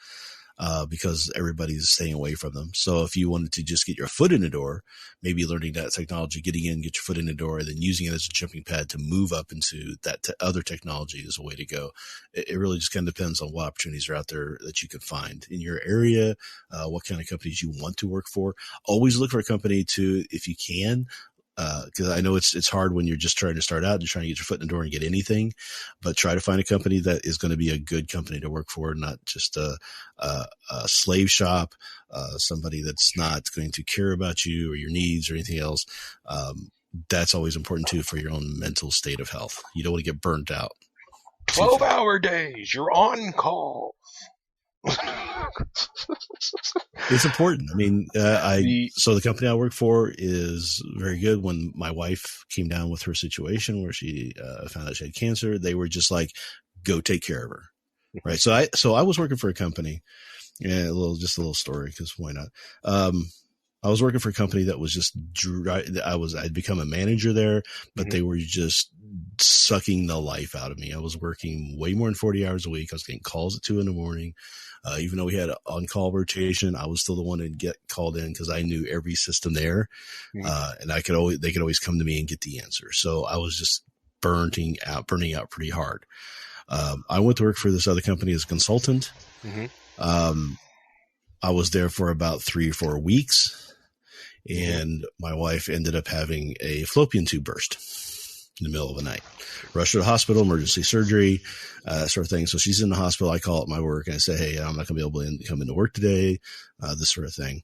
because everybody's staying away from them. So if you wanted to just get your foot in the door, maybe learning that technology, getting in, get your foot in the door, and then using it as a jumping pad to move up into that other technology is a way to go. It really just kind of depends on what opportunities are out there that you can find in your area, what kind of companies you want to work for. Always look for a company to, if you can, because I know it's hard when you're just trying to start out and trying to get your foot in the door and get anything, but try to find a company that is going to be a good company to work for, not just a slave shop, somebody that's not going to care about you or your needs or anything else. That's always important too for your own mental state of health. You don't want to get burnt out. 12-hour days, you're on call. It's important. I mean, so the company I work for is very good. When my wife came down with her situation where she found out she had cancer, they were just like, go take care of her. Right. So I was working for a company, a little story, because why not? I was working for a company that was just I'd become a manager there, but they were just sucking the life out of me. I was working way more than 40 hours a week. I was getting calls at 2 a.m. Even though we had an on-call rotation, I was still the one to get called in because I knew every system there, and they could always come to me and get the answer. So I was just burning out pretty hard. I went to work for this other company as a consultant. I was there for about 3 or 4 weeks, and my wife ended up having a fallopian tube burst in the middle of the night. Rushed to the hospital, emergency surgery, sort of thing. So she's in the hospital. I call up my work and I say, hey, I'm not going to be able to come into work today, this sort of thing.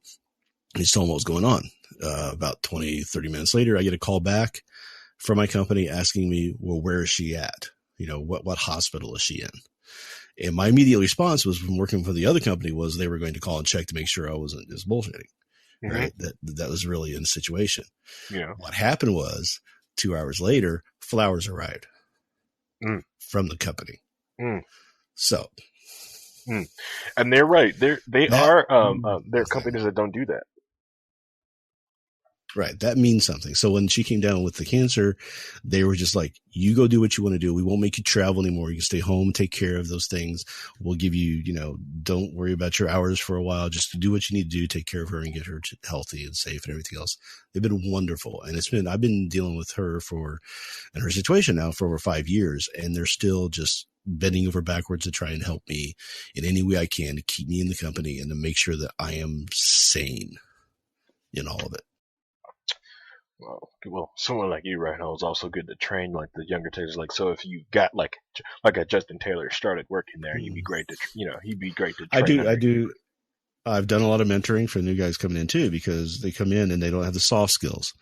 And just told them what was going on. About 20, 30 minutes later, I get a call back from my company asking me, well, where is she at? What hospital is she in? And my immediate response was, from working for the other company, was they were going to call and check to make sure I wasn't just bullshitting. Right? That was really in the situation. Yeah. What happened was, 2 hours later, flowers arrived from the company. So, and they're right. There are companies that don't do that. Right. That means something. So when she came down with the cancer, they were just like, you go do what you want to do. We won't make you travel anymore. You can stay home, take care of those things. We'll give you, don't worry about your hours for a while. Just do what you need to do. Take care of her and get her healthy and safe and everything else. They've been wonderful. And I've been dealing with her and her situation now for over 5 years, and they're still just bending over backwards to try and help me in any way I can to keep me in the company and to make sure that I am sane in all of it. Well, someone like you right now is also good to train like the younger takers. Like, so if you got like a Justin Taylor started working there, you'd be great to, he'd be great to train. I do. I've done a lot of mentoring for new guys coming in too, because they come in and they don't have the soft skills,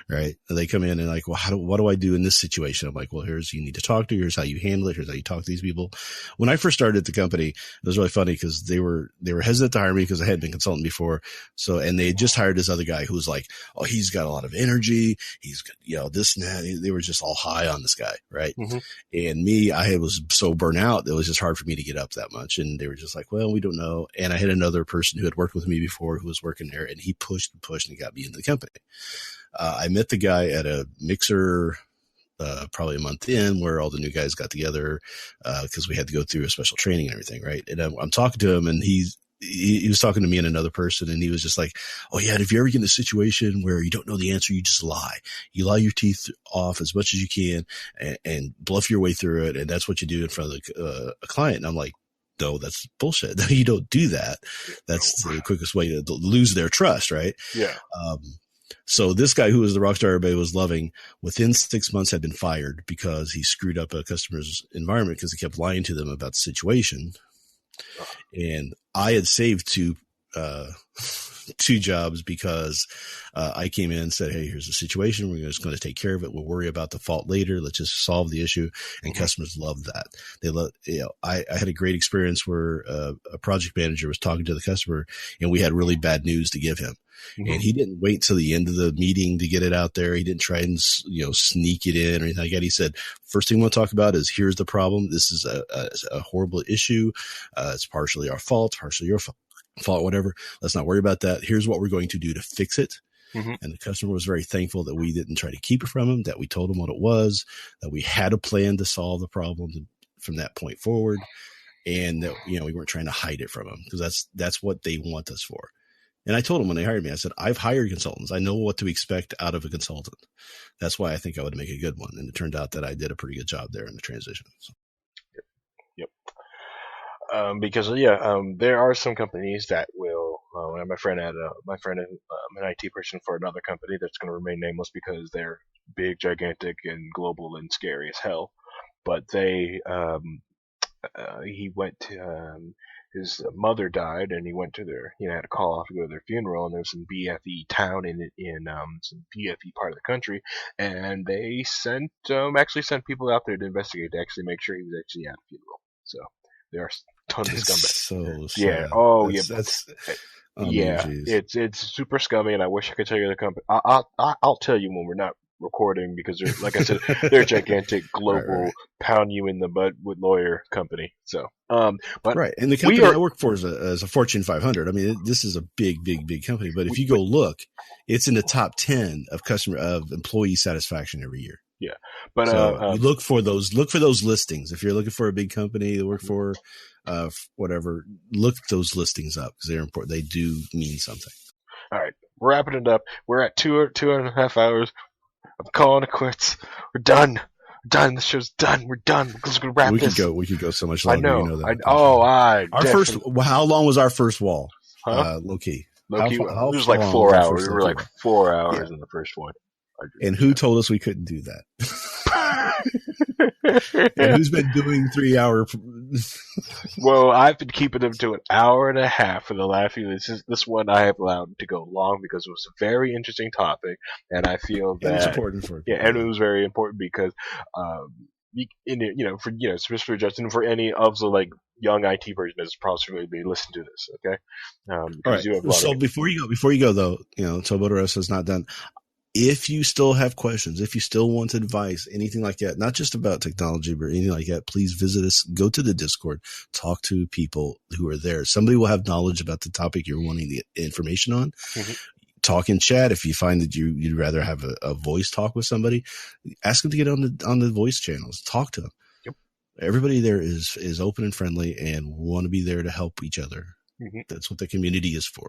right? And they come in and like, well, what do I do in this situation? I'm like, well, here's who you need to talk to. Here's how you handle it. Here's how you talk to these people. When I first started at the company, it was really funny because they were hesitant to hire me because I hadn't been consultant before. So, and they had just hired this other guy who was like, oh, he's got a lot of energy. He's got, this and that. They were just all high on this guy, right? Mm-hmm. And me, I was so burnt out. It was just hard for me to get up that much. And they were just like, well, we don't know. And I had another person who had worked with me before who was working there, and he pushed and pushed and got me into the company. I met the guy at a mixer probably a month in, where all the new guys got together because we had to go through a special training and everything, right? And I'm talking to him, and he was talking to me and another person, and he was just like, oh yeah, if you ever get in a situation where you don't know the answer, you just lie. You lie your teeth off as much as you can and bluff your way through it, and that's what you do in front of a client. And I'm like, no, that's bullshit. You don't do that. That's the quickest way to lose their trust, right? Yeah. So this guy who was the rock star everybody was loving, within 6 months had been fired because he screwed up a customer's environment because he kept lying to them about the situation. And I had saved two jobs because I came in and said, hey, here's the situation. We're just going to take care of it. We'll worry about the fault later. Let's just solve the issue. And customers loved that. They love, I had a great experience where a project manager was talking to the customer, and we had really bad news to give him. Mm-hmm. And he didn't wait till the end of the meeting to get it out there. He didn't try and, sneak it in or anything like that. He said, first thing we'll talk about is here's the problem. This is a horrible issue. It's partially our fault, partially your fault, whatever. Let's not worry about that. Here's what we're going to do to fix it. Mm-hmm. And the customer was very thankful that we didn't try to keep it from him, that we told him what it was, that we had a plan to solve the problem from that point forward. And that, we weren't trying to hide it from him, because that's what they want us for. And I told them when they hired me, I said, I've hired consultants. I know what to expect out of a consultant. That's why I think I would make a good one. And it turned out that I did a pretty good job there in the transition. So. Yep. Because there are some companies that will. My friend is an IT person for another company that's going to remain nameless because they're big, gigantic, and global and scary as hell. But he went to his mother died, and he went to had to call off to go to their funeral, and there's some BFE town in some BFE part of the country, and they actually sent people out there to investigate to actually make sure he was actually at a funeral. So there are tons of scumbags. So sad. Yeah. Oh, it's super scummy, and I wish I could tell you the company. I'll tell you when we're not recording, because they're, like I said, they're a gigantic global right. Pound you in the butt with lawyer company. So, but right, and the company I work for is a Fortune 500. I mean, this is a big company. But if you go look, it's in the top 10 of employee satisfaction every year. Yeah, but you look for those listings. If you're looking for a big company to work for, whatever, look those listings up, because they're important. They do mean something. All right, wrapping it up. We're at 2.5 hours. I'm calling it quits. We're done. The show's done. We're done. We're going to wrap this. We could go so much longer. I know. You know that. How long was our first wall? Huh? Low key. It was like 4 hours. We were like 4 hours in the first one. And who told us we couldn't do that? And who's been doing 3 hour? Well, I've been keeping them to an hour and a half for the last few. This one I have allowed to go long because it was a very interesting topic, and I feel that it's important for people. Yeah, and it was very important because, especially for Justin, for any of the young IT person that's possibly listen to this. Okay. All right. So before you go though, Tobotaros is not done. If you still have questions, if you still want advice, anything like that, not just about technology, but anything like that, please visit us, go to the Discord, talk to people who are there. Somebody will have knowledge about the topic you're wanting the information on. Mm-hmm. Talk in chat. If you find that you'd rather have a voice talk with somebody, ask them to get on the voice channels. Talk to them. Yep. Everybody there is open and friendly and want to be there to help each other. Mm-hmm. That's what the community is for.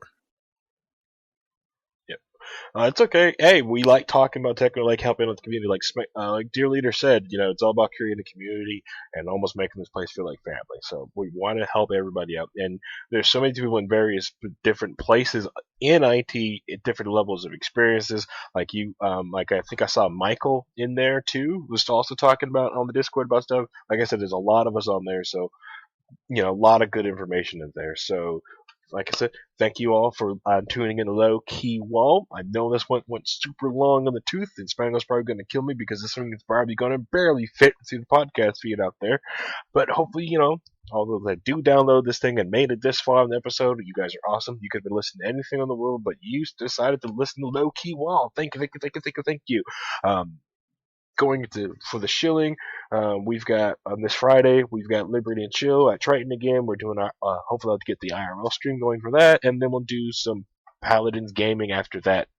It's okay. Hey, we like talking about tech. We like helping out the community. Like Dear Leader said, it's all about creating a community and almost making this place feel like family. So we want to help everybody out. And there's so many people in various different places in IT at different levels of experiences. Like I think I saw Michael in there too, was also talking about on the Discord about stuff. Like I said, there's a lot of us on there. So, a lot of good information in there. So like I said, thank you all for tuning in to Low Key WAL. I know this one went super long on the tooth, and Spangler's probably going to kill me because this one is probably going to barely fit through the podcast feed out there. But hopefully, all those that do download this thing and made it this far in the episode, you guys are awesome. You could have been listening to anything in the world, but you decided to listen to Low Key WAL. Thank you. Going for the shilling, we've got on this Friday, we've got Liberty and Chill at Triton again. We're doing our hopefully I'll get the IRL stream going for that, and then we'll do some Paladins gaming after that.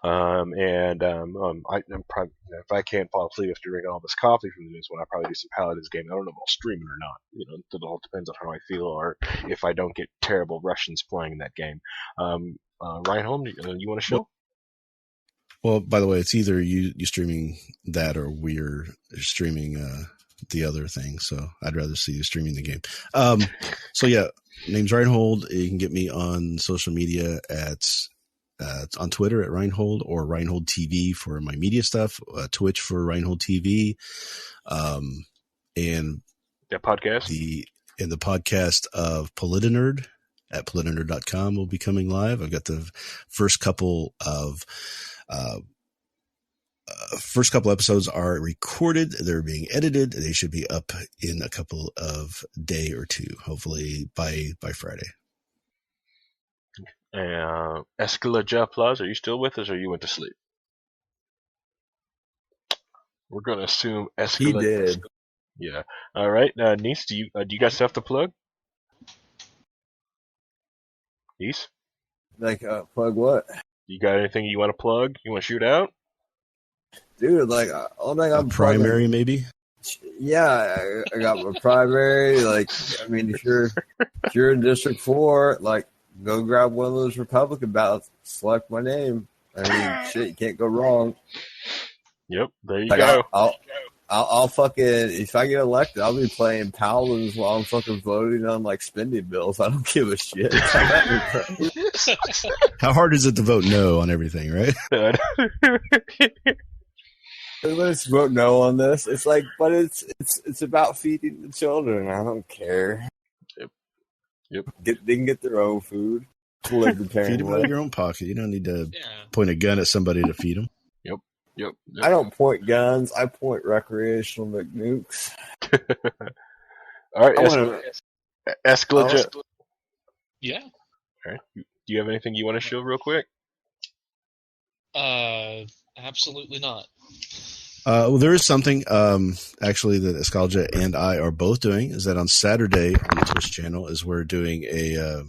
I'm probably, if I can't fall asleep after drinking all this coffee from this one, I'll probably do some Paladins gaming. I don't know if I'll stream it or not. It all depends on how I feel, or if I don't get terrible Russians playing that game. Reinhold, you want to show? Well, by the way, it's either you streaming that or we're streaming the other thing. So I'd rather see you streaming the game. So yeah, name's Reinhold. You can get me on social media on Twitter at Reinhold or Reinhold TV for my media stuff. Twitch for Reinhold TV, and that podcast. The podcast of Politinerd at politinerd.com will be coming live. I've got the first couple episodes are recorded. They're being edited. They should be up in a couple of day or two, hopefully by Friday. Escala Japlaz, are you still with us or you went to sleep? We're going to assume Escala. He did. Yeah. All right. Niece, do you got stuff to plug? Niece? Plug what? You got anything you want to plug? You want to shoot out? Dude, all thing I'm primary plugging, maybe. Yeah, I got my primary. If you're in District 4, go grab one of those Republican ballots, select my name. Shit, you can't go wrong. Yep, there you go. I'll fucking, if I get elected, I'll be playing Paladins while I'm fucking voting on spending bills. I don't give a shit. How hard is it to vote no on everything, right? Let's vote no on this. It's but it's about feeding the children. I don't care. Yep. They can get their own food. Libertarian feed them out of your own pocket. You don't need to point a gun at somebody to feed them. Yep. I don't point guns. I point recreational McNukes. All right, Escala. Yeah. All right. Do you have anything you want to show real quick? Absolutely not. Well, there is something actually that Escalja and I are both doing. Is that on Saturday on the Twitch channel is we're doing a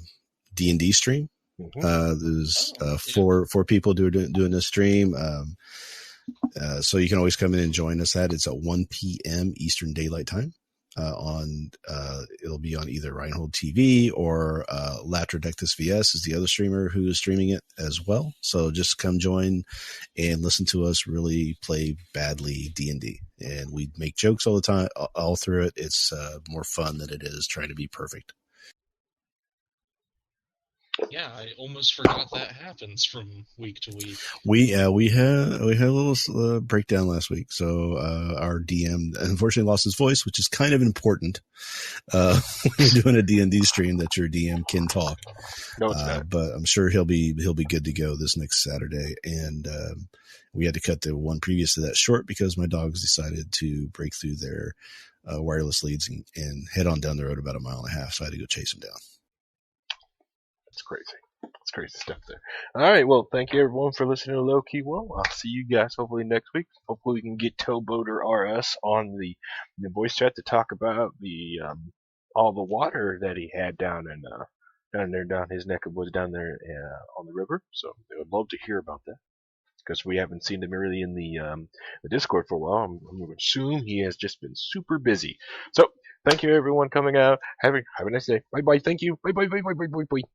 D&D stream. Mm-hmm. There's four people doing this stream. So you can always come in and join us. It's at 1 p.m. Eastern Daylight Time. It'll be on either Reinhold TV or Latrodectus VS is the other streamer who is streaming it as well. So just come join and listen to us really play badly D&D. And we make jokes all the time, all through it. It's more fun than it is trying to be perfect. Yeah, I almost forgot that happens from week to week. We had a little breakdown last week, so our DM unfortunately lost his voice, which is kind of important when you're doing a D&D stream that your DM can talk. No, it's not. But I'm sure he'll be good to go this next Saturday. And we had to cut the one previous to that short because my dogs decided to break through their wireless leads and head on down the road about 1.5 miles. So I had to go chase them down. It's crazy. It's crazy stuff there. All right. Well, thank you everyone for listening to Low Key WAL. I'll see you guys hopefully next week. Hopefully we can get Towboater RS on the voice chat to talk about the all the water that he had down his neck of woods down there on the river. So I would love to hear about that because we haven't seen him really in the Discord for a while. I'm going to assume he has just been super busy. So thank you everyone coming out. Have a nice day. Bye bye. Thank you. Bye bye. Bye bye. Bye bye. Bye.